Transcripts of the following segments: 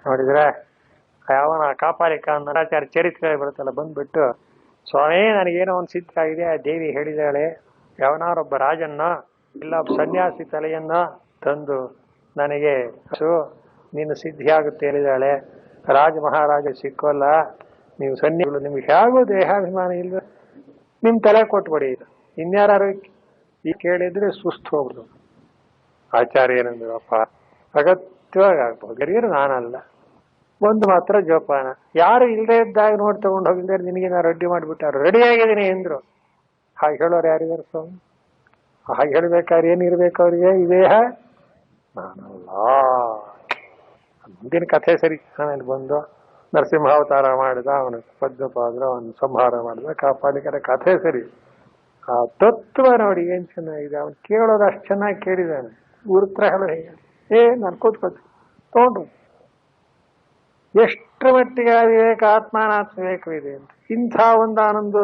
ನೋಡಿದ್ರೆ ಯಾವನ ಕಾಪಾಲಿಕ ನರಾಚಾರ್ಯ ಚರಿತ್ರೆ ಬರುತ್ತಲ್ಲ, ಬಂದ್ಬಿಟ್ಟು ಸ್ವಾಮಿ ನನಗೇನೋ ಒಂದು ಸಿದ್ಧ ಆಗಿದೆ, ಆ ದೇವಿ ಹೇಳಿದಾಳೆ ಯಾವನಾರೊಬ್ಬ ರಾಜನ್ನ ಇಲ್ಲ ಸನ್ಯಾಸಿ ತಲೆಯನ್ನ ತಂದು ನನಗೆ ನೀನು ಸಿದ್ಧಿ ಆಗುತ್ತೆ ಹೇಳಿದಾಳೆ, ರಾಜ ಮಹಾರಾಜ ಸಿಕ್ಕೋಲ್ಲ, ನೀವು ಸನ್ಯಾಸಿಗಳು ನಿಮ್ಗೆ ಹೇಗೂ ದೇಹಾಭಿಮಾನ ಇಲ್ಲ, ನಿಮ್ ತಲೆ ಕೊಟ್ಬಿಡಿ, ಇನ್ಯಾರು ಈ ಕೇಳಿದ್ರೆ ಸುಸ್ತು ಹೋಗ್ಬಿಡು. ಆಚಾರ್ಯ ಏನಂದ್ರಪ್ಪ, ಅಗತ್ಯವಾಗಿ ಆಗ್ಬೋದು, ಗರಿಯರು ನಾನಲ್ಲ, ಒಂದು ಮಾತ್ರ ಜೋಪಾನ, ಯಾರು ಇಲ್ಲದೆ ಇದ್ದಾಗ ನೋಡಿ ತಗೊಂಡು ಹೋಗಿದ್ದಾರೆ, ನಿನಗೆ ನಾ ರೆಡಿ ಮಾಡಿಬಿಟ್ಟಾರು, ರೆಡಿ ಆಗಿದ್ದೀನಿ ಎಂದ್ರು. ಹಾಗೆ ಹೇಳೋರು ಯಾರಿಗಾರು ಸ್ವಾಮಿ? ಹಾಗೆ ಹೇಳ್ಬೇಕಾದ್ರೆ ಏನಿರ್ಬೇಕು ಅವ್ರಿಗೆ? ಈ ದೇಹ ನಾನಲ್ಲ. ಮುಂದಿನ ಕಥೆ ಸರಿ. ಆಮೇಲೆ ಬಂದು ನರಸಿಂಹಾವತಾರ ಮಾಡಿದ, ಅವನು ಪದ್ಮಪಾದ್ರ ಅವನು ಸಂಹಾರ ಮಾಡಿದ, ಕಾಪಾಡಿಕರ ಕಥೆ ಸರಿ. ಆ ತತ್ವ ನೋಡಿ ಏನ್ ಚೆನ್ನಾಗಿದೆ, ಅವನು ಕೇಳೋದು ಅಷ್ಟು ಚೆನ್ನಾಗಿ ಕೇಳಿದ್ದಾನೆ. ಉತ್ತರ ಹೇಗೆ ನಾನು ಕೂತ್ಕೊಳ್ತೀನಿ ತಗೊಂಡು ಎಷ್ಟರ ಮಟ್ಟಿಗೆ ವಿವೇಕ ಆತ್ಮಾನಾತ್ಮ ವಿವೇಕವಿದೆ ಅಂತ. ಇಂಥ ಒಂದಾನೊಂದು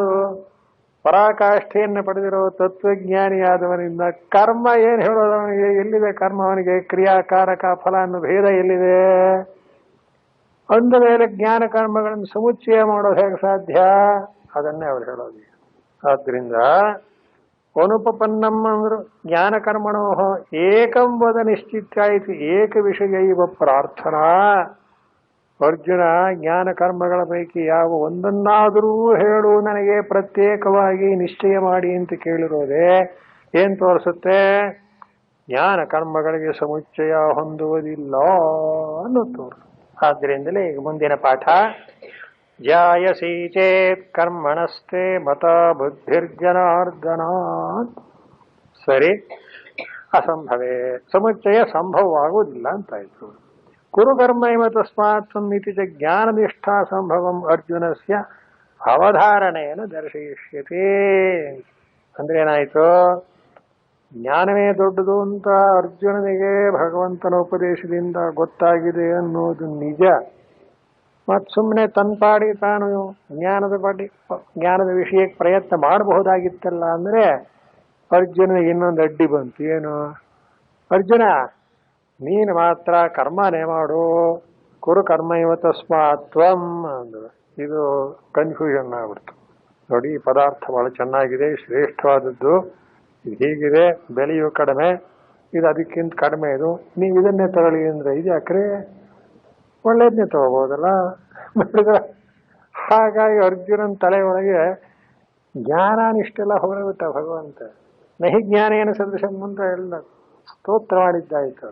ಪರಾಕಾಷ್ಠೆಯನ್ನು ಪಡೆದಿರೋ ತತ್ವಜ್ಞಾನಿಯಾದವನಿಂದ ಕರ್ಮ ಏನ್ ಹೇಳೋದು ಅವನಿಗೆ? ಎಲ್ಲಿದೆ ಕರ್ಮ ಅವನಿಗೆ? ಕ್ರಿಯಾಕಾರಕ ಫಲ ಅನ್ನೋ ಭೇದ ಎಲ್ಲಿದೆ? ಅಂದ ಮೇಲೆ ಜ್ಞಾನ ಕರ್ಮಗಳನ್ನು ಸಮುಚ್ಚಯ ಮಾಡೋದು ಹೇಗೆ ಸಾಧ್ಯ? ಅದನ್ನೇ ಅವ್ರು ಹೇಳೋದು. ಆದ್ರಿಂದ ಅನುಪಪನ್ನಂ ಅಂದ್ರು ಜ್ಞಾನ ಕರ್ಮಣೋ ಏಕಂಬದ ನಿಶ್ಚಿತ್ಯಾಯಿತು ಏಕ ವಿಷಯ ಇವ ಪ್ರಾರ್ಥನಾ. ಅರ್ಜುನ ಜ್ಞಾನ ಕರ್ಮಗಳ ಪೈಕಿ ಯಾವ ಒಂದನ್ನಾದರೂ ಹೇಳು ನನಗೆ ಪ್ರತ್ಯೇಕವಾಗಿ ನಿಶ್ಚಯ ಮಾಡಿ ಅಂತ ಕೇಳಿರೋದೆ ಏನ್ ತೋರಿಸುತ್ತೆ? ಜ್ಞಾನ ಕರ್ಮಗಳಿಗೆ ಸಮುಚ್ಚಯ ಹೊಂದುವುದಿಲ್ಲ ಅನ್ನೋ ತೋರಿಸ. ಆದ್ರಿಂದಲೇ ಈಗ ಮುಂದಿನ ಪಾಠ, ಜಾಯಸಿ ಚೇತ್ ಕರ್ಮಣಸ್ತೆ ಮತ ಬುದ್ಧಿರ್ಜನಾರ್ದನ. ಸರಿ, ಅಸಂಭವೇ, ಸಮುಚ್ಚಯ ಸಂಭವವಾಗುವುದಿಲ್ಲ ಅಂತಾಯ್ತು. ಕುರುಕರ್ಮ ಇವ ತಸ್ಮಾತ್ ಸಮ್ಮಿತಿ ಚ ಜ್ಞಾನನಿಷ್ಠಾ ಸಂಭವಂ ಅರ್ಜುನಸ್ಯ ಅವಧಾರಣೆಯನ್ನು ದರ್ಶಯಿಷ್ಯತೆ. ಅಂದ್ರೆ ಏನಾಯ್ತು? ಜ್ಞಾನವೇ ದೊಡ್ಡದು ಅಂತ ಅರ್ಜುನನಿಗೆ ಭಗವಂತನ ಉಪದೇಶದಿಂದ ಗೊತ್ತಾಗಿದೆ ಅನ್ನೋದು ನಿಜ. ಮತ್ ಸುಮ್ಮನೆ ತನ್ಪಾಡಿ ತಾನು ಜ್ಞಾನದ ವಿಷಯಕ್ಕೆ ಪ್ರಯತ್ನ ಮಾಡಬಹುದಾಗಿತ್ತಲ್ಲ ಅಂದ್ರೆ ಅರ್ಜುನನಿಗೆ ಇನ್ನೊಂದು ಅಡ್ಡಿ ಬಂತು. ಏನು? ಅರ್ಜುನ ನೀನು ಮಾತ್ರ ಕರ್ಮನೇ ಮಾಡು, ಕುರು ಕರ್ಮ ಇವ ತಸ್ಮಾತ್ ತ್ವಂ ಅಂದ್ರು. ಇದು ಕನ್ಫ್ಯೂಷನ್ ಆಗ್ಬಿಡ್ತು. ನೋಡಿ, ಈ ಪದಾರ್ಥ ಬಹಳ ಚೆನ್ನಾಗಿದೆ, ಶ್ರೇಷ್ಠವಾದದ್ದು, ಇದು ಹೀಗಿದೆ, ಬೆಲೆಯು ಕಡಿಮೆ, ಇದು ಅದಕ್ಕಿಂತ ಕಡಿಮೆ, ಇದು ನೀವು ಇದನ್ನೇ ತಗೊಳ್ಳಿ ಅಂದ್ರೆ ಇದು ಯಾಕ್ರೆ ಒಳ್ಳೇದನ್ನೇ ತಗೋಬಹುದಲ್ಲ. ಹಾಗಾಗಿ ಅರ್ಜುನನ್ ತಲೆ ಒಳಗೆ ಜ್ಞಾನಾನಿಷ್ಟೆಲ್ಲ ಹೊರಬಿಟ್ಟ ಭಗವಂತ. ನಹಿ ಜ್ಞಾನ ಏನು ಸದೃಶಂ ಅಂತ ಎಲ್ಲ ಸ್ತೋತ್ರ ಮಾಡಿದ್ದಾಯ್ತು.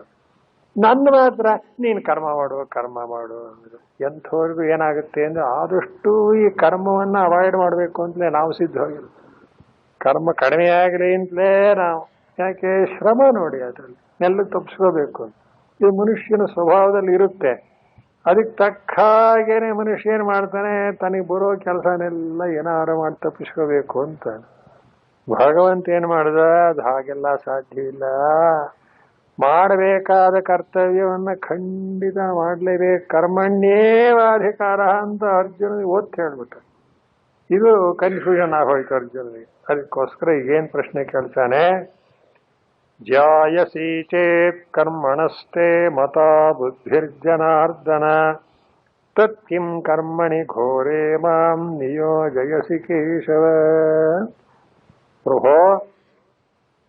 ನನ್ನ ಮಾತ್ರ ನೀನು ಕರ್ಮ ಮಾಡು ಅಂದ್ರೆ ಎಂಥವ್ರಿಗೂ ಏನಾಗುತ್ತೆ ಅಂದ್ರೆ ಆದಷ್ಟು ಈ ಕರ್ಮವನ್ನ ಅವಾಯ್ಡ್ ಮಾಡಬೇಕು ಅಂತಲೇ ನಾವು ಸಿದ್ಧವಾಗಿಲ್ಲ. ಕರ್ಮ ಕಡಿಮೆ ಆಗಲಿ ಅಂತಲೇ ನಾವು, ಯಾಕೆ? ಶ್ರಮ ನೋಡಿ, ಅದ್ರಲ್ಲಿ ನೆಲ್ಲ ತಪ್ಪಿಸ್ಕೋಬೇಕು ಅಂತ ಇದು ಮನುಷ್ಯನ ಸ್ವಭಾವದಲ್ಲಿ ಇರುತ್ತೆ. ಅದಕ್ಕೆ ತಕ್ಕ ಹಾಗೇನೆ ಮನುಷ್ಯ ಏನ್ ಮಾಡ್ತಾನೆ, ತನಗೆ ಬರೋ ಕೆಲಸನೆಲ್ಲ ಏನಾರು ಮಾಡಿ ತಪ್ಪಿಸ್ಕೋಬೇಕು ಅಂತ. ಭಗವಂತ ಏನ್ ಮಾಡ್ದ? ಅದು ಹಾಗೆಲ್ಲ ಸಾಧ್ಯ ಇಲ್ಲ. ಮಾಡಬೇಕಾದ ಕರ್ತವ್ಯವನ್ನ ಖಂಡಿತ ಮಾಡ್ಲೇಬೇಕು. ಕರ್ಮಣ್ಯೇವಾಧಿಕಾರ ಅಂತ ಅರ್ಜುನಿಗೆ ಒತ್ತು ಹೇಳ್ಬಿಟ್ಟ. ಇದು ಕನ್ಫ್ಯೂಷನ್ ಆಗೋಯ್ತು ಅರ್ಜುನಿಗೆ. ಅದಕ್ಕೋಸ್ಕರ ಈಗೇನ್ ಪ್ರಶ್ನೆ ಕೇಳ್ತಾನೆ? ಜಾಯಸಿ ಚೇತ್ ಕರ್ಮಣಸ್ತೆ ಮತ ಬುದ್ಧಿರ್ಜನಾರ್ದನ ತತ್ಕಿಂ ಕರ್ಮಣಿ ಘೋರೆ ಮಾಂ ನಿಯೋಜಯಸಿ ಕೇಶವ. ಪ್ರಭೋ,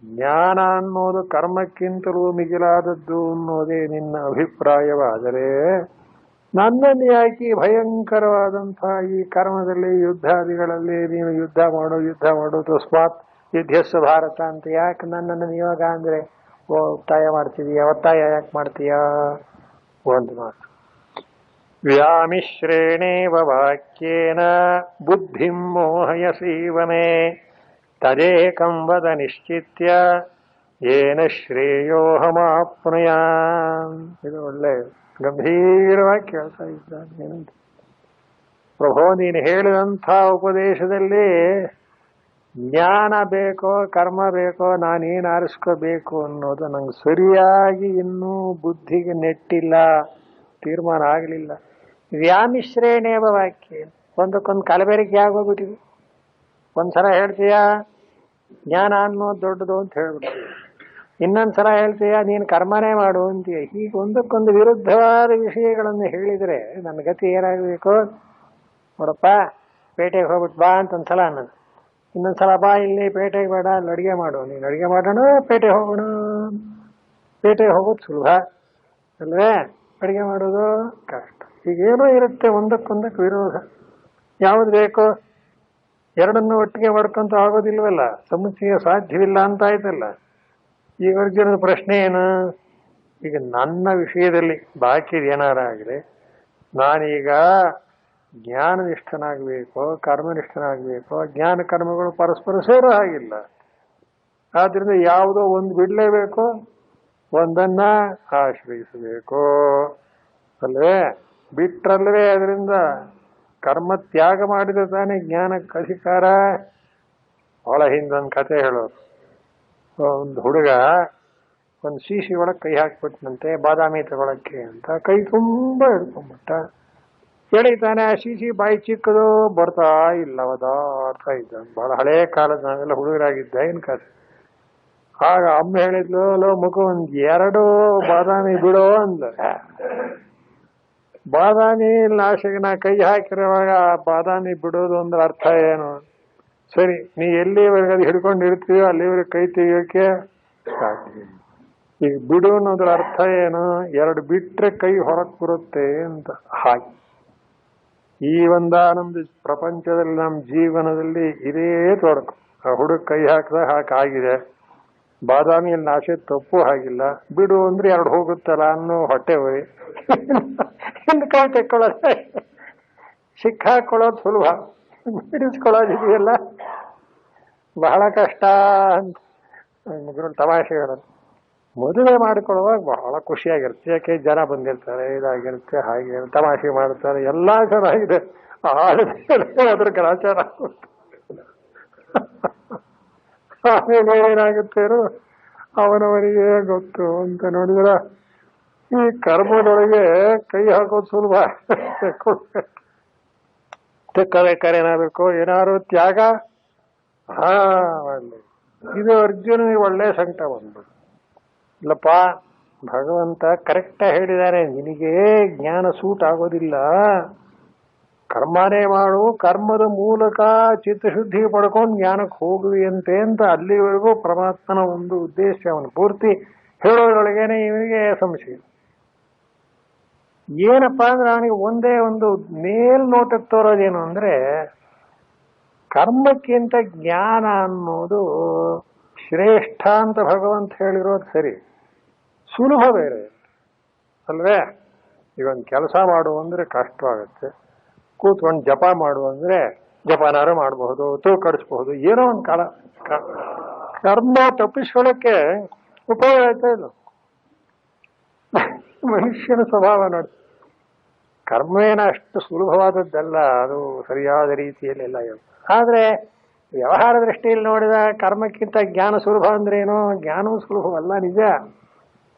ಜ್ಞಾನ ಅನ್ನೋದು ಕರ್ಮಕ್ಕಿಂತಲೂ ಮಿಗಿಲಾದದ್ದು ಅನ್ನೋದೇ ನಿನ್ನ ಅಭಿಪ್ರಾಯವಾದರೆ ನನ್ನನ್ನು ಯಾಕೆ ಭಯಂಕರವಾದಂತಹ ಈ ಕರ್ಮದಲ್ಲಿ ಯುದ್ಧಾದಿಗಳಲ್ಲಿ ನೀನು ಯುದ್ಧ ಮಾಡು ತಸ್ಮಾತ್ ಯುದ್ಧಸ್ವ ಭಾರತ ಅಂತ ಯಾಕೆ ನನ್ನನ್ನು ನಿಯೋಗ ಅಂದ್ರೆ ಒತ್ತಾಯ ಮಾಡ್ತಿದೀಯ? ಒತ್ತಾಯ ಯಾಕೆ ಮಾಡ್ತೀಯಾ? ಒಂದು ಮಾತು, ವ್ಯಾಮಿಶ್ರೇಣೇವ ವಾಕ್ಯೇನ ಬುದ್ಧಿಂ ಮೋಹಯಸೀವ ಮೇ ತದೇಕಂ ವದ ನಿಶ್ಚಿತ್ಯ ಏನ ಶ್ರೇಯೋಹಮಾಪ್ನುಯಾಮ್. ಇದು ಒಳ್ಳೆ ಗಂಭೀರವಾಗಿ ಕೇಳ್ತಾ ಇದ್ದಾನೆ. ಪ್ರಭೋ, ನೀನು ಹೇಳಿದಂಥ ಉಪದೇಶದಲ್ಲಿ ಜ್ಞಾನ ಬೇಕೋ ಕರ್ಮ ಬೇಕೋ, ನಾನೇನು ಆರಿಸ್ಕೋಬೇಕು ಅನ್ನೋದು ನಂಗೆ ಸರಿಯಾಗಿ ಇನ್ನೂ ಬುದ್ಧಿಗೆ ನೆಟ್ಟಿಲ್ಲ, ತೀರ್ಮಾನ ಆಗಲಿಲ್ಲ. ವ್ಯಾಮಿಶ್ರೇಣೇವ ವಾಕ್ಯ, ಒಂದಕ್ಕೊಂದು ಕಲಬೆರಕೆ ಆಗೋಗ್ಬಿಟ್ಟಿದೆ. ಒಂದ್ಸಲ ಹೇಳ್ತೀಯ ಜ್ಞಾನ ಅನ್ನೋದು ದೊಡ್ಡದು ಅಂತ ಹೇಳ್ಬಿಡ್ತೀವಿ, ಇನ್ನೊಂದ್ಸಲ ಹೇಳ್ತೀಯ ನೀನು ಕರ್ಮನೇ ಮಾಡು ಅಂತೀಯ. ಹೀಗೆ ಒಂದಕ್ಕೊಂದು ವಿರುದ್ಧವಾದ ವಿಷಯಗಳನ್ನು ಹೇಳಿದರೆ ನನ್ನ ಗತಿ ಏನಾಗಬೇಕು? ನೋಡಪ್ಪ ಪೇಟೆಗೆ ಹೋಗ್ಬಿಟ್ಟು ಬಾ ಅಂತ ಒಂದ್ಸಲ ಅನ್ನೋದು, ಇನ್ನೊಂದ್ಸಲ ಬಾ ಇಲ್ಲಿ ಪೇಟೆಗೆ ಬೇಡ ಅಲ್ಲಿ ಅಡುಗೆ ಮಾಡು. ನೀನು ಅಡುಗೆ ಮಾಡೋಣ ಪೇಟೆ ಹೋಗೋಣ. ಪೇಟೆಗೆ ಹೋಗೋದು ಸುಲಭ ಅಲ್ವೇ, ಅಡುಗೆ ಮಾಡೋದು ಕಷ್ಟ. ಹೀಗೇನೋ ಇರುತ್ತೆ ಒಂದಕ್ಕೊಂದಕ್ಕೆ ವಿರೋಧ. ಯಾವುದು ಬೇಕು ಎರಡನ್ನೂ ಒಟ್ಟಿಗೆ ಮಾಡ್ಕೊಂತ ಆಗೋದಿಲ್ವಲ್ಲ, ಸಮಸ್ಯೆಗೆ ಸಾಧ್ಯವಿಲ್ಲ ಅಂತ ಆಯ್ತಲ್ಲ. ಈ ಅರ್ಜುನದ ಪ್ರಶ್ನೆ ಏನು? ಈಗ ನನ್ನ ವಿಷಯದಲ್ಲಿ ಬಾಕಿದು ಏನಾರ ಆಗಿದೆ, ನಾನೀಗ ಜ್ಞಾನನಿಷ್ಠನಾಗಬೇಕು ಕರ್ಮನಿಷ್ಠನಾಗಬೇಕು. ಜ್ಞಾನ ಕರ್ಮಗಳು ಪರಸ್ಪರ ಸೇರೋ ಹಾಗಿಲ್ಲ. ಆದ್ರಿಂದ ಯಾವುದೋ ಒಂದು ಬಿಡಲೇಬೇಕು, ಒಂದನ್ನ ಆಶ್ರಯಿಸಬೇಕು ಅಲ್ವೇ. ಬಿಟ್ರಲ್ವೇ ಅದರಿಂದ ಕರ್ಮ ತ್ಯಾಗ ಮಾಡಿದ ತಾನೇ ಜ್ಞಾನಕ್ಕೆ ಅಧಿಕಾರ. ಬಹಳ ಹಿಂದೊಂದು ಕತೆ ಹೇಳೋರು. ಒಂದು ಹುಡುಗ ಒಂದು ಸೀಸಿ ಒಳಗೆ ಕೈ ಹಾಕ್ಬಿಟ್ನಂತೆ ಬಾದಾಮಿ ತಗೊಳಕ್ಕೆ ಅಂತ. ಕೈ ತುಂಬ ಹಿಡ್ಕೊಂಡ್ಬಿಟ್ಟ. ಎಳಿತಾನೆ, ಆ ಸೀಸಿ ಬಾಯಿ ಚಿಕ್ಕದು ಬರ್ತಾ ಇಲ್ಲ, ಒದಾಡ್ತಾ ಇದ್ದ. ಬಹಳ ಹಳೇ ಕಾಲದ ನಾವೆಲ್ಲ ಹುಡುಗರಾಗಿದ್ದ ಏನ್ ಕತೆ. ಆಗ ಅಮ್ಮ ಹೇಳಿದ್ಲು, ಲೋ ಮಗು ಒಂದ್ 2 ಬಾದಾಮಿ ಬಿಡೋ ಅಂದ. ಬಾದಾಮಿ ಲಾಶಿಗೆ ನಾ ಕೈ ಹಾಕಿರುವಾಗ ಬಾದಾಮಿ ಬಿಡೋದು ಅಂದ್ರೆ ಅರ್ಥ ಏನು? ಸರಿ, ನೀ ಎಲ್ಲಿವರೆಗೆ ಅದು ಹಿಡ್ಕೊಂಡಿರ್ತೀಯೋ ಅಲ್ಲಿವರೆಗೆ ಕೈ ತೆಗಿಯೋಕೆ ಸಾಧ್ಯ. ಈಗ ಬಿಡು ಅನ್ನೋದ್ರ ಅರ್ಥ ಏನು? 2 ಬಿಟ್ರೆ ಕೈ ಹೊರಕ್ ಬರುತ್ತೆ ಅಂತ. ಹಾಗೆ ಈ ನಮ್ದು ಪ್ರಪಂಚದಲ್ಲಿ ನಮ್ಮ ಜೀವನದಲ್ಲಿ ಇದೇ ತೊಡಕು. ಆ ಹುಡುಗ ಕೈ ಹಾಕ್ದ ಹಾಕಾಗಿದೆ. ಬಾದಾಮಿಯಲ್ಲಿ ನಾಶೆ ತಪ್ಪು ಹಾಗಿಲ್ಲ. ಬಿಡು ಅಂದ್ರೆ 2 ಹೋಗುತ್ತಲ್ಲ ಅನ್ನೋ ಹೊಟ್ಟೆ ಹೋಯ್ ಕೈ ತೆಕ್ಕೊಳ್ಳೋದು ಸಿಕ್ಕಾಕೊಳ್ಳೋದು ಸುಲಭ, ಬಿಡಿಸ್ಕೊಳ್ಳೋದಿದೆಯಲ್ಲ ಬಹಳ ಕಷ್ಟ ಅಂತ ಮಗನ ತಮಾಷೆ ಹೇಳೋದು. ಮದುವೆ ಮಾಡಿಕೊಳ್ಳುವಾಗ ಬಹಳ ಖುಷಿಯಾಗಿರುತ್ತೆ, ಯಾಕೆ ಜನ ಬಂದಿರ್ತಾರೆ, ಇದಾಗಿರುತ್ತೆ, ಹಾಗೆ ತಮಾಷೆ ಮಾಡ್ತಾರೆ, ಎಲ್ಲಾ ಚೆನ್ನಾಗಿದೆ. ಅದ್ರ ಗ್ರಾಚಾರ ಆಮೇಲೆ ಏನಾಗುತ್ತೇನೋ ಅವನವನಿಗೆ ಗೊತ್ತು ಅಂತ ನೋಡಿದ್ರ ಈ ಕರ್ಮದೊಳಗೆ ಕೈ ಹಾಕೋದು ಸುಲಭ. ತೆಕ್ಕಬೇಕಾರೆ ಏನಾಗಬೇಕು, ಏನಾದ್ರು ತ್ಯಾಗ. ಒಳ್ಳೆ ಇದು ಅರ್ಜುನಿಗೆ ಒಳ್ಳೆ ಸಂಕಟ ಬಂದ್ಬಿಡು. ಇಲ್ಲಪ್ಪ ಭಗವಂತ ಕರೆಕ್ಟ ಹೇಳಿದಾನೆ, ನಿನಗೆ ಜ್ಞಾನ ಸೂಟ್ ಆಗೋದಿಲ್ಲ, ಕರ್ಮನೇ ಮಾಡು, ಕರ್ಮದ ಮೂಲಕ ಚಿತ್ತಶುದ್ಧಿ ಪಡ್ಕೊಂಡು ಜ್ಞಾನಕ್ಕೆ ಹೋಗುವಿಯಂತೆ ಅಂತ ಅಲ್ಲಿವರೆಗೂ ಪರಮಾತ್ಮನ ಒಂದು ಉದ್ದೇಶ ಅವನು ಪೂರ್ತಿ ಹೇಳೋದ್ರೊಳಗೇನೆ ಇವನಿಗೆ ಸಂಶಯ. ಏನಪ್ಪಾ ಅಂದ್ರೆ ಅವನಿಗೆ ಒಂದೇ ಒಂದು ಮೇಲ್ನೋಟಕ್ಕೆ ತೋರೋದೇನು ಅಂದ್ರೆ, ಕರ್ಮಕ್ಕಿಂತ ಜ್ಞಾನ ಅನ್ನೋದು ಶ್ರೇಷ್ಠ ಅಂತ ಭಗವಂತ ಹೇಳಿರೋದು ಸರಿ, ಸುಲಭ ಬೇರೆ ಅಲ್ವೇ. ಈಗ ಒಂದು ಕೆಲಸ ಮಾಡು ಅಂದ್ರೆ ಕಷ್ಟವಾಗುತ್ತೆ, ಕೂತ್ಕೊಂಡು ಜಪ ಮಾಡು ಅಂದ್ರೆ ಜಪನಾರು ಮಾಡಬಹುದು, ತೂಕಡಿಸ್ಬಹುದು, ಏನೋ ಒಂದು ಕಾಲ. ಕರ್ಮ ತಪ್ಪಿಸ್ಕೊಳ್ಳಕ್ಕೆ ಉಪಯೋಗ ಆಯ್ತಾ ಇಲ್ಲ. ಮನುಷ್ಯನ ಸ್ವಭಾವ ನೋಡಿ, ಕರ್ಮ ಏನ ಅಷ್ಟು ಸುಲಭವಾದದ್ದಲ್ಲ, ಅದು ಸರಿಯಾದ ರೀತಿಯಲ್ಲೆಲ್ಲ. ಆದ್ರೆ ವ್ಯವಹಾರ ದೃಷ್ಟಿಯಲ್ಲಿ ನೋಡಿದ ಕರ್ಮಕ್ಕಿಂತ ಜ್ಞಾನ ಸುಲಭ ಅಂದ್ರೆ ಏನೋ, ಜ್ಞಾನವೂ ಸುಲಭವಲ್ಲ ನಿಜ,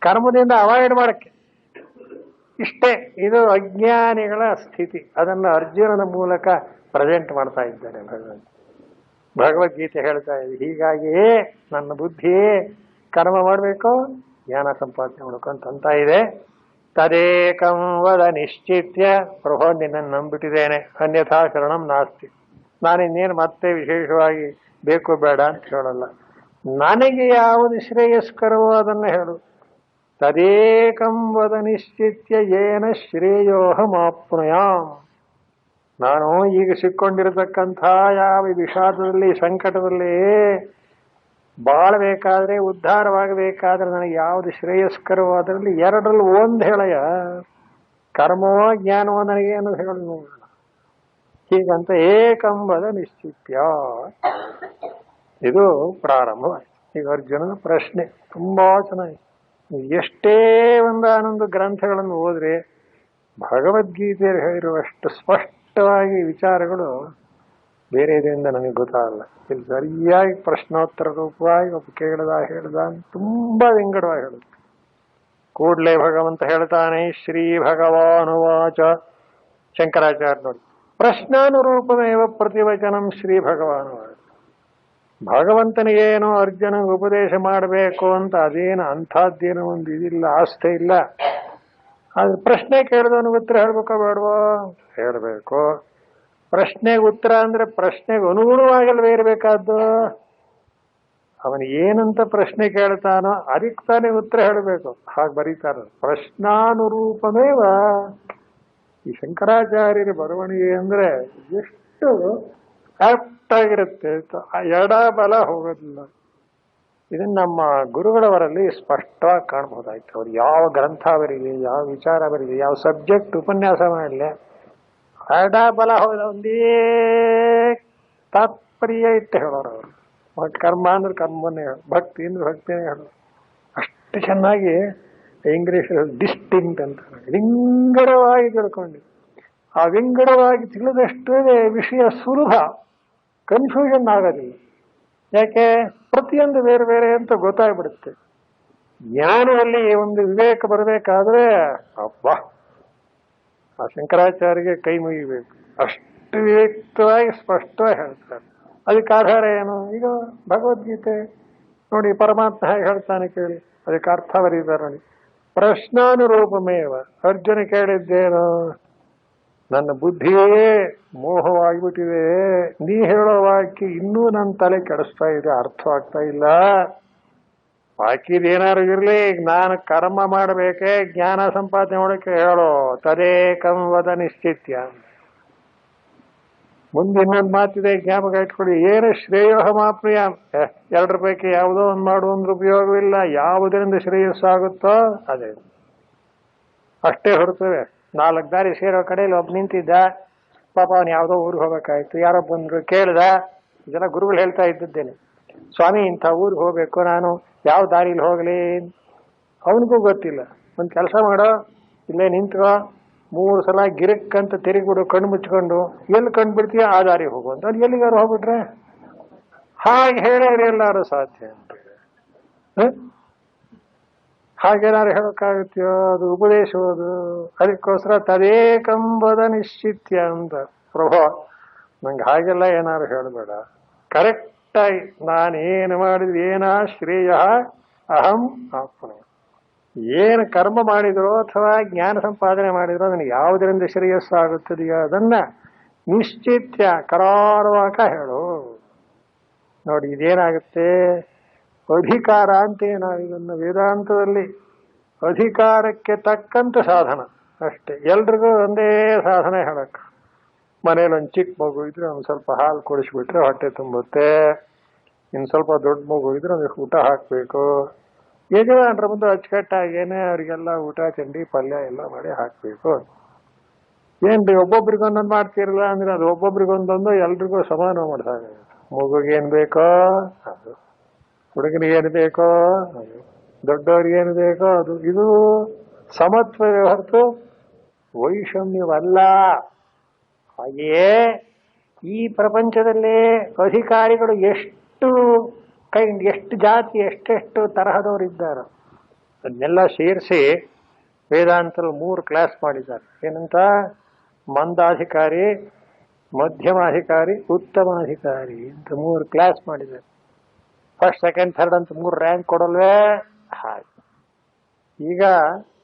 ಕರ್ಮದಿಂದ ಅವಾಯ್ಡ್ ಮಾಡಕ್ಕೆ ಇಷ್ಟೇ. ಇದು ಅಜ್ಞಾನಿಗಳ ಸ್ಥಿತಿ. ಅದನ್ನ ಅರ್ಜುನನ ಮೂಲಕ ಪ್ರೆಸೆಂಟ್ ಮಾಡ್ತಾ ಇದ್ದಾನೆ ಭಗವಂತ. ಭಗವದ್ಗೀತೆ ಹೇಳ್ತಾ ಇದೆ, ಹೀಗಾಗಿ ನನ್ನ ಬುದ್ಧಿ ಕರ್ಮ ಮಾಡಬೇಕು, ಜ್ಞಾನ ಸಂಪಾದನೆ ಮಾಡ್ಕೊಂತ ಇದೆ. ತದೇಕಂ ವದ ನಿಶ್ಚಿತ್ಯ, ಪ್ರಭು ನಿನ್ನನ್ನು ನಂಬಿಟ್ಟಿದ್ದೇನೆ, ಅನ್ಯಥಾ ಶರಣಂ ನಾಸ್ತಿ. ನಾನಿನ್ನೇನು ಮತ್ತೆ ವಿಶೇಷವಾಗಿ ಬೇಕು ಬೇಡ ಅಂತ ಹೇಳಲ್ಲ, ನನಗೆ ಯಾವುದು ಶ್ರೇಯಸ್ಕರವೋ ಅದನ್ನ ಹೇಳು. ತದೇಕಂ ವದ ನಿಶ್ಚಿತ್ಯ ಏನ ಶ್ರೇಯೋಹಮಾಪ್ನುಯಾಂ. ನಾನು ಈಗ ಸಿಕ್ಕೊಂಡಿರತಕ್ಕಂಥ ಯಾವ ವಿಷಾದದಲ್ಲಿ ಸಂಕಟದಲ್ಲಿ ಬಾಳ್ಬೇಕಾದ್ರೆ, ಉದ್ಧಾರವಾಗಬೇಕಾದ್ರೆ ನನಗೆ ಯಾವುದು ಶ್ರೇಯಸ್ಕರವೋ ಅದರಲ್ಲಿ 2ರಲ್ಲಿ ಒಂದು ಹೇಳಯ್ಯ. ಕರ್ಮವೋ ಜ್ಞಾನವೋ ನನಗೆ ಅನ್ನೋದು ಹೇಳಿ ನೋಡೋಣ. ಹೀಗಂತ ಏಕಂಬದ ನಿಶ್ಚಿತ್ಯ ಇದು ಪ್ರಾರಂಭವಾಯಿತು. ಈಗ ಅರ್ಜುನನ ಪ್ರಶ್ನೆ ತುಂಬಾ ಚೆನ್ನಾಗಿ. ಎಷ್ಟೇ ಒಂದಾನೊಂದು ಗ್ರಂಥಗಳನ್ನು ಓದ್ರೆ ಭಗವದ್ಗೀತೆಯಲ್ಲಿ ಹೇಳಿರುವಷ್ಟು ಸ್ಪಷ್ಟವಾಗಿ ವಿಚಾರಗಳು ಬೇರೆ ಇದರಿಂದ ನನಗೆ ಗೊತ್ತಾಗಲ್ಲ. ಇಲ್ಲಿ ಸರಿಯಾಗಿ ಪ್ರಶ್ನೋತ್ತರ ರೂಪವಾಗಿ ಒಬ್ಬ ಹೇಳ್ದ ತುಂಬಾ ವಿಂಗಡವಾಗಿ ಹೇಳುತ್ತೆ. ಕೂಡ್ಲೇ ಭಗವಂತ ಹೇಳ್ತಾನೆ, ಶ್ರೀ ಭಗವಾನುವಾಚ. ಶಂಕರಾಚಾರ್ಯ ನೋಡಿ, ಪ್ರಶ್ನಾನುರೂಪಮೇವ ಪ್ರತಿವಚನಂ ಶ್ರೀ ಭಗವಾನುವಾಚ. ಭಗವಂತನಿಗೇನೋ ಅರ್ಜುನಿಗೆ ಉಪದೇಶ ಮಾಡಬೇಕು ಅಂತ ಅದೇನು ಅಂಥದ್ದೇನೋ ಒಂದು ಇದಿಲ್ಲ, ಆಸ್ಥೆ ಇಲ್ಲ. ಆದ್ರೆ ಪ್ರಶ್ನೆ ಕೇಳಿದವನಿಗೆ ಉತ್ತರ ಹೇಳ್ಬೇಕೋ ಬೇಡವೋ? ಹೇಳ್ಬೇಕು. ಪ್ರಶ್ನೆಗೆ ಉತ್ತರ ಅಂದ್ರೆ ಪ್ರಶ್ನೆಗೆ ಅನುಗುಣವಾಗಲ್ವೇ ಇರಬೇಕಾದ್ದು. ಅವನು ಏನಂತ ಪ್ರಶ್ನೆ ಕೇಳ್ತಾನೋ ಅದಕ್ಕೆ ತಾನೇ ಉತ್ತರ ಹೇಳಬೇಕು. ಹಾಗೆ ಬರೀತಾರ, ಪ್ರಶ್ನಾನುರೂಪಮೇವ. ಈ ಶಂಕರಾಚಾರ್ಯರ ಬರವಣಿಗೆ ಅಂದ್ರೆ ಎಷ್ಟು ಆಪ್ಟ್ ಆಗಿರುತ್ತೆ, ಎಡ ಬಲ ಹೋಗೋದಿಲ್ಲ. ಇದನ್ನ ನಮ್ಮ ಗುರುಗಳವರಲ್ಲಿ ಸ್ಪಷ್ಟವಾಗಿ ಕಾಣಬಹುದಾಯ್ತು. ಅವ್ರು ಯಾವ ಗ್ರಂಥ ಬರೀಲಿ, ಯಾವ ವಿಚಾರ ಬರೀಲಿ, ಯಾವ ಸಬ್ಜೆಕ್ಟ್ ಉಪನ್ಯಾಸ ಮಾಡಲಿ, ಎಡ ಬಲ ಹೋದ ಒಂದೇ ತಾತ್ಪರ್ಯ ಇಟ್ಟು ಹೇಳೋರು ಅವರು. ಕರ್ಮ ಅಂದ್ರೆ ಕರ್ಮನೇ ಹೇಳು, ಭಕ್ತಿ ಅಂದ್ರೆ ಭಕ್ತಿನೇ ಹೇಳು. ಅಷ್ಟು ಚೆನ್ನಾಗಿ ಇಂಗ್ಲಿಷ್ ಡಿಸ್ಟಿಂಕ್ಟ್ ಅಂತ ವಿಂಗಡವಾಗಿ ತಿಳ್ಕೊಂಡು, ಆ ವಿಂಗಡವಾಗಿ ತಿಳಿದಷ್ಟೇ ವಿಷಯ ಸುಲಭ, ಕನ್ಫ್ಯೂಷನ್ ಆಗೋದಿಲ್ಲ. ಯಾಕೆ? ಪ್ರತಿಯೊಂದು ಬೇರೆ ಬೇರೆ ಅಂತ ಗೊತ್ತಾಗ್ಬಿಡುತ್ತೆ. ಜ್ಞಾನದಲ್ಲಿ ಒಂದು ವಿವೇಕ ಬರಬೇಕಾದ್ರೆ ಅಬ್ಬಾ, ಆ ಶಂಕರಾಚಾರ್ಯಗೆ ಕೈ ಮುಗಿಬೇಕು. ಅಷ್ಟು ವಿವೇಕವಾಗಿ ಸ್ಪಷ್ಟವಾಗಿ ಹೇಳ್ತಾರೆ. ಅದಕ್ಕೆ ಆಧಾರ ಏನು? ಈಗ ಭಗವದ್ಗೀತೆ ನೋಡಿ, ಪರಮಾತ್ಮ ಹೇಗೆ ಹೇಳ್ತಾನೆ ಕೇಳಿ, ಅದಕ್ಕೆ ಅರ್ಥ ಬರೀತಾರೆ ನೋಡಿ. ಪ್ರಶ್ನಾನುರೂಪಮೇವ. ಅರ್ಜುನ ಕೇಳಿದ್ದೇನು? ನನ್ನ ಬುದ್ಧಿಯೇ ಮೋಹವಾಗಿಬಿಟ್ಟಿದೆ, ನೀ ಹೇಳೋ ವಾಕ್ಯ ಇನ್ನೂ ನನ್ನ ತಲೆ ಕೆಡಿಸ್ತಾ ಇದೆ, ಅರ್ಥವಾಗ್ತಾ ಇಲ್ಲ. ಬಾಕಿದೇನಾರು ಇರ್ಲಿ, ಈಗ ನಾನು ಕರ್ಮ ಮಾಡಬೇಕೆ, ಜ್ಞಾನ ಸಂಪಾದನೆ ಮಾಡೋಕೆ ಹೇಳೋ, ತದೇಕಂ ವದ ನಿಶ್ಚಿತ್ಯ. ಮುಂದೆ ಇನ್ನೊಂದು ಮಾತಿದೆ, ಜ್ಞಾಪಕ ಇಟ್ಕೊಳ್ಳಿ. ಏನು ಶ್ರೇಯೋ ಮಾಪ್ರಿಯ, ಎರಡರ ಪೈಕಿ ಯಾವುದೋ ಒಂದು ಮಾಡುವಂದ್ರೆ ಉಪಯೋಗವಿಲ್ಲ. ಯಾವುದರಿಂದ ಶ್ರೇಯಸ್ಸಾಗುತ್ತೋ ಅದೇ, ಅಷ್ಟೇ ಹೊರತವೆ. 4 ದಾರಿ ಸೇರೋ ಕಡೆಯಲ್ಲಿ ಒಬ್ಬ ನಿಂತಿದ್ದ, ಪಾಪ ಅವನು ಯಾವುದೋ ಊರಿಗೆ ಹೋಗ್ಬೇಕಾಯ್ತು, ಯಾರೋ ಬಂದ್ರು ಕೇಳ್ದ. ಇದೆಲ್ಲ ಗುರುಗಳು ಹೇಳ್ತಾ ಇದ್ದಿದ್ದೇನೆ, ಸ್ವಾಮಿ ಇಂಥ ಊರಿಗೆ ಹೋಗ್ಬೇಕು, ನಾನು ಯಾವ ದಾರಿಲಿ ಹೋಗ್ಲಿ? ಅವನಿಗೂ ಗೊತ್ತಿಲ್ಲ. ಒಂದು ಕೆಲಸ ಮಾಡೋ, ಇಲ್ಲೇ ನಿಂತ್ಕೋ, 3 ಸಲ ಗಿರಕ್ಕಂತ ತಿರುಗಿಬಿಡು, ಕಣ್ಣು ಮುಚ್ಕೊಂಡು. ಎಲ್ಲಿ ಕಂಡು ಬಿಡ್ತೀಯ ಆ ದಾರಿಗೆ ಹೋಗುವಂತ. ಅದು ಎಲ್ಲಿಗಾರು ಹೋಗ್ಬಿಟ್ರೆ ಹಾಗೆ ಹೇಳಿದ್ರೆ ಎಲ್ಲಾರು ಸಾಧ್ಯ ಅಂತ. ಹಾಗೇನಾರು ಹೇಳೋಕ್ಕಾಗತ್ತೆಯೋ? ಅದು ಉಪದೇಶವುದು. ಅದಕ್ಕೋಸ್ಕರ ತದೇಕಂಬದ ನಿಶ್ಚಿತ್ಯ ಅಂತ. ಪ್ರಭು ನಂಗೆ ಹಾಗೆಲ್ಲ ಏನಾರು ಹೇಳಬೇಡ, ಕರೆಕ್ಟಾಗಿ ನಾನೇನು ಮಾಡಿದ್ವಿ, ಏನಾ ಶ್ರೇಯ ಅಹಂ ಆತ್ಮ. ಏನು ಕರ್ಮ ಮಾಡಿದ್ರೋ ಅಥವಾ ಜ್ಞಾನ ಸಂಪಾದನೆ ಮಾಡಿದ್ರೋ ನನಗೆ ಯಾವುದರಿಂದ ಶ್ರೇಯಸ್ಸಾಗುತ್ತದೆಯೋ ಅದನ್ನ ನಿಶ್ಚಿತ್ಯ ಕರಾರವಾಕ ಹೇಳು. ನೋಡಿ, ಇದೇನಾಗುತ್ತೆ? ಅಧಿಕಾರ ಅಂತೇವೆ ನಾವು ಇದನ್ನು ವೇದಾಂತದಲ್ಲಿ. ಅಧಿಕಾರಕ್ಕೆ ತಕ್ಕಂತ ಸಾಧನ ಅಷ್ಟೇ. ಎಲ್ರಿಗೂ ಒಂದೇ ಸಾಧನ ಹೇಳಕ್. ಮನೇಲಿ ಒಂದು ಚಿಕ್ಕ ಮಗು ಇದ್ರೆ ಒಂದು ಸ್ವಲ್ಪ ಹಾಲು ಕುಡಿಸ್ಬಿಟ್ರೆ ಹೊಟ್ಟೆ ತುಂಬುತ್ತೆ. ಇನ್ನು ಸ್ವಲ್ಪ ದೊಡ್ಡ ಮಗು ಇದ್ರೆ ಅದಕ್ಕೆ ಊಟ ಹಾಕ್ಬೇಕು. ಯಜಮಾನ್ರ ಮುಂದೆ ಅಚ್ಚುಕಟ್ಟಾಗೇನೆ ಅವ್ರಿಗೆಲ್ಲ ಊಟ ತಿಂಡಿ ಪಲ್ಯ ಎಲ್ಲ ಮಾಡಿ ಹಾಕ್ಬೇಕು. ಏನ್ರಿ ಒಬ್ಬೊಬ್ರಿಗೊಂದೊಂದು ಮಾಡ್ತಿರಲ್ಲ ಅಂದ್ರೆ ಅದು ಒಬ್ಬೊಬ್ರಿಗೊಂದೊಂದು ಎಲ್ರಿಗೂ ಸಮಾನ ಮಾಡ್ದಾಗ. ಮಗುಗೇನು ಬೇಕೋ ಅದು, ಹುಡುಗನಿಗೇನು ಬೇಕೋ ಅದು, ದೊಡ್ಡವ್ರಿಗೇನು ಬೇಕೋ ಅದು. ಇದು ಸಮತ್ವವೇ ಹೊರತು ವೈಷಮ್ಯವಲ್ಲ. ಹಾಗೆಯೇ ಈ ಪ್ರಪಂಚದಲ್ಲಿ ಅಧಿಕಾರಿಗಳು ಎಷ್ಟು ಎಷ್ಟು ಜಾತಿ, ಎಷ್ಟೆಷ್ಟು ತರಹದವರಿದ್ದಾರೆ, ಅದನ್ನೆಲ್ಲ ಸೇರಿಸಿ ವೇದಾಂತರು 3 ಕ್ಲಾಸ್ ಮಾಡಿದ್ದಾರೆ. ಏನಂತ? ಮಂದಾಧಿಕಾರಿ, ಮಧ್ಯಮಾಧಿಕಾರಿ, ಉತ್ತಮಾಧಿಕಾರಿ ಅಂತ 3 ಕ್ಲಾಸ್ ಮಾಡಿದ್ದಾರೆ. ಫಸ್ಟ್, ಸೆಕೆಂಡ್, ಥರ್ಡ್ ಅಂತ 3 ರ್ಯಾಂಕ್ ಕೊಡಲ್ವೇ? ಹಾಗೆ ಈಗ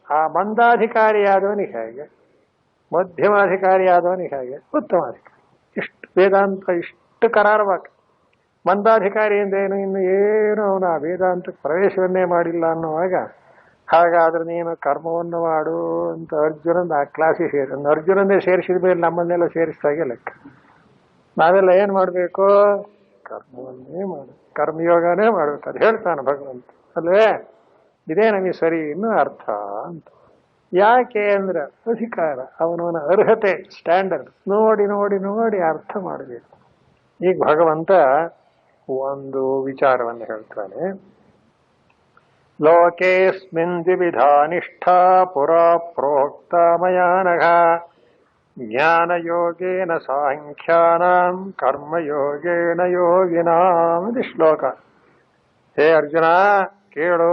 ಆ ಮಂದಾಧಿಕಾರಿ ಆದವನಿಗೆ ಹೇಗೆ, ಮಧ್ಯಮಾಧಿಕಾರಿ ಆದವನಿಗೆ ಹೇಗೆ, ಉತ್ತಮಾಧಿಕಾರಿ. ಇಷ್ಟು ವೇದಾಂತ ಇಷ್ಟು ಕರಾರವಾಗಿ. ಮಂದಾಧಿಕಾರಿ ಎಂದೇನು, ಇನ್ನು ಏನು ಅವನ ವೇದಾಂತಕ್ಕೆ ಪ್ರವೇಶವನ್ನೇ ಮಾಡಿಲ್ಲ ಅನ್ನುವಾಗ, ಹಾಗಾದ್ರೆ ನೀನು ಕರ್ಮವನ್ನು ಮಾಡು ಅಂತ ಅರ್ಜುನನ ಆ ಕ್ಲಾಸಿಗೆ ಸೇರಿ, ಅರ್ಜುನನ್ನೇ ಸೇರಿಸಿದ ಮೇಲೆ ನಮ್ಮನ್ನೆಲ್ಲ ಸೇರಿಸಿದಾಗೆ ಲೆಕ್ಕ. ನಾವೆಲ್ಲ ಏನು ಮಾಡಬೇಕು? ಕರ್ಮವನ್ನೇ ಮಾಡು, ಕರ್ಮಯೋಗನೇ ಮಾಡ್ಬೇಕು. ಅದು ಹೇಳ್ತಾನೆ ಭಗವಂತ ಅಲ್ವೇ? ಇದೇ ನಮಗೆ ಸರಿ ಇನ್ನು ಅರ್ಥ ಅಂತ. ಯಾಕೆ ಅಂದ್ರೆ ಅಧಿಕಾರ, ಅವನವನ ಅರ್ಹತೆ, ಸ್ಟ್ಯಾಂಡರ್ಡ್ ನೋಡಿ ನೋಡಿ ನೋಡಿ ಅರ್ಥ ಮಾಡಬೇಕು. ಈಗ ಭಗವಂತ ಒಂದು ವಿಚಾರವನ್ನು ಹೇಳ್ತಾನೆ. ಲೋಕೇಸ್ಮಿನ್ ದ್ವಿವಿಧಾ ನಿಷ್ಠಾ ಪುರಾ ಪ್ರೋಕ್ತ ಮಯಾ ನಘ ಜ್ಞಾನಯೋಗೇನ ಸಾಂಖ್ಯಾನಾಂ ಕರ್ಮಯೋಗೇನ ಯೋಗಿನಾಂ. ಇದು ಶ್ಲೋಕ. ಹೇ ಅರ್ಜುನ ಕೇಳು,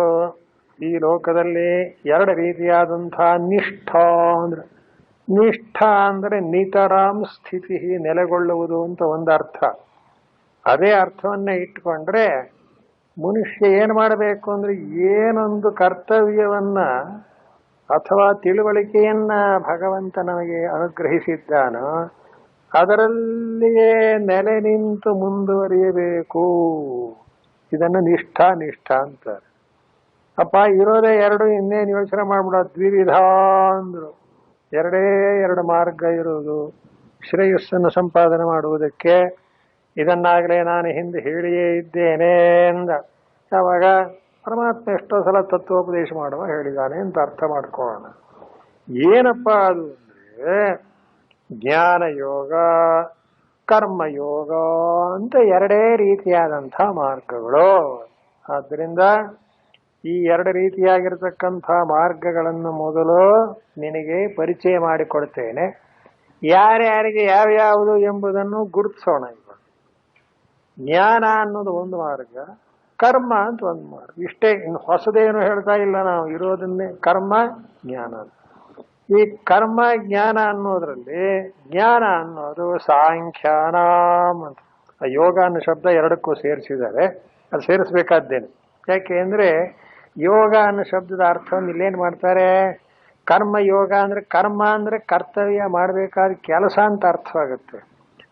ಈ ಲೋಕದಲ್ಲಿ 2 ರೀತಿಯಾದಂತಹ ನಿಷ್ಠಾ ಅಂದ್ರೆ, ನಿಷ್ಠಾ ಅಂದ್ರೆ ನಿತರಾಂ ಸ್ಥಿತಿ, ನೆಲೆಗೊಳ್ಳುವುದು ಅಂತ ಒಂದು ಅರ್ಥ. ಅದೇ ಅರ್ಥವನ್ನೇ ಇಟ್ಕೊಂಡ್ರೆ ಮನುಷ್ಯ ಏನು ಮಾಡಬೇಕು ಅಂದ್ರೆ ಏನೊಂದು ಕರ್ತವ್ಯವನ್ನ ಅಥವಾ ತಿಳುವಳಿಕೆಯನ್ನ ಭಗವಂತ ನಮಗೆ ಅನುಗ್ರಹಿಸಿದ್ದಾನೋ ಅದರಲ್ಲಿಯೇ ನೆಲೆ ನಿಂತು ಮುಂದುವರಿಯಬೇಕು. ಇದನ್ನು ನಿಷ್ಠಾ ಅಂತಾರೆ. ಅಪ್ಪ ಇರೋದೇ ಎರಡು, ಇನ್ನೇನು ಯೋಚನೆ ಮಾಡ್ಬಿಡ. ದ್ವಿವಿಧ ಅಂದ್ರು, ಎರಡು ಮಾರ್ಗ ಇರುವುದು ಶ್ರೇಯಸ್ಸನ್ನು ಸಂಪಾದನೆ ಮಾಡುವುದಕ್ಕೆ. ಇದನ್ನಾಗಲೇ ನಾನು ಹಿಂದೆ ಹೇಳಿಯೇ ಇದ್ದೇನೆ ಅಂದ. ಯಾವಾಗ ಪರಮಾತ್ಮ ಎಷ್ಟೋ ಸಲ ತತ್ವೋಪದೇಶ ಮಾಡುವ ಹೇಳಿದ್ದಾನೆ ಅಂತ ಅರ್ಥ ಮಾಡ್ಕೊಳ್ಳೋಣ. ಏನಪ್ಪ ಅದು ಅಂದ್ರೆ ಜ್ಞಾನ ಯೋಗ, ಕರ್ಮಯೋಗ ಅಂತ ಎರಡೇ ರೀತಿಯಾದಂಥ ಮಾರ್ಗಗಳು. ಆದ್ದರಿಂದ ಈ ಎರಡು ರೀತಿಯಾಗಿರ್ತಕ್ಕಂಥ ಮಾರ್ಗಗಳನ್ನು ಮೊದಲು ನಿನಗೆ ಪರಿಚಯ ಮಾಡಿಕೊಡ್ತೇನೆ. ಯಾರ್ಯಾರಿಗೆ ಯಾವ್ಯಾವುದು ಎಂಬುದನ್ನು ಗುರುತಿಸೋಣ. ಈಗ ಜ್ಞಾನ ಅನ್ನೋದು ಒಂದು ಮಾರ್ಗ, ಕರ್ಮ ಅಂತ ಒಂದು ಮಾರ್ಗ. ಇಷ್ಟೇ, ಇನ್ನು ಹೊಸದೇನು ಹೇಳ್ತಾ ಇಲ್ಲ ನಾವು, ಇರೋದನ್ನೇ ಕರ್ಮ ಜ್ಞಾನ. ಈ ಕರ್ಮ ಜ್ಞಾನ ಅನ್ನೋದ್ರಲ್ಲಿ ಜ್ಞಾನ ಅನ್ನೋದು ಸಾಂಖ್ಯಾನಾಮ್ ಅಂತ, ಯೋಗ ಅನ್ನೋ ಶಬ್ದ ಎರಡಕ್ಕೂ ಸೇರಿಸಿದ್ದಾರೆ. ಅದು ಸೇರಿಸ್ಬೇಕಾದ್ದೇನೆ. ಯಾಕೆ ಅಂದ್ರೆ ಯೋಗ ಅನ್ನೋ ಶಬ್ದದ ಅರ್ಥವನ್ನು ಇಲ್ಲೇನು ಮಾಡ್ತಾರೆ, ಕರ್ಮ ಯೋಗ ಅಂದ್ರೆ ಕರ್ಮ ಅಂದ್ರೆ ಕರ್ತವ್ಯ ಮಾಡಬೇಕಾದ ಕೆಲಸ ಅಂತ ಅರ್ಥವಾಗುತ್ತೆ.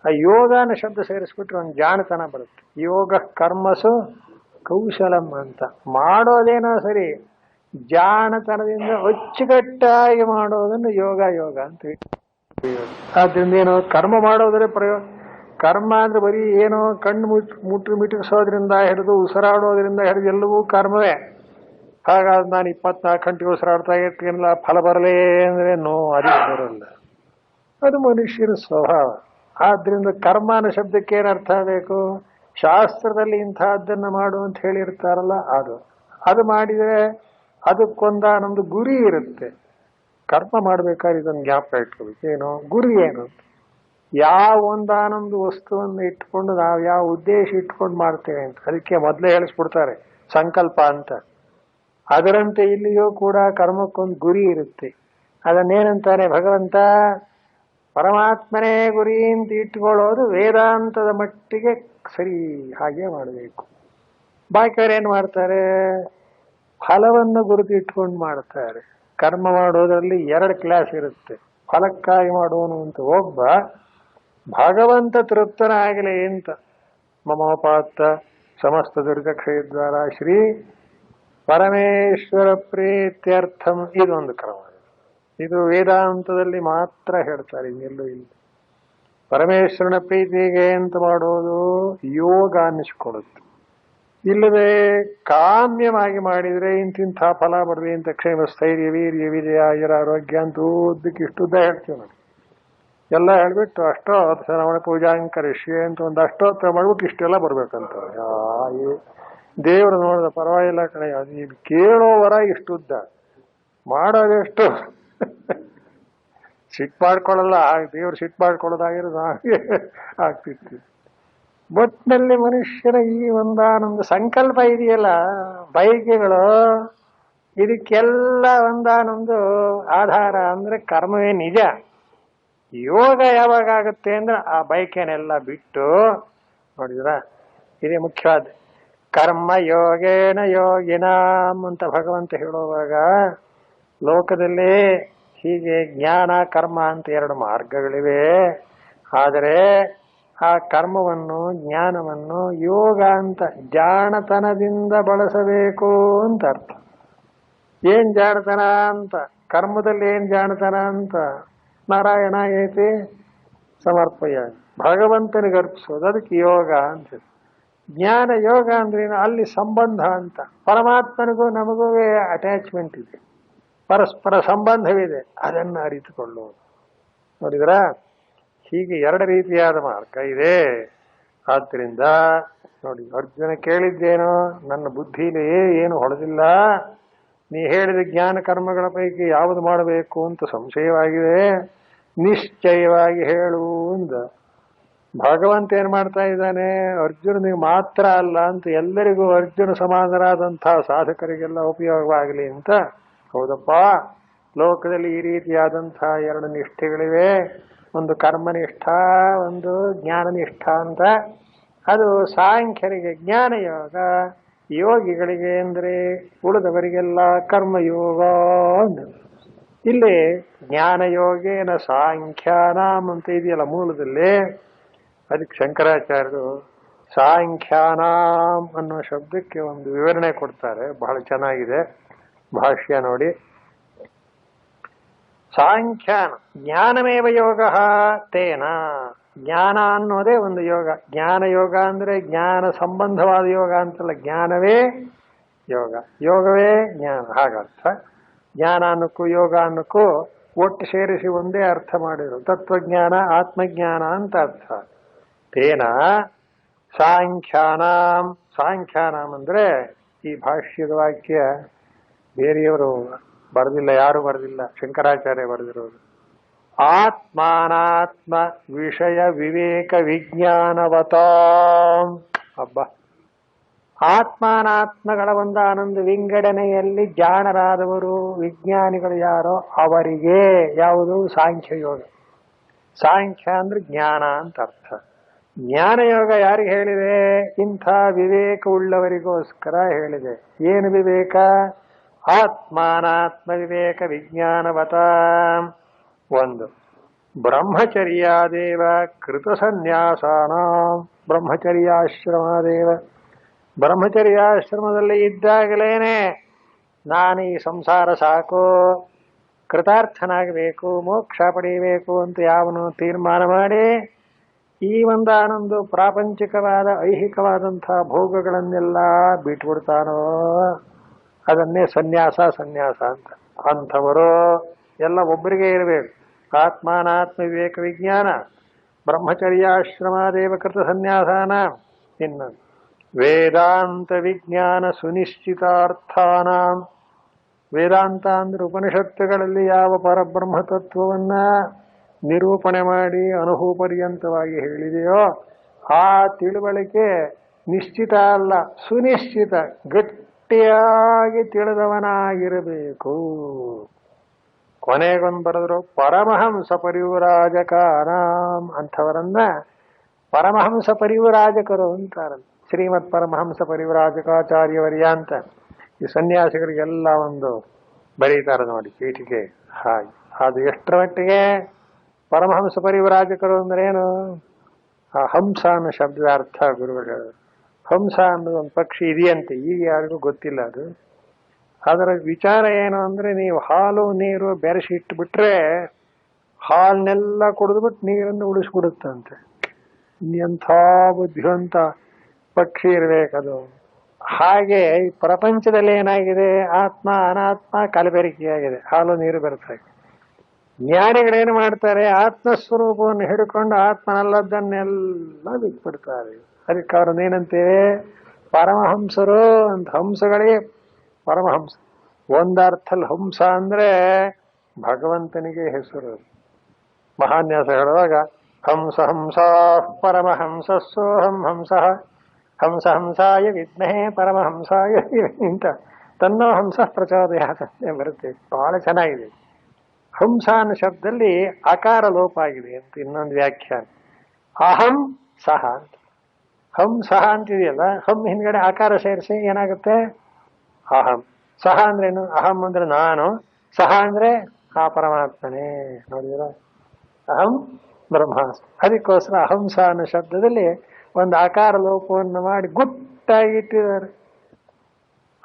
ಆ ಯೋಗ ಅನ್ನೋ ಶಬ್ದ ಸೇರಿಸ್ಬಿಟ್ರೆ ಒಂದು ಜಾಣತನ ಬರುತ್ತೆ. ಯೋಗ ಕರ್ಮಸು ಕೌಶಲಂ ಅಂತ. ಮಾಡೋದೇನೋ ಸರಿ, ಜಾಣತನದಿಂದ ಅಚ್ಚುಕಟ್ಟಾಗಿ ಮಾಡೋದನ್ನು ಯೋಗ ಅಂತ. ಆದ್ರಿಂದ ಏನು, ಕರ್ಮ ಮಾಡೋದ್ರೆ ಕರ್ಮ ಅಂದ್ರೆ ಬರೀ ಏನೋ ಕಣ್ಣು ಮಿಟುಕಿಸೋದ್ರಿಂದ ಹಿಡಿದು ಉಸಿರಾಡೋದ್ರಿಂದ ಹಿಡಿದು ಎಲ್ಲವೂ ಕರ್ಮವೇ. ಹಾಗಾದ್ರೆ ನಾನು 24 ಗಂಟೆ ಉಸಿರಾಡ್ತಾ ಇರ್ತೀನಲ್ಲ, ಫಲ ಬರಲೇ ಅಂದ್ರೆ ಅದಕ್ಕೆ ಬರಲ್ಲ. ಅದು ಮನುಷ್ಯರ ಸ್ವಭಾವ. ಆದ್ರಿಂದ ಕರ್ಮ ಅನ್ನೋ ಶಬ್ದಕ್ಕೆ ಏನು ಅರ್ಥ ಬೇಕು, ಶಾಸ್ತ್ರದಲ್ಲಿ ಇಂತಹದ್ದನ್ನು ಮಾಡು ಅಂತ ಹೇಳಿರ್ತಾರಲ್ಲ, ಅದು ಮಾಡಿದರೆ ಅದಕ್ಕೊಂದಾನೊಂದು ಗುರಿ ಇರುತ್ತೆ. ಕರ್ಮ ಮಾಡ್ಬೇಕಾದ್ರೆ ಇದನ್ನು ಜ್ಞಾಪಕ ಇಟ್ಕೋಬೇಕು. ಏನು ಗುರಿ ಏನು, ಯಾವ ಒಂದಾನೊಂದು ವಸ್ತುವನ್ನು ಇಟ್ಕೊಂಡು ನಾವು ಯಾವ ಉದ್ದೇಶ ಇಟ್ಕೊಂಡು ಮಾಡ್ತೇವೆ ಅಂತ ಅದಕ್ಕೆ ಮೊದಲೇ ಹೇಳಿಸ್ಬಿಡ್ತಾರೆ, ಸಂಕಲ್ಪ ಅಂತ. ಅದರಂತೆ ಇಲ್ಲಿಯೂ ಕೂಡ ಕರ್ಮಕ್ಕೊಂದು ಗುರಿ ಇರುತ್ತೆ. ಅದನ್ನೇನಂತಾನೆ ಭಗವಂತ, ಪರಮಾತ್ಮನೇ ಗುರಿ ಅಂತ ಇಟ್ಕೊಳ್ಳೋದು ವೇದಾಂತದ ಮಟ್ಟಿಗೆ ಸರಿ, ಹಾಗೆ ಮಾಡಬೇಕು. ಬಾಕಿಯವ್ರು ಏನು ಮಾಡ್ತಾರೆ, ಫಲವನ್ನು ಗುರುತು ಇಟ್ಕೊಂಡು ಮಾಡ್ತಾರೆ. ಕರ್ಮ ಮಾಡೋದ್ರಲ್ಲಿ 2 ಕ್ಲಾಸ್ ಇರುತ್ತೆ. ಫಲಕ್ಕಾಗಿ ಮಾಡುವನು ಅಂತ ಒಬ್ಬ, ಭಗವಂತ ತೃಪ್ತನಾಗಲಿ ಅಂತ ಮಮೋಪಾತ್ತ ಸಮಸ್ತ ದುರ್ಗಕ್ಷಯದ್ವಾರ ಶ್ರೀ ಪರಮೇಶ್ವರ ಪ್ರೀತ್ಯರ್ಥಂ, ಇದೊಂದು ಕ್ರಮ. ಇದು ವೇದಾಂತದಲ್ಲಿ ಮಾತ್ರ ಹೇಳ್ತಾರೆ, ಇನ್ನೆಲ್ಲೂ ಇಲ್ಲ. ಪರಮೇಶ್ವರನ ಪ್ರೀತಿಗೆ ಅಂತ ಮಾಡೋದು ಯೋಗ ಅನ್ನಿಸ್ಕೊಳ್ಳುತ್ತೆ. ಇಲ್ಲದೆ ಕಾಮ್ಯವಾಗಿ ಮಾಡಿದ್ರೆ ಇಂತಿಂಥ ಫಲ ಬರಲಿ ಅಂತ ಕ್ಷೇಮ ಸ್ಥೈರ್ಯ ವೀರ್ಯ ವಿಜಯ ಆಯುರ ಆರೋಗ್ಯ ಅಂತ ಉದ್ದಕ್ಕೆ ಇಷ್ಟುದ್ದ ಹೇಳ್ತೀವಿ ನಾವು. ಎಲ್ಲ ಹೇಳ್ಬಿಟ್ಟು ಶ್ರವಣ ಪೂಜಾಂಕರಿಷ್ಯೆ ಅಂತ ಒಂದು ಅಷ್ಟೋತ್ತರ ಮಾಡ್ಬಿಟ್ಟು ಇಷ್ಟೆಲ್ಲ ಬರ್ಬೇಕಂತ. ದೇವರು ನೋಡಿದ ಪರವಾಗಿಲ್ಲ ಕಣೆ, ಅದು ಕೇಳೋವರ ಇಷ್ಟುದ್ದ, ಮಾಡೋದೆಷ್ಟು ಸಿಟ್ಟು ಮಾಡ್ಕೊಳ್ಳಲ್ಲ. ದೇವ್ರು ಸಿಟ್ಟು ಮಾಡ್ಕೊಳ್ಳೋದಾಗಿರೋದು ಹಾಗೆ ಆಗ್ತಿತ್ತು. ಒಟ್ಟಿನಲ್ಲಿ ಮನುಷ್ಯರ ಈ ಒಂದಾನೊಂದು ಸಂಕಲ್ಪ ಇದೆಯಲ್ಲ, ಬಯಕೆಗಳು, ಇದಕ್ಕೆಲ್ಲ ಒಂದಾನೊಂದು ಆಧಾರ ಅಂದ್ರೆ ಕರ್ಮವೇ ನಿಜ. ಯೋಗ ಯಾವಾಗ ಆಗುತ್ತೆ ಅಂದ್ರೆ ಆ ಬಯಕೆನೆಲ್ಲ ಬಿಟ್ಟು, ನೋಡಿದ್ರ ಇದೇ ಮುಖ್ಯವಾದ. ಕರ್ಮ ಯೋಗೇನ ಯೋಗಿನಾಂ ಅಂತ ಭಗವಂತ ಹೇಳುವಾಗ, ಲೋಕದಲ್ಲಿ ಹೀಗೆ ಜ್ಞಾನ ಕರ್ಮ ಅಂತ 2 ಮಾರ್ಗಗಳಿವೆ. ಆದರೆ ಆ ಕರ್ಮವನ್ನು ಜ್ಞಾನವನ್ನು ಯೋಗ ಅಂತ ಜಾಣತನದಿಂದ ಬಳಸಬೇಕು ಅಂತ ಅರ್ಥ. ಏನ್ ಜಾಣತನ ಅಂತ, ಕರ್ಮದಲ್ಲಿ ಏನ್ ಜಾಣತನ ಅಂತ, ನಾರಾಯಣ ಏತಿ ಸಮರ್ಪಯ, ಭಗವಂತನಿಗೆ ಅರ್ಪಿಸೋದು, ಅದಕ್ಕೆ ಯೋಗ ಅಂತ. ಜ್ಞಾನ ಯೋಗ ಅಂದ್ರೆ ಅಲ್ಲಿ ಸಂಬಂಧ ಅಂತ, ಪರಮಾತ್ಮನಿಗೂ ನಮಗೂ ಅಟ್ಯಾಚ್ಮೆಂಟ್ ಇದೆ, ಪರಸ್ಪರ ಸಂಬಂಧವಿದೆ, ಅದನ್ನು ಅರಿತುಕೊಳ್ಳುವುದು. ನೋಡಿದ್ರ ಹೀಗೆ 2 ರೀತಿಯಾದ ಮಾರ್ಗ ಇದೆ. ಆದ್ದರಿಂದ ನೋಡಿ, ಅರ್ಜುನ ಕೇಳಿದ್ದೇನೋ, ನನ್ನ ಬುದ್ಧಿಲಿ ಏನು ಹೊಳೆದಿಲ್ಲ, ನೀ ಹೇಳಿದ ಜ್ಞಾನ ಕರ್ಮಗಳ ಪೈಕಿ ಯಾವುದು ಮಾಡಬೇಕು ಅಂತ ಸಂಶಯವಾಗಿದೆ, ನಿಶ್ಚಯವಾಗಿ ಹೇಳು ಅಂದ. ಭಗವಂತ ಏನ್ ಮಾಡ್ತಾ ಇದ್ದಾನೆ, ಅರ್ಜುನನಿಗೆ ಮಾತ್ರ ಅಲ್ಲ ಅಂತ ಎಲ್ಲರಿಗೂ, ಅರ್ಜುನ ಸಮಾನರಾದಂತಹ ಸಾಧಕರಿಗೆಲ್ಲ ಉಪಯೋಗವಾಗಲಿ ಅಂತ. ಹೌದಪ್ಪ, ಲೋಕದಲ್ಲಿ ಈ ರೀತಿಯಾದಂತಹ 2 ನಿಷ್ಠೆಗಳಿವೆ, ಒಂದು ಕರ್ಮನಿಷ್ಠ, ಒಂದು ಜ್ಞಾನನಿಷ್ಠ ಅಂತ. ಅದು ಸಾಂಖ್ಯರಿಗೆ ಜ್ಞಾನಯೋಗ, ಯೋಗಿಗಳಿಗೆ ಅಂದರೆ ಉಳಿದವರಿಗೆಲ್ಲ ಕರ್ಮಯೋಗ ಅಂದ. ಇಲ್ಲಿ ಜ್ಞಾನಯೋಗೇನ ಸಾಂಖ್ಯಾನಾಂ ಅಂತ ಇದೆಯಲ್ಲ ಮೂಲದಲ್ಲಿ, ಅದಕ್ಕೆ ಶಂಕರಾಚಾರ್ಯರು ಸಾಂಖ್ಯಾನಾಂ ಅನ್ನೋ ಶಬ್ದಕ್ಕೆ ಒಂದು ವಿವರಣೆ ಕೊಡ್ತಾರೆ, ಬಹಳ ಚೆನ್ನಾಗಿದೆ. ಭಾಷ್ಯ ನೋಡಿ. ಸಾಂಖ್ಯಾನ ಜ್ಞಾನಮೇವ ಯೋಗ ತೇನ, ಜ್ಞಾನ ಅನ್ನೋದೇ ಒಂದು ಯೋಗ. ಜ್ಞಾನ ಯೋಗ ಅಂದ್ರೆ ಜ್ಞಾನ ಸಂಬಂಧವಾದ ಯೋಗ ಅಂತಲ್ಲ, ಜ್ಞಾನವೇ ಯೋಗ, ಯೋಗವೇ ಜ್ಞಾನ ಹಾಗರ್ಥ. ಜ್ಞಾನ ಅನ್ನಕ್ಕೂ ಯೋಗ ಅನ್ನಕ್ಕೂ ಒಟ್ಟು ಸೇರಿಸಿ ಒಂದೇ ಅರ್ಥ ಮಾಡಿದ್ರು, ತತ್ವಜ್ಞಾನ ಆತ್ಮಜ್ಞಾನ ಅಂತ ಅರ್ಥ. ತೇನ ಸಾಂಖ್ಯಾನಾಂ, ಸಾಂಖ್ಯಾನಾಂ ಅಂದ್ರೆ ಈ ಭಾಷ್ಯದ ವಾಕ್ಯ ಬೇರೆಯವರು ಬರೆದಿಲ್ಲ, ಯಾರು ಬರೆದಿಲ್ಲ, ಶಂಕರಾಚಾರ್ಯ ಬರೆದಿರೋದು. ಆತ್ಮಾನಾತ್ಮ ವಿಷಯ ವಿವೇಕ ವಿಜ್ಞಾನವತಾಂ. ಹಬ್ಬ, ಆತ್ಮಾನಾತ್ಮಗಳ ಒಂದು ಆನಂದ ವಿಂಗಡಣೆಯಲ್ಲಿ ಜಾಣರಾದವರು ವಿಜ್ಞಾನಿಗಳು ಯಾರೋ ಅವರಿಗೆ ಯಾವುದು ಸಾಂಖ್ಯ ಯೋಗ. ಸಾಂಖ್ಯ ಅಂದ್ರೆ ಜ್ಞಾನ ಅಂತ ಅರ್ಥ. ಜ್ಞಾನಯೋಗ ಯಾರಿಗೆ ಹೇಳಿದೆ? ಇಂಥ ವಿವೇಕ ಉಳ್ಳವರಿಗೋಸ್ಕರ ಹೇಳಿದೆ. ಏನು ವಿವೇಕ? ಆತ್ಮಾನಾತ್ಮ ವಿವೇಕ ವಿಜ್ಞಾನವತ. ಒಂದು ಬ್ರಹ್ಮಚರ್ಯಾದೇವ ಕೃತ ಸನ್ಯಾಸಾನ, ಬ್ರಹ್ಮಚರ್ಯಾಶ್ರಮಾದೇವ, ಬ್ರಹ್ಮಚರ್ಯಾಶ್ರಮದಲ್ಲಿ ಇದ್ದಾಗಲೇನೆ ನಾನು ಈ ಸಂಸಾರ ಸಾಕು, ಕೃತಾರ್ಥನಾಗಬೇಕು, ಮೋಕ್ಷ ಪಡೆಯಬೇಕು ಅಂತ ಯಾವನು ತೀರ್ಮಾನ ಮಾಡಿ ಈ ಒಂದಾನೊಂದು ಪ್ರಾಪಂಚಿಕವಾದ ಐಹಿಕವಾದಂಥ ಭೋಗಗಳನ್ನೆಲ್ಲ ಬಿಟ್ಬಿಡ್ತಾನೋ ಅದನ್ನೇ ಸನ್ಯಾಸ ಸನ್ಯಾಸ ಅಂತ. ಅಂಥವರು ಎಲ್ಲ ಒಬ್ಬರಿಗೆ ಇರಬೇಕು. ಆತ್ಮಾನಾತ್ಮ ವಿವೇಕ ವಿಜ್ಞಾನ, ಬ್ರಹ್ಮಚರ್ಯಾಶ್ರಮಾದೇವ ಕೃತ ಸನ್ಯಾಸಾನ. ಇನ್ನು ವೇದಾಂತ ವಿಜ್ಞಾನ ಸುನಿಶ್ಚಿತಾರ್ಥಾನ, ವೇದಾಂತ ಅಂದ್ರೆ ಉಪನಿಷತ್ತುಗಳಲ್ಲಿ ಯಾವ ಪರಬ್ರಹ್ಮ ತತ್ವವನ್ನ ನಿರೂಪಣೆ ಮಾಡಿ ಅನುಭವ ಪರ್ಯಂತವಾಗಿ ಹೇಳಿದೆಯೋ ಆ ತಿಳುವಳಿಕೆ ನಿಶ್ಚಿತ ಅಲ್ಲ, ಸುನಿಶ್ಚಿತ, ಗಟ್ಟಿಯಾಗಿ ತಿಳಿದವನಾಗಿರಬೇಕು. ಕೊನೆಗೊಂದು ಬರೆದ್ರು ಪರಮಹಂಸ ಪರಿವ್ರಾಜಕಾನಾಂ, ಅಂಥವರನ್ನ ಪರಮಹಂಸ ಪರಿವ್ರಾಜಕರು ಅಂತಾರ. ಶ್ರೀಮತ್ ಪರಮಹಂಸ ಪರಿವ್ರಾಜಕಾಚಾರ್ಯವರ್ಯ ಅಂತ ಈ ಸನ್ಯಾಸಿಗಳಿಗೆಲ್ಲ ಒಂದು ಬರೀತಾರೆ ನೋಡಿ ಪೀಠಿಗೆ. ಹಾಗೆ ಅದು ಎಷ್ಟರ ಮಟ್ಟಿಗೆ ಪರಮಹಂಸ ಪರಿವ್ರಾಜಕರು ಅಂದ್ರೆ ಏನು? ಆ ಹಂಸ ಅನ್ನೋ ಶಬ್ದದ ಅರ್ಥ ಗುರುಗಳು. ಹಂಸ ಅನ್ನೋದು ಒಂದು ಪಕ್ಷಿ ಇದೆಯಂತೆ, ಈಗ ಯಾರಿಗೂ ಗೊತ್ತಿಲ್ಲ ಅದು. ಅದರ ವಿಚಾರ ಏನು ಅಂದ್ರೆ, ನೀವು ಹಾಲು ನೀರು ಬೆರೆಸಿ ಇಟ್ಬಿಟ್ರೆ ಹಾಲನ್ನೆಲ್ಲ ಕುಡಿದ್ಬಿಟ್ಟು ನೀರನ್ನು ಉಳಿಸ್ಬಿಡುತ್ತಂತೆ. ಎಂಥ ಬುದ್ಧಿವಂತ ಪಕ್ಷಿ ಇರ್ಬೇಕದು. ಹಾಗೆ ಈ ಪ್ರಪಂಚದಲ್ಲಿ ಏನಾಗಿದೆ, ಆತ್ಮ ಅನಾತ್ಮ ಕಲಬೆರಕೆಯಾಗಿದೆ, ಹಾಲು ನೀರು ಬೆರೆತಾಗಿದೆ. ಜ್ಞಾನಿಗಳೇನು ಮಾಡ್ತಾರೆ, ಆತ್ಮಸ್ವರೂಪವನ್ನು ಹಿಡ್ಕೊಂಡು ಆತ್ಮನಲ್ಲದನ್ನೆಲ್ಲ ಬಿಟ್ಬಿಡ್ತಾರೆ. ಅದಕ್ಕೆ ಅವ್ರನ್ನ ಏನಂತೇವೆ? ಪರಮಹಂಸರು ಅಂತ. ಹಂಸಗಳಿಗೆ ಪರಮಹಂಸ. ಒಂದರ್ಥಲ್ಲಿ ಹಂಸ ಅಂದ್ರೆ ಭಗವಂತನಿಗೆ ಹೆಸರು. ಮಹಾನ್ಯಾಸ ಹೇಳುವಾಗ ಹಂಸ ಹಂಸ ಪರಮಹಂಸ ಸೋಹಂ ಹಂಸ ಹಂಸ ಹಂಸಾಯ ವಿದ್ಮಹೇ ಪರಮಹಂಸಾಯ ಅಂತ ತನ್ನೋ ಹಂಸ ಪ್ರಚೋದಯಾತಂತೆ ಬರುತ್ತೆ. ಬಹಳ ಚೆನ್ನಾಗಿದೆ. ಹಂಸ ಅನ್ನೋ ಶಬ್ದದಲ್ಲಿ ಅಕಾರ ಲೋಪ ಆಗಿದೆ ಅಂತ ಇನ್ನೊಂದು ವ್ಯಾಖ್ಯಾನ. ಅಹಂ ಸಹ ಅಂತ. ಹಂ ಸಹ ಅಂತಿದೆಯಲ್ಲ, ಹಂ ಹಿಂದ್ಗಡೆ ಆಕಾರ ಸೇರಿಸಿ ಏನಾಗುತ್ತೆ? ಅಹಂ. ಸಹ ಅಂದ್ರೇನು? ಅಹಂ ಅಂದ್ರೆ ನಾನು, ಸಹ ಅಂದ್ರೆ ಆ ಪರಮಾತ್ಮನೇ. ನೋಡಿದ್ರ, ಅಹಂ ಬ್ರಹ್ಮಾಸ್ಮಿ. ಅದಕ್ಕೋಸ್ಕರ ಅಹಂಸ ಅನ್ನೋ ಶಬ್ದದಲ್ಲಿ ಒಂದು ಆಕಾರ ಲೋಪವನ್ನು ಮಾಡಿ ಗುಟ್ಟಾಗಿಟ್ಟಿದ್ದಾರೆ.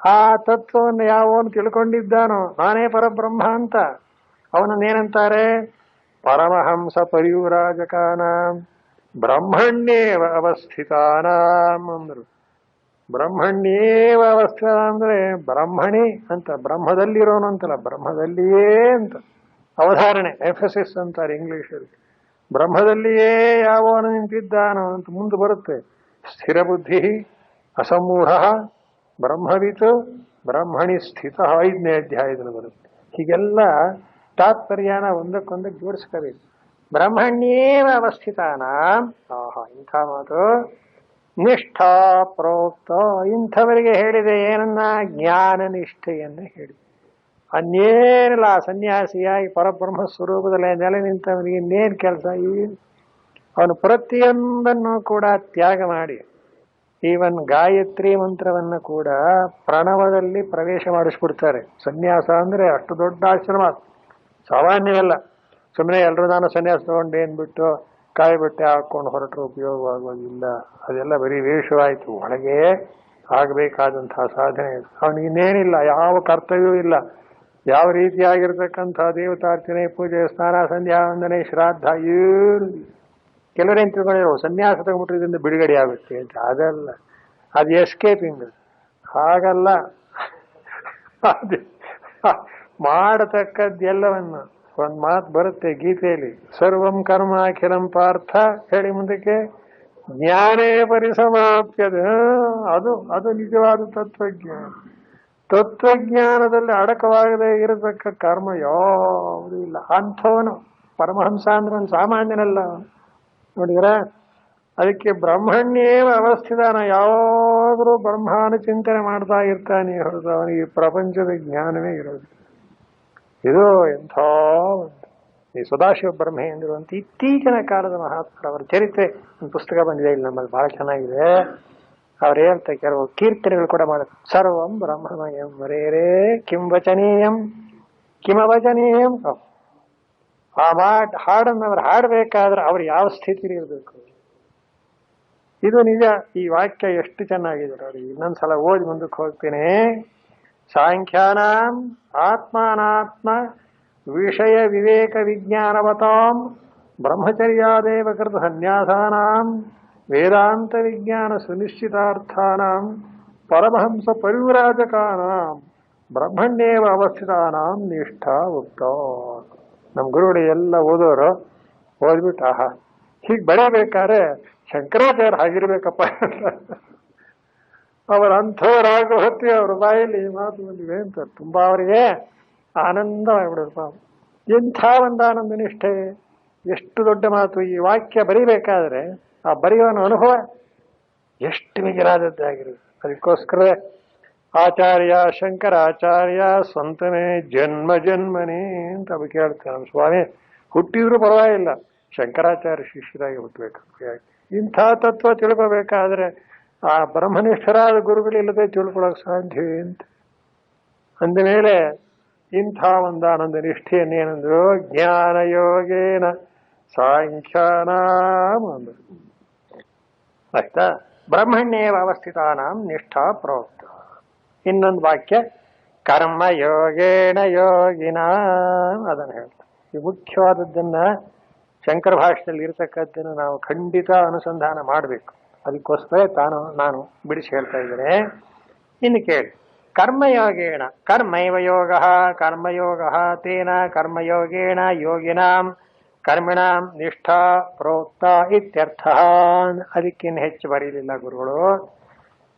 ಆ ತತ್ವವನ್ನು ಯಾವನು ತಿಳ್ಕೊಂಡಿದ್ದಾನೋ ನಾನೇ ಪರಬ್ರಹ್ಮ ಅಂತ ಅವನನ್ನೇನಂತಾರೆ? ಪರಮಹಂಸ ಪರಿವ್ರಾಜಕಾನಾಂ ಬ್ರಹ್ಮಣ್ಯೇವ ಅವಸ್ಥಿತಾನಾಂ ಅಂದ್ರು. ಬ್ರಹ್ಮಣ್ಯೇವ ಅವಸ್ಥಿತ ಅಂದ್ರೆ ಬ್ರಹ್ಮಣಿ ಅಂತ, ಬ್ರಹ್ಮದಲ್ಲಿರೋನು ಅಂತಲ್ಲ, ಬ್ರಹ್ಮದಲ್ಲಿಯೇ ಅಂತ ಅವಧಾರಣೆ, ಎಫೆಸಿಸ್ ಅಂತಾರೆ ಇಂಗ್ಲಿಷಲ್ಲಿ. ಬ್ರಹ್ಮದಲ್ಲಿಯೇ ಯಾವನು ನಿಂತಿದ್ದಾನೋ ಅಂತ ಮುಂದೆ ಬರುತ್ತೆ. ಸ್ಥಿರ ಬುದ್ಧಿ ಅಸಮೂಢ ಬ್ರಹ್ಮವಿತ್ ಬ್ರಹ್ಮಣಿ ಸ್ಥಿತ, 5ನೇ ಅಧ್ಯಾಯದಲ್ಲಿ ಬರುತ್ತೆ. ಹೀಗೆಲ್ಲ ತಾತ್ಪರ್ಯನ ಒಂದಕ್ಕೊಂದಕ್ಕೆ ಜೋಡಿಸ್ಕೋಬೇಕು. ಬ್ರಹ್ಮಣ್ಯೇವ ಅವಸ್ಥಿತಾನ. ಆಹಾ, ಇಂಥ ಮಾತು ನಿಷ್ಠಾ ಪ್ರೋಕ್ತ. ಇಂಥವರಿಗೆ ಹೇಳಿದೆ ಏನನ್ನ? ಜ್ಞಾನ ನಿಷ್ಠೆಯನ್ನು ಹೇಳಿದೆ. ಅನ್ನೇನಿಲ್ಲ, ಸನ್ಯಾಸಿಯಾಗಿ ಪರಬ್ರಹ್ಮ ಸ್ವರೂಪದಲ್ಲಿ ನೆಲೆ ನಿಂತವನಿಗೆ ಇನ್ನೇನು ಕೆಲಸ? ಅವನು ಪ್ರತಿಯೊಂದನ್ನು ಕೂಡ ತ್ಯಾಗ ಮಾಡಿ ಈವನ್ ಗಾಯತ್ರಿ ಮಂತ್ರವನ್ನ ಕೂಡ ಪ್ರಣವದಲ್ಲಿ ಪ್ರವೇಶ ಮಾಡಿಸ್ಬಿಡ್ತಾರೆ. ಸನ್ಯಾಸ ಅಂದ್ರೆ ಅಷ್ಟು ದೊಡ್ಡ ಆಶ್ರಮ, ಸಾಮಾನ್ಯವಲ್ಲ. ಸುಮ್ಮನೆ ಎಲ್ಲರೂ ನಾನು ಸನ್ಯಾಸ ತಗೊಂಡೆ ಅಂದ್ಬಿಟ್ಟು ಕಾಯಿ ಬಟ್ಟೆ ಹಾಕೊಂಡು ಹೊರಟರು ಉಪಯೋಗವಾಗೋದಿಲ್ಲ. ಅದೆಲ್ಲ ಬರೀ ವೇಷವಾಯಿತು. ಒಳಗೆ ಆಗಬೇಕಾದಂತಹ ಸಾಧನೆ ಅವನಿಗೆ ಇನ್ನೇನಿಲ್ಲ, ಯಾವ ಕರ್ತವ್ಯವೂ ಇಲ್ಲ. ಯಾವ ರೀತಿಯಾಗಿರ್ತಕ್ಕಂಥ ದೇವತಾರ್ಚನೆ, ಪೂಜೆ, ಸ್ನಾನ, ಸಂಧ್ಯಾ ವಂದನೆ, ಶ್ರಾದ್ದ ಏನು. ಕೆಲವರೇನು ತಿಳ್ಕೊಂಡಿರೋ ಸನ್ಯಾಸ ತಗೊಂಡ್ಬಿಟ್ರಿಂದ ಬಿಡುಗಡೆ ಆಗುತ್ತೆ ಅಂತ. ಅದಲ್ಲ, ಅದು ಎಸ್ಕೇಪಿಂಗ್. ಹಾಗಲ್ಲ. ಅದು ಮಾಡತಕ್ಕದ್ದೆಲ್ಲವನ್ನು ಒಂದು ಮಾತು ಬರುತ್ತೆ ಗೀತೆಯಲ್ಲಿ, ಸರ್ವಂ ಕರ್ಮ ಅಖಿಲಂ ಪಾರ್ಥ ಹೇಳಿ ಮುಂದಕ್ಕೆ ಜ್ಞಾನೇ ಪರಿಸಮಾಪ್ಯದ. ಅದು ನಿಜವಾದ ತತ್ವಜ್ಞಾನ. ತತ್ವಜ್ಞಾನದಲ್ಲಿ ಅಡಕವಾಗದೇ ಇರತಕ್ಕ ಕರ್ಮ ಯಾವುದೂ ಇಲ್ಲ. ಅಂಥವನು ಪರಮಹಂಸ ಅಂದ್ರೆ ಒಂದು ಸಾಮಾನ್ಯನಲ್ಲ. ನೋಡಿದ್ರ, ಅದಕ್ಕೆ ಬ್ರಹ್ಮಣ್ಯೇವ ಅವಸ್ಥಿತಾನ. ಯಾವಾಗಲೂ ಬ್ರಹ್ಮಾನ ಚಿಂತನೆ ಮಾಡ್ತಾ ಇರ್ತಾನೆ ಹೊರತು ಅವನಿಗೆ ಪ್ರಪಂಚದ ಜ್ಞಾನವೇ ಇರೋದು. ಇದು ಎಂಥ ಈ ಸದಾಶಿವ ಬ್ರಹ್ಮೇಂದ್ರ ಅಂತ ಇತ್ತೀಚಿನ ಕಾಲದ ಮಹಾತ್ಮರ ಅವರ ಚರಿತ್ರೆ ಒಂದು ಪುಸ್ತಕ ಬಂದಿದೆ ಇಲ್ಲಿ ನಮ್ಮಲ್ಲಿ, ಬಹಳ ಚೆನ್ನಾಗಿದೆ. ಅವ್ರು ಹೇಳ್ತಾ ಕೆಲವು ಕೀರ್ತನೆಗಳು ಕೂಡ ಮಾಡುತ್ತೆ. ಸರ್ವಂ ಬ್ರಹ್ಮಮಯಂ ವರೇರೇ ಕಿಂ ವಚನೀಯಂ ಕಿಮವಚನೀಯಂ. ಆ ಹಾಡನ್ನು ಅವ್ರು ಹಾಡಬೇಕಾದ್ರೆ ಅವ್ರು ಯಾವ ಸ್ಥಿತಿಲಿ ಇರಬೇಕು. ಇದು ನಿಜ. ಈ ವಾಕ್ಯ ಎಷ್ಟು ಚೆನ್ನಾಗಿದೆ ನೋಡಿ. ಇನ್ನೊಂದ್ಸಲ ಓದಿ ಮುಂದಕ್ಕೆ ಹೋಗ್ತೇನೆ. ಸಾಂಖ್ಯಾನಾಂ ಆತ್ಮಾನಾತ್ಮ ವಿಷಯ ವಿವೇಕ ವಿಜ್ಞಾನವತಾಂ ಬ್ರಹ್ಮಚರ್ಯಾದೇವ ಕೃತ ಸನ್ಯಾಸಾನಾಂ ವೇದಾಂತ ವಿಜ್ಞಾನ ಸುನಿಶ್ಚಿತಾರ್ಥಾನಾಂ ಪರಮಹಂಸ ಪರಿವ್ರಾಜಕಾನಾಂ ಬ್ರಹ್ಮಣ್ಯೇವ ಅವಸ್ಥಿತಾನಾಂ ನಿಷ್ಠಾ ಉಕ್ತ. ನಮ್ಮ ಗುರುಗಳು ಎಲ್ಲ ಓದೋರು ಓದ್ಬಿಟ್ಟು ಆಹಾ ಹೀಗೆ ಬೆಳೆಬೇಕಾದ್ರೆ ಶಂಕರಾಚಾರ್ಯ ಆಗಿರ್ಬೇಕಪ್ಪ. ಅವರ ಅಂಥವರಾಗ ಹೊತ್ತಿ ಅವ್ರ ಬಾಯಲ್ಲಿ ಮಾತು ಬಂದಿವೆ ಅಂತ ತುಂಬಾ ಅವರಿಗೆ ಆನಂದವಾಗಿಬಿಡೋದು. ಎಂಥ ಒಂದು ಆನಂದ ನಿಷ್ಠೆ, ಎಷ್ಟು ದೊಡ್ಡ ಮಾತು. ಈ ವಾಕ್ಯ ಬರೀಬೇಕಾದ್ರೆ ಆ ಬರೆಯುವನ ಅನುಭವ ಎಷ್ಟು ಮಿಗಿಲಾದದ್ದಾಗಿರುತ್ತೆ. ಅದಕ್ಕೋಸ್ಕರ ಆಚಾರ್ಯ ಶಂಕರಾಚಾರ್ಯ ಸ್ವಂತನೇ ಜನ್ಮ ಜನ್ಮನೇ ಅಂತ ಅವು ಕೇಳ್ತಾನೆ. ಸ್ವಾಮಿ ಹುಟ್ಟಿದ್ರು ಪರವಾಗಿಲ್ಲ, ಶಂಕರಾಚಾರ್ಯ ಶಿಷ್ಯರಾಗಿ ಹುಟ್ಟಬೇಕು. ಇಂಥ ತತ್ವ ತಿಳ್ಕೋಬೇಕಾದ್ರೆ ಆ ಬ್ರಹ್ಮನಿಷ್ಠರಾದ ಗುರುಗಳಿಲ್ಲದೆ ತಿಳ್ಕೊಳ್ಳೋಕೆ ಸಾಧ್ಯವೇ ಅಂತ ಅಂದಮೇಲೆ ಇಂಥ ಒಂದು ಆನಂದ ನಿಷ್ಠೆಯನ್ನೇನೆಂದ್ರು ಜ್ಞಾನ ಯೋಗೇನ ಸಾಂಖ್ಯಾನಾಂ ಅಂದ್ರು. ಆಯ್ತಾ? ಬ್ರಹ್ಮಣ್ಯೇವ ಅವಸ್ಥಿತಾನಾಂ ನಿಷ್ಠಾ ಪ್ರೋಕ್ತ. ಇನ್ನೊಂದು ವಾಕ್ಯ ಕರ್ಮ ಯೋಗೇಣ ಯೋಗಿನ, ಅದನ್ನು ಹೇಳ್ತಾರೆ. ಈ ಮುಖ್ಯವಾದದ್ದನ್ನ ಶಂಕರ ಭಾಷೆಯಲ್ಲಿ ಇರತಕ್ಕದ್ದನ್ನು ನಾವು ಖಂಡಿತ ಅನುಸಂಧಾನ ಮಾಡಬೇಕು. ಅದಕ್ಕೋಸ್ಕರ ನಾನು ಬಿಡಿಸಿ ಹೇಳ್ತಾ ಇದ್ದೇನೆ. ಇನ್ನು ಕೇಳಿ, ಕರ್ಮಯೋಗೇಣ ಕರ್ಮೈವ ಯೋಗ ಕರ್ಮಯೋಗ ತೇನ ಕರ್ಮಯೋಗೇಣ ಯೋಗಿನಾಂ ಕರ್ಮಿಣಾಂ ನಿಷ್ಠಾ ಪ್ರೋಕ್ತ ಇತ್ಯರ್ಥ. ಅದಕ್ಕಿನ್ನು ಹೆಚ್ಚು ಬರೀಲಿಲ್ಲ ಗುರುಗಳು.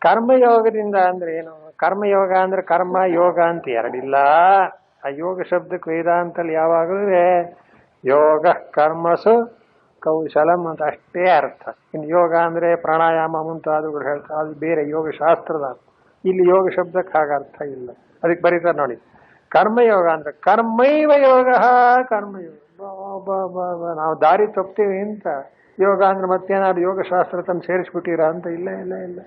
ಕರ್ಮಯೋಗದಿಂದ ಅಂದ್ರೆ ಏನು? ಕರ್ಮಯೋಗ ಅಂದ್ರೆ ಕರ್ಮ ಯೋಗ ಅಂತ ಎರಡಿಲ್ಲ. ಆ ಯೋಗ ಶಬ್ದಕ್ಕೆ ವೇದಾಂತಲ್ಲಿ ಯಾವಾಗಲೂ ಯೋಗ ಕರ್ಮಸು ಕೌಶಲಂ ಅಂತ ಅಷ್ಟೇ ಅರ್ಥ. ಇನ್ನು ಯೋಗ ಅಂದ್ರೆ ಪ್ರಾಣಾಯಾಮ ಮುಂತಾದವುಗಳು ಹೇಳ್ತಾರೆ, ಅದು ಬೇರೆ ಯೋಗ ಶಾಸ್ತ್ರದ. ಇಲ್ಲಿ ಯೋಗ ಶಬ್ದಕ್ಕೆ ಹಾಗೆ ಅರ್ಥ ಇಲ್ಲ. ಅದಕ್ಕೆ ಬರೀತಾರೆ ನೋಡಿ, ಕರ್ಮಯೋಗ ಅಂದ್ರೆ ಕರ್ಮೈವ ಯೋಗ ಕರ್ಮಯೋಗ. ನಾವು ದಾರಿ ತಪ್ತೀವಿ ಅಂತ ಯೋಗ ಅಂದ್ರೆ ಮತ್ತೇನಾದ್ರು ಯೋಗ ಶಾಸ್ತ್ರ ತಂದು ಸೇರಿಸ್ಬಿಟ್ಟಿರಾ ಅಂತ. ಇಲ್ಲ ಇಲ್ಲ ಇಲ್ಲ.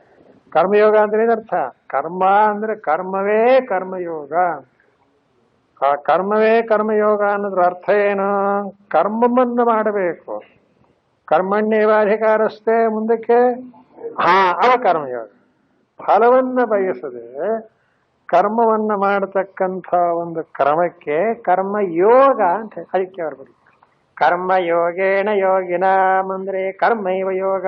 ಕರ್ಮಯೋಗ ಅಂದ್ರೆ ಏನರ್ಥ? ಕರ್ಮ ಅಂದ್ರೆ ಕರ್ಮವೇ ಕರ್ಮಯೋಗ. ಆ ಕರ್ಮವೇ ಕರ್ಮಯೋಗ ಅನ್ನೋದ್ರ ಅರ್ಥ ಏನು? ಕರ್ಮವನ್ನು ಮಾಡಬೇಕು. ಕರ್ಮಣ್ಯೇವಾಧಿಕಾರಸ್ಥೆ ಮುಂದಕ್ಕೆ ಅವ ಕರ್ಮಯೋಗ. ಫಲವನ್ನ ಬಯಸದೆ ಕರ್ಮವನ್ನ ಮಾಡತಕ್ಕಂಥ ಒಂದು ಕ್ರಮಕ್ಕೆ ಕರ್ಮಯೋಗ ಅಂತ. ಅದಕ್ಕೆ ಅವರು ಬರೀ ಕರ್ಮಯೋಗೇಣ ಯೋಗಿನಾಂ ಅಂದ್ರೆ ಕರ್ಮೈವ ಯೋಗ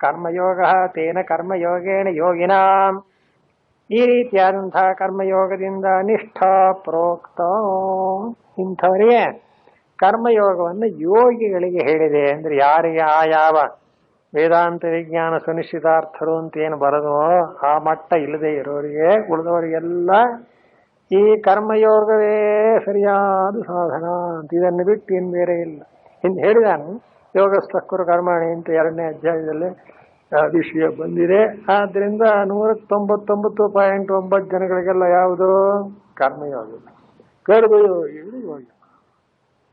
ಕರ್ಮಯೋಗ ತೇನ ಕರ್ಮಯೋಗೇಣ ಯೋಗಿನಾಂ. ಈ ರೀತಿಯಾದಂತಹ ಕರ್ಮಯೋಗದಿಂದ ನಿಷ್ಠಾ ಪ್ರೋಕ್ತ. ಇಂಥವರಿಗೆ ಕರ್ಮಯೋಗವನ್ನು ಯೋಗಿಗಳಿಗೆ ಹೇಳಿದೆ. ಅಂದ್ರೆ ಯಾರಿಗೆ ಆ ಯಾವ ವೇದಾಂತ ವಿಜ್ಞಾನ ಸುನಿಶ್ಚಿತಾರ್ಥರು ಅಂತ ಏನು ಬರೋದು ಆ ಮಟ್ಟ ಇಲ್ಲದೆ ಇರೋರಿಗೆ, ಉಳಿದವರಿಗೆಲ್ಲ ಈ ಕರ್ಮಯೋಗವೇ ಸರಿಯಾದ ಸಾಧನ ಅಂತ. ಇದನ್ನು ಬಿಟ್ಟು ಇನ್ನು ಬೇರೆ ಇಲ್ಲ. ಹಿಂದೆ ಹೇಳಿದಾನು ಯೋಗಸ್ಥಕ್ಕರು ಕರ್ಮಾಣಿ ಅಂತ 2ನೇ ಅಧ್ಯಾಯದಲ್ಲಿ ವಿಷಯ ಬಂದಿದೆ. ಆದ್ರಿಂದ 199.9 ಜನಗಳಿಗೆಲ್ಲ ಯಾವುದು ಕರ್ಮಯೋಗ, ಕರ್ಮಯೋಗಿ ಯೋಗಿ.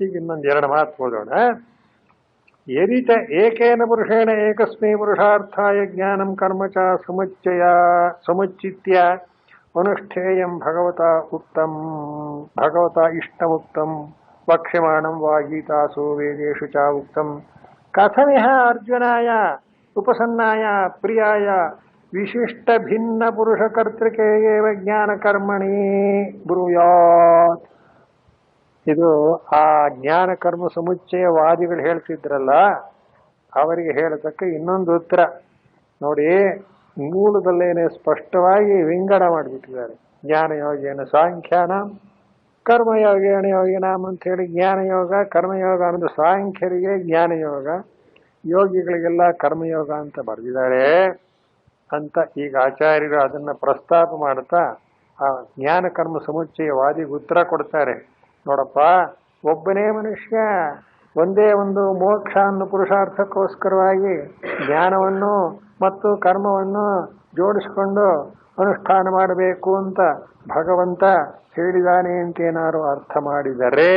ಈಗ ಇನ್ನೊಂದು 2 ಮಾತು ಓದೋಣ. ಯದಿಚ ಏಕೇನ ಪುರುಷೇಣ ಏಕಸ್ಮೈ ಪುರುಷಾರ್ಥಾಯ ಜ್ಞಾನಂ ಕರ್ಮ ಚ ಸಮುಚ್ಚಿತ್ಯ ಅನುಷ್ಠೇಯಂ ಭಗವತ ಇಷ್ಟಮುಕ್ತಂ ವಕ್ಷ್ಯಮಾಣಂ ವಾ ಗೀತಾಸು ವೇದೇಷು ಚ ಉಕ್ತಂ ಕಥಮಿಹ ಅರ್ಜುನಾಯ ಉಪಸನ್ನಾಯ ಪ್ರಿಯಾಯ ವಿಶಿಷ್ಟ ಭಿನ್ನ ಪುರುಷ ಕರ್ತೃಕೆ ಏವ ಜ್ಞಾನ ಕರ್ಮಣಿ ಬ್ರೂಯಾತ್. ಇದು ಆ ಜ್ಞಾನ ಕರ್ಮ ಸಮುಚ್ಚಯವಾದಿಗಳು ಹೇಳ್ತಿದ್ರಲ್ಲ, ಅವರಿಗೆ ಹೇಳತಕ್ಕ ಇನ್ನೊಂದು ಉತ್ತರ ನೋಡಿ. ಮೂಲದಲ್ಲೇನೆ ಸ್ಪಷ್ಟವಾಗಿ ವಿಂಗಡ ಮಾಡಿಬಿಟ್ಟಿದ್ದಾರೆ. ಜ್ಞಾನಯೋಗೇನ ಸಾಂಖ್ಯಾನ, ಕರ್ಮಯೋಗೇಣ ಯೋಗಿನಾಮ್ ಅಂತ ಹೇಳಿ ಜ್ಞಾನಯೋಗ ಕರ್ಮಯೋಗ ಅನ್ನೋದು ಸಾಂಖ್ಯರಿಗೆ ಜ್ಞಾನಯೋಗ, ಯೋಗಿಗಳಿಗೆಲ್ಲ ಕರ್ಮಯೋಗ ಅಂತ ಬರೆದಿದ್ದಾರೆ ಅಂತ ಈಗ ಆಚಾರ್ಯರು ಅದನ್ನ ಪ್ರಸ್ತಾಪ ಮಾಡ್ತಾ ಆ ಜ್ಞಾನ ಕರ್ಮ ಸಮುಚ್ಚಯವಾದಿಗೆ ಉತ್ತರ ಕೊಡ್ತಾರೆ. ನೋಡಪ್ಪ, ಒಬ್ಬನೇ ಮನುಷ್ಯ ಒಂದೇ ಒಂದು ಮೋಕ್ಷ ಅನ್ನೋ ಪುರುಷಾರ್ಥಕ್ಕೋಸ್ಕರವಾಗಿ ಜ್ಞಾನವನ್ನು ಮತ್ತು ಕರ್ಮವನ್ನು ಜೋಡಿಸಿಕೊಂಡು ಅನುಷ್ಠಾನ ಮಾಡಬೇಕು ಅಂತ ಭಗವಂತ ಹೇಳಿದಾನೆ ಅಂತೇನಾರು ಅರ್ಥ ಮಾಡಿದರೆ,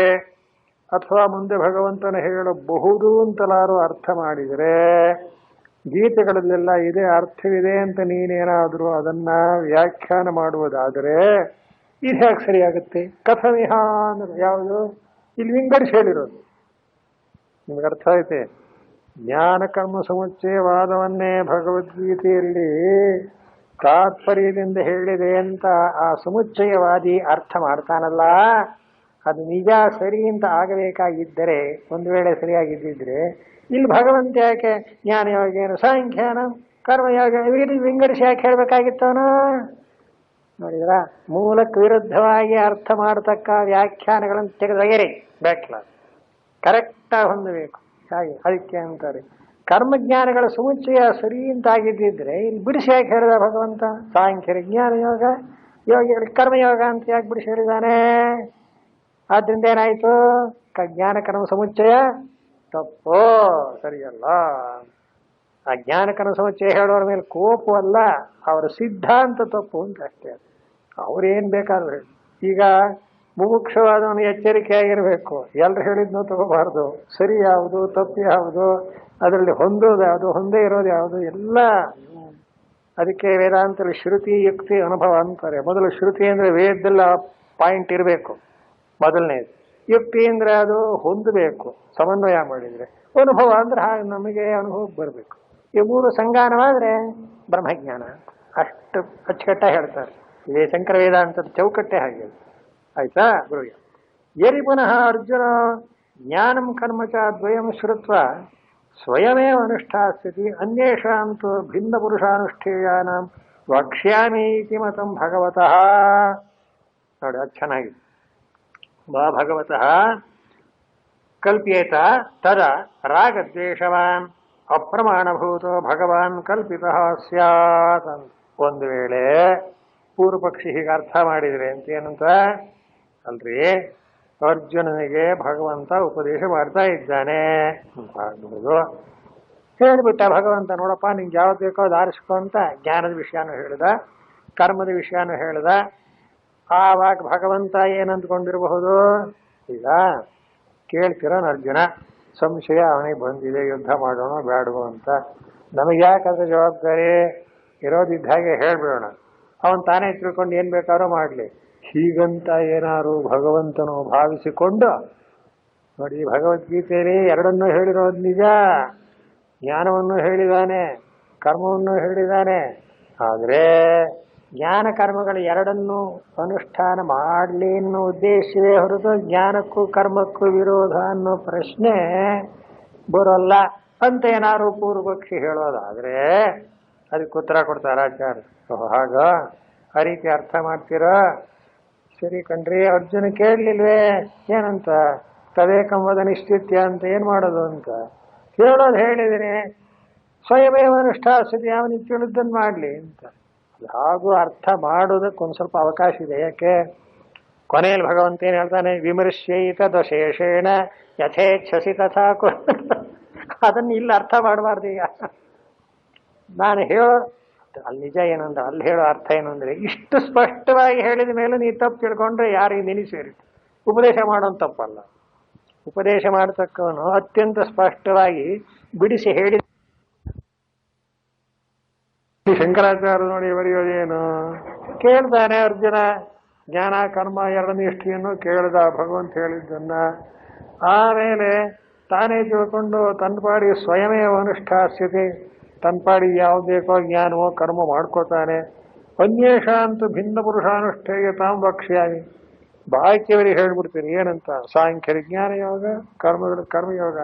ಅಥವಾ ಮುಂದೆ ಭಗವಂತನ ಹೇಳಬಹುದು ಅಂತಲಾರು ಅರ್ಥ ಮಾಡಿದರೆ, ಗೀತೆಗಳಲ್ಲೆಲ್ಲ ಇದೇ ಅರ್ಥವಿದೆ ಅಂತ ನೀನೇನಾದರೂ ಅದನ್ನ ವ್ಯಾಖ್ಯಾನ ಮಾಡುವುದಾದರೆ ಇದು ಹೇಗೆ ಸರಿಯಾಗುತ್ತೆ? ಕಥಮಿಹ ಅನ್ನೋದು ಯಾವುದು? ಇಲ್ಲಿ ವಿಂಗಡಿಸಿ ಹೇಳಿರೋದು ನಿಮ್ಗೆ ಅರ್ಥ ಐತೆ. ಜ್ಞಾನ ಕರ್ಮ ಸಮುಚ್ಚಯವಾದವನ್ನೇ ಭಗವದ್ಗೀತೆಯಲ್ಲಿ ತಾತ್ಪರ್ಯದಿಂದ ಹೇಳಿದೆ ಅಂತ ಆ ಸಮುಚ್ಚಯವಾದಿ ಅರ್ಥ ಮಾಡ್ತಾನಲ್ಲ, ಅದು ನಿಜ ಸರಿ ಅಂತ ಆಗಬೇಕಾಗಿದ್ದರೆ, ಒಂದು ವೇಳೆ ಸರಿಯಾಗಿದ್ದಿದ್ರೆ ಇಲ್ಲಿ ಭಗವಂತ ಯಾಕೆ ಜ್ಞಾನಯೋಗೇನ ಸಾಂಖ್ಯಾನ ಕರ್ಮಯೋಗ ವಿಂಗಡಿಸಿ ಯಾಕೆ ಹೇಳ್ಬೇಕಾಗಿತ್ತವನು? ನೋಡಿದ್ರ, ಮೂಲಕ್ಕೆ ವಿರುದ್ಧವಾಗಿ ಅರ್ಥ ಮಾಡತಕ್ಕ ವ್ಯಾಖ್ಯಾನಗಳನ್ನು ತೆಗೆದೊಗೆರಿ ಬೇಕಲ್ಲ, ಕರೆಕ್ಟಾಗಿ ಹೊಂದಬೇಕು. ಹಾಗೆ ಅದಕ್ಕೆ ಅಂತಾರೆ ಕರ್ಮಜ್ಞಾನಗಳ ಸಮುಚ್ಚಯ ಸರಿ ಅಂತಾಗಿದ್ದಿದ್ರೆ ಇಲ್ಲಿ ಬಿಡಿಸಿ ಯಾಕೆ ಹೇಳಿದ ಭಗವಂತ? ಸಾಂಖ್ಯರ ಜ್ಞಾನಯೋಗ, ಯೋಗಿಗಳಿಗೆ ಕರ್ಮಯೋಗ ಅಂತ ಯಾಕೆ ಬಿಡಿಸಿ ಹೇಳಿದಾನೆ? ಆದ್ರಿಂದ ಏನಾಯ್ತು? ಜ್ಞಾನ ಕರ್ಮ ಸಮುಚ್ಚಯ ತಪ್ಪೋ ಸರಿಯಲ್ಲ. ಆ ಜ್ಞಾನ ಕರ್ಮ ಸಮುಚ್ಚಯ ಹೇಳೋರ ಮೇಲೆ ಕೋಪವಲ್ಲ, ಅವರ ಸಿದ್ಧಾಂತ ತಪ್ಪು ಅಂತ ಅಷ್ಟೇ. ಅವ್ರೇನ್ ಬೇಕಾದ್ರು ಹೇಳಿ. ಈಗ ಮುಮುಕ್ಷವಾದವನು ಎಚ್ಚರಿಕೆಯಾಗಿರ್ಬೇಕು. ಎಲ್ರು ಹೇಳಿದ್ನೋ ತಗೋಬಾರ್ದು. ಸರಿ ಯಾವುದು, ತಪ್ಪು ಯಾವುದು, ಅದರಲ್ಲಿ ಹೊಂದೋದು ಯಾವುದು, ಹೊಂದೇ ಇರೋದು ಯಾವುದು, ಎಲ್ಲ. ಅದಕ್ಕೆ ವೇದಾಂತದಲ್ಲಿ ಶ್ರುತಿ ಯುಕ್ತಿ ಅನುಭವ ಅಂತಾರೆ. ಮೊದಲು ಶ್ರುತಿ ಅಂದ್ರೆ ವೇದದೆಲ್ಲ ಪಾಯಿಂಟ್ ಇರಬೇಕು ಮೊದಲನೇದು. ಯುಕ್ತಿ ಅಂದ್ರೆ ಅದು ಹೊಂದಬೇಕು, ಸಮನ್ವಯ ಮಾಡಿದ್ರೆ. ಅನುಭವ ಅಂದ್ರೆ ಹಾಗೆ ನಮಗೆ ಅನುಭವಕ್ಕೆ ಬರಬೇಕು. ಈ ಮೂರು ಸಂಗಾನವಾದ್ರೆ ಬ್ರಹ್ಮಜ್ಞಾನ. ಅಷ್ಟು ಅಚ್ಚುಕಟ್ಟಾಗಿ ಹೇಳ್ತಾರೆ. ಇದೇ ಶಂಕರ ವೇದಾಂತದ ಚೌಕಟ್ಟೆ ಹಾಗೆ. ಆಯ್ತಾ ಗುರುಗೆ? ಯರಿ ಪುನಃ ಅರ್ಜುನ ಜ್ಞಾನಂ ಕರ್ಮ ಚ ದ್ವಯಂ ಶ್ರುತ್ವ ಸ್ವಯಮೇವ ಅನುಷ್ಠಾಸ್ಯತಿ ಅನ್ಯೇಷಾಂತು ಭಿನ್ನ ಪುರುಷಾನುಷ್ಠೇಯಾನಾಂ ವಕ್ಷ್ಯಾಮಿ ಇತಿ ಮತಂ ಭಗವತಃ. ನೋಡಿ, ಅದು ಚೆನ್ನಾಗಿದೆ. ಭಗವತಃ ಕಲ್ಪ್ಯೇತ ತದ ರಾಗದ್ವೇಷವಾನ್ ಅಪ್ರಮಾಣಭೂತೋ ಭಗವಾನ್ ಕಲ್ಪಿತಃ ಸ್ಯಾತ್. ಒಂದು ವೇಳೆ ಪೂರ್ವ ಪಕ್ಷಿ ಹೀಗೆ ಅರ್ಥ ಮಾಡಿದ್ರೆ ಅಂತ ಏನಂತ ಅಲ್ರಿ, ಅರ್ಜುನನಿಗೆ ಭಗವಂತ ಉಪದೇಶ ಮಾಡ್ತಾ ಇದ್ದಾನೆ ಆಗ್ಬೋದು. ಹೇಳಿಬಿಟ್ಟ ಭಗವಂತ, ನೋಡಪ್ಪ ನಿಂಗೆ ಯಾವ್ದು ಬೇಕೋ ಅದು ಆರಿಸ್ಕೊ ಅಂತ ಜ್ಞಾನದ ವಿಷಯನೂ ಹೇಳ್ದ, ಕರ್ಮದ ವಿಷಯನೂ ಹೇಳ್ದ. ಆವಾಗ ಭಗವಂತ ಏನಂದ್ಕೊಂಡಿರಬಹುದು? ಈಗ ಕೇಳ್ತಿರೋನು ಅರ್ಜುನ, ಸಂಶಯ ಅವನಿಗೆ ಬಂದಿದೆ, ಯುದ್ಧ ಮಾಡೋಣ ಬೇಡವೋ ಅಂತ. ನಮಗೆ ಯಾಕಂದ್ರೆ ಜವಾಬ್ದಾರಿ ಇರೋದಿದ್ದ ಹಾಗೆ ಹೇಳ್ಬಿಡೋಣ, ಅವನ್ ತಾನೇ ತಿಳ್ಕೊಂಡು ಏನ್ ಬೇಕಾದ್ರೂ ಮಾಡ್ಲಿ. ಹೀಗಂತ ಏನಾರು ಭಗವಂತನು ಭಾವಿಸಿಕೊಂಡು ನೋಡಿ, ಭಗವದ್ಗೀತೆಯಲ್ಲಿ ಎರಡನ್ನೂ ಹೇಳಿರೋದು ನಿಜ. ಜ್ಞಾನವನ್ನು ಹೇಳಿದಾನೆ, ಕರ್ಮವನ್ನು ಹೇಳಿದಾನೆ. ಆದ್ರೆ ಜ್ಞಾನ ಕರ್ಮಗಳು ಎರಡನ್ನೂ ಅನುಷ್ಠಾನ ಮಾಡಲಿ ಅನ್ನೋ ಉದ್ದೇಶವೇ ಹೊರತು ಜ್ಞಾನಕ್ಕೂ ಕರ್ಮಕ್ಕೂ ವಿರೋಧ ಅನ್ನೋ ಪ್ರಶ್ನೆ ಬರೋಲ್ಲ ಅಂತ ಏನಾರು ಪೂರ್ವಪಕ್ಷಿ ಹೇಳೋದಾದ್ರೆ ಅದಕ್ಕೆ ಉತ್ತರ ಕೊಡ್ತಾರ ಆಚಾರ್ಯ. ಹಾಗ ಆ ರೀತಿ ಅರ್ಥ ಮಾಡ್ತೀರಾ? ಸರಿ ಕಣ್ರಿ. ಅರ್ಜುನ ಕೇಳಲಿಲ್ವೇ ಏನಂತ? ತದೇಕಂವದ ನಿಶ್ಚಿತ್ಯ ಅಂತ ಏನ್ ಮಾಡೋದು ಅಂತ ಹೇಳೋದು ಹೇಳಿದ್ರೆ ಸ್ವಯಮೇವ ಅನುಷ್ಠಾಸ್ಯತಿ, ಅವನಿಗೆ ತಿಳಿದನ್ನು ಮಾಡ್ಲಿ ಅಂತ. ಹಾಗೂ ಅರ್ಥ ಮಾಡೋದಕ್ಕೆ ಒಂದು ಸ್ವಲ್ಪ ಅವಕಾಶ ಇದೆ. ಯಾಕೆ? ಕೊನೆಯಲ್ಲಿ ಭಗವಂತ ಏನ್ ಹೇಳ್ತಾನೆ? ವಿಮರ್ಶೈತ ದಶೇಷೇಣ ಯಥೇಚ್ಛಸಿ ತಥಾ ಕುರು. ಅದನ್ನ ಇಲ್ಲಿ ಅರ್ಥ ಮಾಡಬಾರ್ದು. ಈಗ ನಾನು ಹೇಳೋ ಅಲ್ಲಿ ನಿಜ ಏನಂದ್ರೆ, ಅಲ್ಲಿ ಹೇಳೋ ಅರ್ಥ ಏನು ಅಂದ್ರೆ, ಇಷ್ಟು ಸ್ಪಷ್ಟವಾಗಿ ಹೇಳಿದ ಮೇಲೆ ನೀ ತಪ್ಪು ತಿಳ್ಕೊಂಡ್ರೆ ಯಾರಿಗೆ ನೆನಿ ಸೇರಿ ಉಪದೇಶ ಮಾಡೋನ್ ತಪ್ಪಲ್ಲ. ಉಪದೇಶ ಮಾಡತಕ್ಕವನು ಅತ್ಯಂತ ಸ್ಪಷ್ಟವಾಗಿ ಬಿಡಿಸಿ ಹೇಳಿದ. ಶಂಕರಾಚಾರ್ಯ ನೋಡಿ ಬರೆಯೋದೇನು, ಕೇಳ್ತಾನೆ ಅರ್ಜುನ, ಜ್ಞಾನ ಕರ್ಮ ಎರಡನೇ ಇಷ್ಟಿಯನ್ನು ಕೇಳ್ದ ಭಗವಂತ ಹೇಳಿದ್ದನ್ನ. ಆಮೇಲೆ ತಾನೇ ತಿಳ್ಕೊಂಡು ತನ್ನ ಪಾಡಿ ಸ್ವಯಮೇ ಅನುಷ್ಠಾಸ್ಯತೆ, ತನ್ನ ಪಾಡಿ ಯಾವ್ದು ಬೇಕೋ ಜ್ಞಾನವೋ ಕರ್ಮ ಮಾಡ್ಕೋತಾನೆ. ಅನ್ಯೇಷ ಅಂತೂ ಭಿನ್ನ ಪುರುಷಾನುಷ್ಠೇಯ ತಾಂ ವಕ್ಷ್ಯಾಮಿ, ಬಾಕಿಯವರಿಗೆ ಹೇಳ್ಬಿಡ್ತೀನಿ ಏನಂತ, ಸಾಂಖ್ಯರ ಜ್ಞಾನ ಯೋಗ, ಕರ್ಮಗಳ ಕರ್ಮಯೋಗ.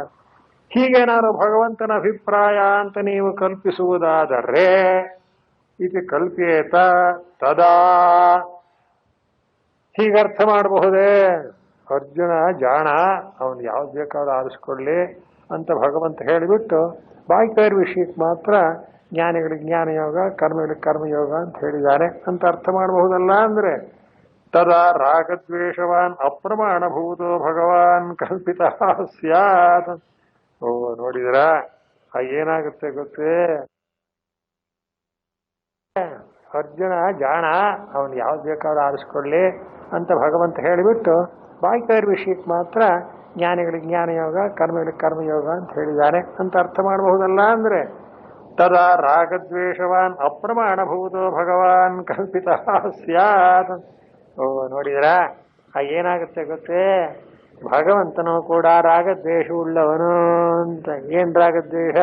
ಹೀಗೇನಾದ್ರು ಭಗವಂತನ ಅಭಿಪ್ರಾಯ ಅಂತ ನೀವು ಕಲ್ಪಿಸುವುದಾದರೆ ಇದು ಕಲ್ಪೇತ ತದಾ, ಹೀಗರ್ಥ ಮಾಡಬಹುದೇ, ಅರ್ಜುನ ಜಾಣ, ಅವನು ಯಾವ್ದು ಬೇಕಾದ್ರೂ ಆರಿಸ್ಕೊಳ್ಳಿ ಅಂತ ಭಗವಂತ ಹೇಳಿಬಿಟ್ಟು ಬಾಕಿಯವರ ವಿಷಯಕ್ಕೆ ಮಾತ್ರ ಜ್ಞಾನಿಗಳಿಗೆ ಜ್ಞಾನಯೋಗ, ಕರ್ಮಗಳಿಗೆ ಕರ್ಮಯೋಗ ಅಂತ ಹೇಳಿದ್ದಾನೆ ಅಂತ ಅರ್ಥ ಮಾಡಬಹುದಲ್ಲ. ಅಂದ್ರೆ ತದಾ ರಾಗದ್ವೇಷವಾನ್ ಅಪ್ರಮಾಣಭೂತೋ ಭಗವಾನ್ ಕಲ್ಪಿತ ಸ್ಯಾತ್. ಓ ನೋಡಿದ್ರ ಏನಾಗುತ್ತೆ ಗೊತ್ತೇ, ಅರ್ಜುನ ಜಾಣ, ಅವನು ಯಾವ್ದು ಬೇಕಾದ್ರೂ ಆರಿಸ್ಕೊಳ್ಳಿ ಅಂತ ಭಗವಂತ ಹೇಳಿಬಿಟ್ಟು ಬಾಕಿಯವರ ವಿಷಯಕ್ಕೆ ಮಾತ್ರ ಜ್ಞಾನಿಗಳಿಗೆ ಜ್ಞಾನಯೋಗ, ಕರ್ಮಗಳಿಗೆ ಕರ್ಮಯೋಗ ಅಂತ ಹೇಳಿದ್ದಾನೆ ಅಂತ ಅರ್ಥ ಮಾಡಬಹುದಲ್ಲ. ಅಂದ್ರೆ ತದಾ ರಾಗದ್ವೇಷವಾನ್ ಅಪ್ರಮಾಣಭೂತೋ ಭಗವಾನ್ ಕಲ್ಪಿತ ಸ್ಯಾತ್. ಓ ನೋಡಿದ್ರ ಏನಾಗುತ್ತೆ ಗೊತ್ತೇ, ಭಗವಂತನು ಕೂಡ ರಾಗದ್ವೇಷ ಉಳ್ಳವನು ಅಂತ. ಏನ್ ರಾಗದ್ವೇಷ?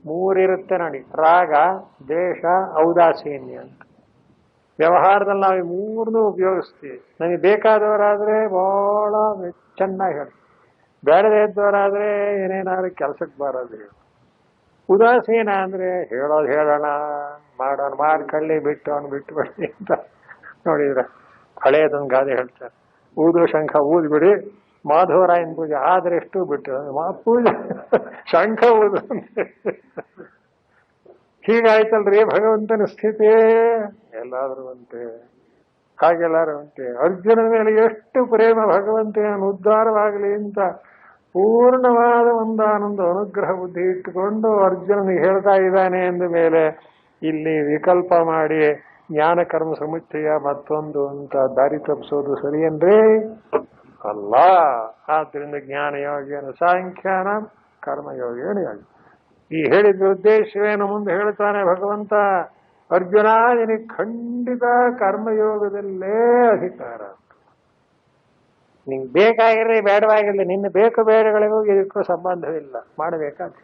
ಮೂರಿರುತ್ತೆ ನೋಡಿ, ರಾಗ, ದ್ವೇಷ, ಔದಾಸೀನ್ಯ ಅಂತ. ವ್ಯವಹಾರದಲ್ಲಿ ನಾವು ಈ ಮೂರನ್ನೂ ಉಪಯೋಗಿಸ್ತೀವಿ. ನಮಗೆ ಬೇಕಾದವರಾದ್ರೆ ಬಹಳ ಚೆನ್ನಾಗಿ ಹೇಳಿ, ಬೇಡದೇ ಇದ್ದವರಾದ್ರೆ ಏನೇನಾದ್ರು ಕೆಲಸಕ್ಕೆ ಬರೋದು. ಉದಾಸೀನ ಅಂದ್ರೆ ಹೇಳೋದು ಹೇಳೋಣ, ಮಾಡೋಣ ಮಾಡ್ಕೊಳ್ಳಿ, ಬಿಟ್ಟು ಬಿಡಿ ಅಂತ. ನೋಡಿದ್ರ ಹಳೆಯದೊಂದು ಗಾದೆ ಹೇಳ್ತಾರೆ, ಊದು ಶಂಖ ಊದ್ಬಿಡಿ, ಮಾಧವರಾಯನ ಪೂಜೆ ಆದ್ರೆ ಎಷ್ಟು ಬಿಟ್ಟು ಪೂಜೆ ಶಂಖ ಊದು. ಹೀಗಾಯ್ತಲ್ರಿ ಭಗವಂತನ ಸ್ಥಿತಿ. ಎಲ್ಲಾದ್ರೂ ಅಂತೆ, ಹಾಗೆಲ್ಲಾರು ಅಂತೆ. ಅರ್ಜುನನ ಮೇಲೆ ಎಷ್ಟು ಪ್ರೇಮ ಭಗವಂತನ ಉದ್ಧಾರವಾಗಲಿ ಅಂತ ಪೂರ್ಣವಾದ ಒಂದಾನೊಂದು ಅನುಗ್ರಹ ಬುದ್ಧಿ ಇಟ್ಟುಕೊಂಡು ಅರ್ಜುನನಿಗೆ ಹೇಳ್ತಾ ಇದ್ದಾನೆ ಅಂದ ಮೇಲೆ ಇಲ್ಲಿ ವಿಕಲ್ಪ ಮಾಡಿ ಜ್ಞಾನ ಕರ್ಮ ಸಮುಚ್ಚಯ ಮತ್ತೊಂದು ಅಂತ ದಾರಿ ತಪ್ಪಿಸೋದು ಸರಿಯೇನ್ರಿ? ಅಲ್ಲ. ಆದ್ರಿಂದ ಜ್ಞಾನ ಯೋಗೇನ ಸಾಂಖ್ಯಾನ ಕರ್ಮಯೋಗೇನ ಯೋಗ. ಈ ಹೇಳಿದ ಉದ್ದೇಶವೇನು ಮುಂದೆ ಹೇಳ್ತಾನೆ ಭಗವಂತ, ಅರ್ಜುನ ನಿನಗೆ ಖಂಡಿತ ಕರ್ಮಯೋಗದಲ್ಲೇ ಅಧಿಕಾರ. ನಿಂಗೆ ಬೇಕಾಗಿರಲಿ ಬೇಡವಾಗಿರಲಿ, ನಿನ್ನ ಬೇಕು ಬೇಡಗಳಿಗೂ ಇದಕ್ಕೂ ಸಂಬಂಧವಿಲ್ಲ, ಮಾಡಬೇಕಾದ್ರೆ.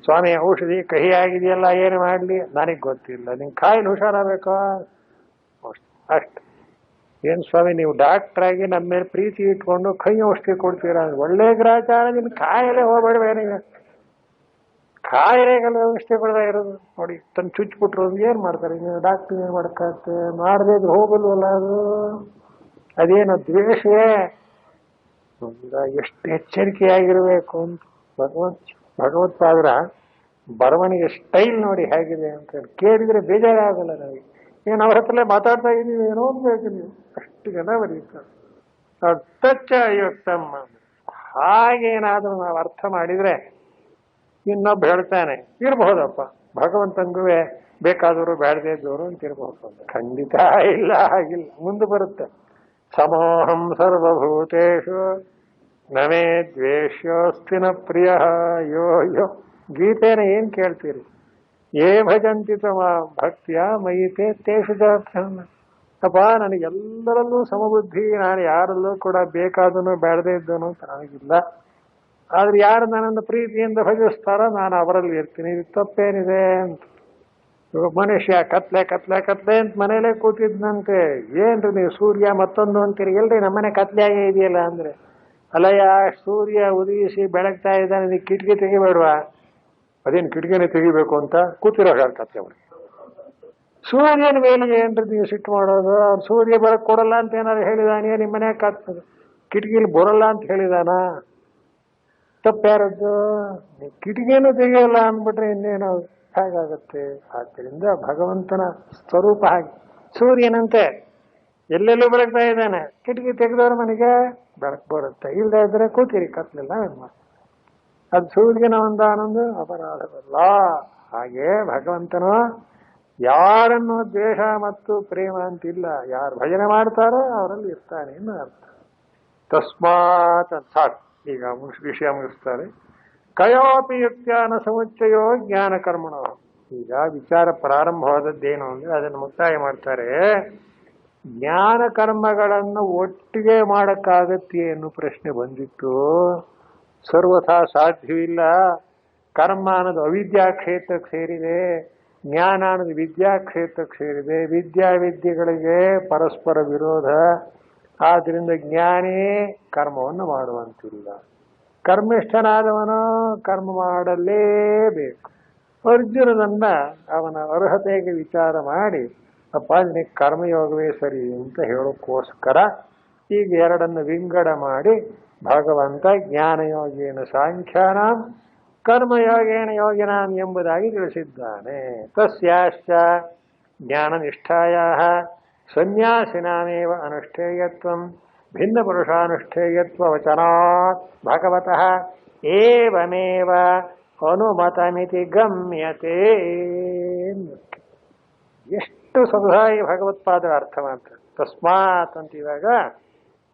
ಸ್ವಾಮಿ ಔಷಧಿ ಕಹಿ ಆಗಿದೆಯಲ್ಲ, ಏನು ಮಾಡಲಿ ನನಗೆ ಗೊತ್ತಿಲ್ಲ, ನಿಂಗೆ ಕಾಯಿಲೆ ಹುಷಾರಾಗಬೇಕೋ ಅಷ್ಟು. ಏನು ಸ್ವಾಮಿ ನೀವು ಡಾಕ್ಟರ್ ಆಗಿ ನಮ್ಮ ಮೇಲೆ ಪ್ರೀತಿ ಇಟ್ಕೊಂಡು ಕೈ ಔಷಧಿ ಕೊಡ್ತೀರಾ, ಒಳ್ಳೆ ಗ್ರಾಚಾರ, ನಿನ್ನ ಕಾಯಿಲೆ ಹೋಗ್ಬೇಡವೇನಿಗೆ, ಕಾಯಿಲೆಗೆಲ್ಲ ಔಷಧಿ ಕೊಡದ ಇರೋದು ನೋಡಿ. ತನ್ನ ಚುಚ್ಚಿಬಿಟ್ರು ಏನ್ ಮಾಡ್ತಾರೆ, ನೀವು ಡಾಕ್ಟರ್ ಏನ್ ಮಾಡಕ್ಕೆ ಮಾಡದೇ ಇದ್ರೆ ಹೋಗಲ್ವಲ್ಲ ಅದು. ಅದೇನೋ ದ್ವೇಷವೇ. ಎಷ್ಟು ಎಚ್ಚರಿಕೆಯಾಗಿರ್ಬೇಕು ಅಂತ ಭಗವತ್ಪಾದರ ಬರವಣಿಗೆ ಸ್ಟೈಲ್ ನೋಡಿ ಹೇಗಿದೆ ಅಂತ ಹೇಳಿ ಕೇಳಿದ್ರೆ ಬೇಜಾರಾಗಲ್ಲ ನನಗೆ. ಏನು ಅವ್ರ ಹತ್ರಲ್ಲೇ ಮಾತಾಡ್ತಾ ಇದ್ದೀವಿ ಏನೋ ಬೇಕು ನೀವು, ಅಷ್ಟು ಜನ ಬರೀತಾರೆ. ಅರ್ಥಚ್ಚಯುಕ್ತಮ್ಮ, ಹಾಗೇನಾದ್ರೂ ನಾವು ಅರ್ಥ ಮಾಡಿದ್ರೆ ಇನ್ನೊಬ್ಬ ಹೇಳ್ತಾನೆ ಇರಬಹುದಪ್ಪ, ಭಗವಂತಂಗೂ ಬೇಕಾದವರು ಬೇಡದೇ ಇದ್ದವರು ಅಂತ ಇರಬಹುದು. ಖಂಡಿತ ಇಲ್ಲ, ಹಾಗಿಲ್ಲ. ಮುಂದೆ ಬರುತ್ತೆ, ಸಮೋಹಂ ಸರ್ವಭೂತೇಷು ನಮೇ ದ್ವೇಷ್ಯೋಸ್ತಿ ನ ಪ್ರಿಯ ಯೋ ಯೋ. ಗೀತೆನ ಏನ್ ಕೇಳ್ತೀರಿ? ಏ ಭಜಂತಿ ತಮ ಭಕ್ತಿಯ ಮಯಿತೆ ತೇಷು ಅಪ್ಪ, ನನಗೆಲ್ಲರಲ್ಲೂ ಸಮಬುದ್ಧಿ, ನಾನು ಯಾರಲ್ಲೂ ಕೂಡ ಬೇಕಾದನು ಬೇಡದೇ ಇದ್ದನು ಅಂತ ನನಗಿಲ್ಲ. ಆದ್ರೆ ಯಾರು ನನ್ನನ್ನು ಪ್ರೀತಿಯಿಂದ ಭಜಿಸ್ತಾರೋ ನಾನು ಅವರಲ್ಲಿ ಇರ್ತೀನಿ, ಇದು ತಪ್ಪೇನಿದೆ ಅಂತ. ಮನುಷ್ಯ ಕತ್ಲೆ ಕತ್ಲೆ ಕತ್ಲೆ ಅಂತ ಮನೇಲೆ ಕೂತಿದ್ನಂತೆ. ಏನ್ರಿ ನೀವು ಸೂರ್ಯ ಮತ್ತೊಂದು ಅಂತೀರಿ, ಎಲ್ರಿ ನಮ್ಮನೆ ಕತ್ಲೆಯಾಗೇ ಇದೆಯಲ್ಲ ಅಂದ್ರೆ, ಅಲ್ಲಯ್ಯ ಸೂರ್ಯ ಉದಯಿಸಿ ಬೆಳಗ್ತಾ ಇದ್ದಾನೆ, ನೀವು ಕಿಟಕಿ ತೆಗಿಬೇಡ್ವಾ? ಅದೇನು ಕಿಟಕಿನೇ ತೆಗಿಬೇಕು ಅಂತ ಕೂತಿರೋ ಕತ್ತೆ ಅವ್ರು. ಸೂರ್ಯನ ಮೇಲೆ ಏನ್ರಿ ನೀವು ಸಿಟ್ಟು ಮಾಡೋದು? ಅವ್ರು ಸೂರ್ಯ ಬೆಳಕು ಕೊಡಲ್ಲ ಅಂತ ಏನಾದ್ರು ಹೇಳಿದಾನೆ? ನಿಮ್ಮ ಮನೆ ಕಿಟಕಿಲಿ ಬರಲ್ಲ ಅಂತ ಹೇಳಿದಾನ? ತಪ್ಪ್ಯಾರದ್ದು? ಕಿಟಕಿನೂ ತೆಗಿಯಲ್ಲ ಅಂದ್ಬಿಟ್ರೆ ಇನ್ನೇನು ಹೇಗಾಗತ್ತೆ? ಆದ್ದರಿಂದ ಭಗವಂತನ ಸ್ವರೂಪ ಹಾಗೆ. ಸೂರ್ಯನಂತೆ ಎಲ್ಲೆಲ್ಲೂ ಬೆಳಗ್ತಾ ಇದ್ದಾನೆ, ಕಿಟಕಿ ತೆಗೆದವ್ರ ಮನೆಗೆ ಬೆಳಕು ಬರುತ್ತೆ, ಇಲ್ಲದೆ ಇದ್ರೆ ಕೂತಿರಿ ಕತ್ಲಿಲ್ಲ. ಅದು ಸೂರ್ಯನ ಒಂದಾನೊಂದು ಅಪರಾಧವಲ್ಲ. ಹಾಗೆ ಭಗವಂತನು ಯಾರನ್ನು ದ್ವೇಷ ಮತ್ತು ಪ್ರೇಮ ಅಂತಿಲ್ಲ, ಯಾರು ಭಜನೆ ಮಾಡ್ತಾರೋ ಅವರಲ್ಲಿ ಇರ್ತಾನೆ ಅನ್ನೋ ಅರ್ಥ. ತಸ್ಮಾತ್ ಸಾಕು. ಈಗ ವಿಷಯ ಮುಗಿಸ್ತಾರೆ. ಕಯೋಪಿ ಯುಕ್ತ್ಯಾನ ಸಮುಚ್ಚಯೋ ಜ್ಞಾನ ಕರ್ಮಣ. ಈಗ ವಿಚಾರ ಪ್ರಾರಂಭವಾದದ್ದೇನು ಅಂದ್ರೆ ಅದನ್ನು ಮುಕ್ತಾಯ ಮಾಡ್ತಾರೆ. ಜ್ಞಾನ ಕರ್ಮಗಳನ್ನು ಒಟ್ಟಿಗೆ ಮಾಡಕ್ಕಾಗತ್ತೆ ಅನ್ನೋ ಪ್ರಶ್ನೆ ಬಂದಿತ್ತು. ಸರ್ವಥಾ ಸಾಧ್ಯವಿಲ್ಲ. ಕರ್ಮ ಅನ್ನೋದು ಅವಿದ್ಯಾ ಕ್ಷೇತ್ರಕ್ಕೆ ಸೇರಿದೆ, ಜ್ಞಾನ ಅನ್ನೋದು ವಿದ್ಯಾ ಕ್ಷೇತ್ರಕ್ಕೆ ಸೇರಿದೆ. ವಿದ್ಯಾವಿದ್ಯೆಗಳಿಗೆ ಪರಸ್ಪರ ವಿರೋಧ. ಆದ್ರಿಂದ ಜ್ಞಾನೇ ಕರ್ಮವನ್ನು ಮಾಡುವಂತಿಲ್ಲ. ಕರ್ಮಿಷ್ಠನಾದವನು ಕರ್ಮ ಮಾಡಲೇಬೇಕು. ಅರ್ಜುನನನ್ನ ಅವನ ಅರ್ಹತೆಗೆ ವಿಚಾರ ಮಾಡಿ ಅಪ್ಪ ನಿನಗೆ ಕರ್ಮಯೋಗವೇ ಸರಿ ಅಂತ ಹೇಳೋಕ್ಕೋಸ್ಕರ ಈಗ ಎರಡನ್ನು ವಿಂಗಡ ಮಾಡಿ ಭಗವಂತ ಜ್ಞಾನಯೋಗೇನ ಸಾಂಖ್ಯಾನಾಂ ಕರ್ಮಯೋಗೇನ ಯೋಗಿನಾಂ ಎಂಬುದಾಗಿ ತಿಳಿಸಿದ್ದಾನೆ. ತಸ್ಯಾಶ್ಚ ಜ್ಞಾನನಿಷ್ಠಾಯಾಃ ಸನ್ಯಾಸಿನಾಮೇವ ಅನುಷ್ಠೇಯತ್ವಂ ಭಿನ್ನ ಪುರುಷಾನುಷ್ಠೇಯತ್ವ ವಚನಾತ್ ಭಗವತಃ ಏವಮೇವ ಅನುಮತಮಿತಿ ಗಮ್ಯತೆ. ಎಷ್ಟು ಸದುದಾಯಿ ಭಗವತ್ಪಾದರ ಅರ್ಥ ಮಾಡ್ತಾರೆ. ತಸ್ಮಾತ್ ಅಂತ ಇವಾಗ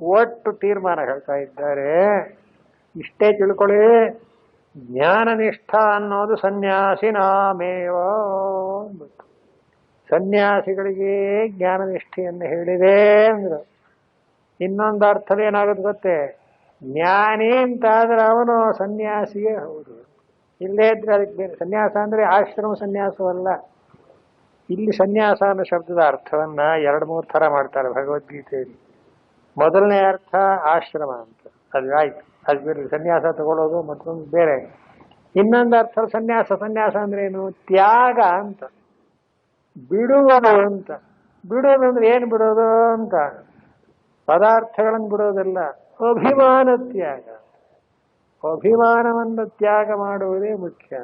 ಒಟ್ಟು ತೀರ್ಮಾನ ಹೇಳ್ತಾ ಇದ್ದಾರೆ. ಇಷ್ಟೇ ತಿಳ್ಕೊಳ್ಳಿ, ಜ್ಞಾನನಿಷ್ಠ ಅನ್ನೋದು ಸನ್ಯಾಸಿನಾಮೇವ. ಸನ್ಯಾಸಿಗಳಿಗೆ ಜ್ಞಾನನಿಷ್ಠೆಯನ್ನು ಹೇಳಿದೆ ಅಂದ್ರು. ಇನ್ನೊಂದು ಅರ್ಥದ ಏನಾಗುತ್ತೆ ಗೊತ್ತೇ, ಜ್ಞಾನಿ ಅಂತಾದ್ರೆ ಅವನು ಸನ್ಯಾಸಿಯೇ ಹೌದು. ಇಲ್ಲೇ ಇದ್ರೆ ಅದಕ್ಕೆ ಬೇರೆ. ಸನ್ಯಾಸ ಅಂದ್ರೆ ಆಶ್ರಮ ಸನ್ಯಾಸವಲ್ಲ. ಇಲ್ಲಿ ಸನ್ಯಾಸ ಅನ್ನೋ ಶಬ್ದದ ಅರ್ಥವನ್ನ 2-3 ಥರ ಮಾಡ್ತಾರೆ ಭಗವದ್ಗೀತೆಯಲ್ಲಿ. ಮೊದಲನೇ ಅರ್ಥ ಆಶ್ರಮ ಅಂತ, ಅದು ಆಯ್ತು, ಅದು ಬೇರೆ. ಸನ್ಯಾಸ ತಗೊಳ್ಳೋದು ಮತ್ತೊಂದು ಬೇರೆ. ಇನ್ನೊಂದು ಅರ್ಥ ಸನ್ಯಾಸ ಅಂದ್ರೆ ಏನು? ತ್ಯಾಗ ಅಂತ, ಬಿಡುವುದು ಅಂತ. ಬಿಡೋದು ಅಂದ್ರೆ ಏನು ಬಿಡೋದು ಅಂತ? ಪದಾರ್ಥಗಳನ್ನು ಬಿಡೋದಲ್ಲ, ಅಭಿಮಾನ ತ್ಯಾಗ. ಅಭಿಮಾನವನ್ನು ತ್ಯಾಗ ಮಾಡುವುದೇ ಮುಖ್ಯ.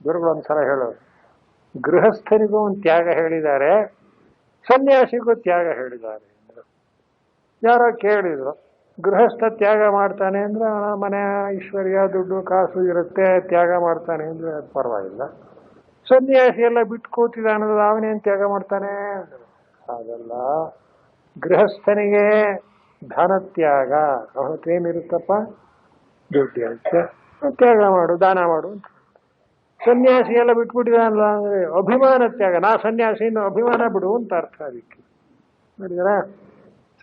ಗುರುಗಳು ಒಂದ್ಸಲ ಹೇಳೋದು, ಗೃಹಸ್ಥನಿಗೂ ಒಂದು ತ್ಯಾಗ ಹೇಳಿದ್ದಾರೆ, ಸನ್ಯಾಸಿಗೂ ತ್ಯಾಗ ಹೇಳಿದ್ದಾರೆ. ಯಾರೋ ಕೇಳಿದ್ರು, ಗೃಹಸ್ಥ ತ್ಯಾಗ ಮಾಡ್ತಾನೆ ಅಂದ್ರೆ ಮನೆ ಐಶ್ವರ್ಯ ದುಡ್ಡು ಕಾಸು ಇರುತ್ತೆ, ತ್ಯಾಗ ಮಾಡ್ತಾನೆ ಅಂದ್ರೆ ಅದು ಪರವಾಗಿಲ್ಲ. ಸನ್ಯಾಸಿ ಎಲ್ಲ ಬಿಟ್ಟು ಕೂತಿದ ಅನ್ನೋದು ಅವನೇನು ತ್ಯಾಗ ಮಾಡ್ತಾನೆ? ಹಾಗಲ್ಲ. ಗೃಹಸ್ಥನಿಗೆ ಧನ ತ್ಯಾಗ, ಅವನಕ್ಕೇನಿರುತ್ತಪ್ಪ? ದುಡ್ಡು ಇರುತ್ತೆ, ತ್ಯಾಗ ಮಾಡು, ದಾನ ಮಾಡು ಅಂತ. ಸನ್ಯಾಸಿ ಎಲ್ಲ ಬಿಟ್ಬಿಟ್ಟಿದಾನಲ್ಲ ಅಂದ್ರೆ ಅಭಿಮಾನ ತ್ಯಾಗ. ನಾ ಸನ್ಯಾಸಿ, ಇನ್ನು ಅಭಿಮಾನ ಬಿಡು ಅಂತ ಅರ್ಥ. ಅದಕ್ಕೆ ನೋಡಿದಾರ,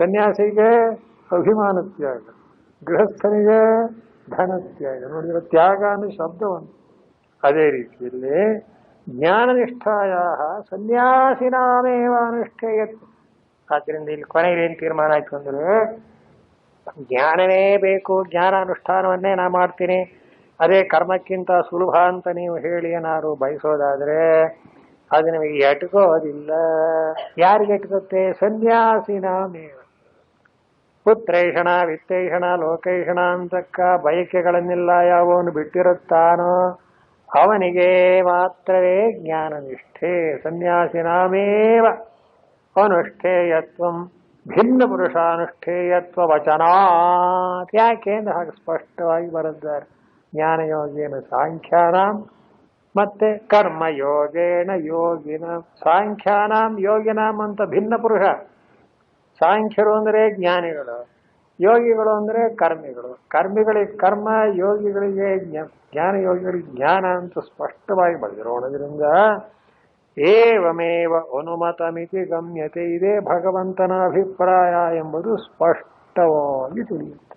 ಸನ್ಯಾಸಿಗೆ ಅಭಿಮಾನ ತ್ಯಾಗ, ಗೃಹಸ್ಥನಿಗೆ ಧನ ತ್ಯಾಗ. ನೋಡಿದ್ರೆ ತ್ಯಾಗ ಅನ್ನೋ ಶಬ್ದವನ್ನು. ಅದೇ ರೀತಿಯಲ್ಲಿ ಜ್ಞಾನನಿಷ್ಠಾಯ ಸನ್ಯಾಸಿನಾಮೇವ ಅನುಷ್ಠೇಯತ್ವ. ಆದ್ದರಿಂದ ಇಲ್ಲಿ ಕೊನೆಗೆ ಏನು ತೀರ್ಮಾನ ಆಯ್ತು ಅಂದ್ರೆ, ಜ್ಞಾನವೇ ಬೇಕು, ಜ್ಞಾನಾನುಷ್ಠಾನವನ್ನೇ ನಾ ಮಾಡ್ತೀನಿ, ಅದೇ ಕರ್ಮಕ್ಕಿಂತ ಸುಲಭ ಅಂತ ನೀವು ಹೇಳಿ ಏನಾದ್ರು ಬಯಸೋದಾದ್ರೆ ಅದು ನಿಮಗೆ ಎಟ್ಕೋದಿಲ್ಲ. ಯಾರಿಗೆ ಎಟ್ಕುತ್ತೆ? ಸನ್ಯಾಸಿನಾಮೇವ. ಪುತ್ರೈಷಣ ವಿತ್ತೈಷಣ ಲೋಕೈಷಣ ಅಂತಕ್ಕ ಬಯಕೆಗಳನ್ನೆಲ್ಲ ಯಾವನು ಬಿಟ್ಟಿರುತ್ತಾನೋ ಅವನಿಗೆ ಮಾತ್ರವೇ ಜ್ಞಾನನಿಷ್ಠೆ. ಸನ್ಯಾಸಿನಾಮೇವ ಅನುಷ್ಠೇಯತ್ವಂ ಭಿನ್ನ ಪುರುಷಾನುಷ್ಠೇಯತ್ವ ವಚನಾತ್. ಯಾಕೆ ಅಂದ್ರೆ ಹಾಗೆ ಸ್ಪಷ್ಟವಾಗಿ ಬರೆದಿದ್ದಾರೆ. ಜ್ಞಾನಯೋಗೇನ ಸಾಂಖ್ಯಾನಾಂ ಮತ್ತೆ ಕರ್ಮಯೋಗೇನ ಯೋಗಿನ. ಸಾಂಖ್ಯಾನಾಂ ಯೋಗಿನಾಂ ಅಂತ ಭಿನ್ನ ಪುರುಷ. ಸಾಂಖ್ಯರು ಅಂದ್ರೆ ಜ್ಞಾನಿಗಳು, ಯೋಗಿಗಳು ಅಂದ್ರೆ ಕರ್ಮಿಗಳು. ಕರ್ಮಿಗಳಿಗೆ ಕರ್ಮ, ಯೋಗಿಗಳಿಗೆ ಜ್ಞಾನ, ಯೋಗಿಗಳಿಗೆ ಜ್ಞಾನ ಅಂತ ಸ್ಪಷ್ಟವಾಗಿ ಬರೆದಿರೋದ್ರಿಂದ ಏವಮೇವ ಅನುಮತಮಿತಿ ಗಮ್ಯತೆ. ಇದೇ ಭಗವಂತನ ಅಭಿಪ್ರಾಯ ಎಂಬುದು ಸ್ಪಷ್ಟವಾಗಿ ತಿಳಿಯುತ್ತೆ.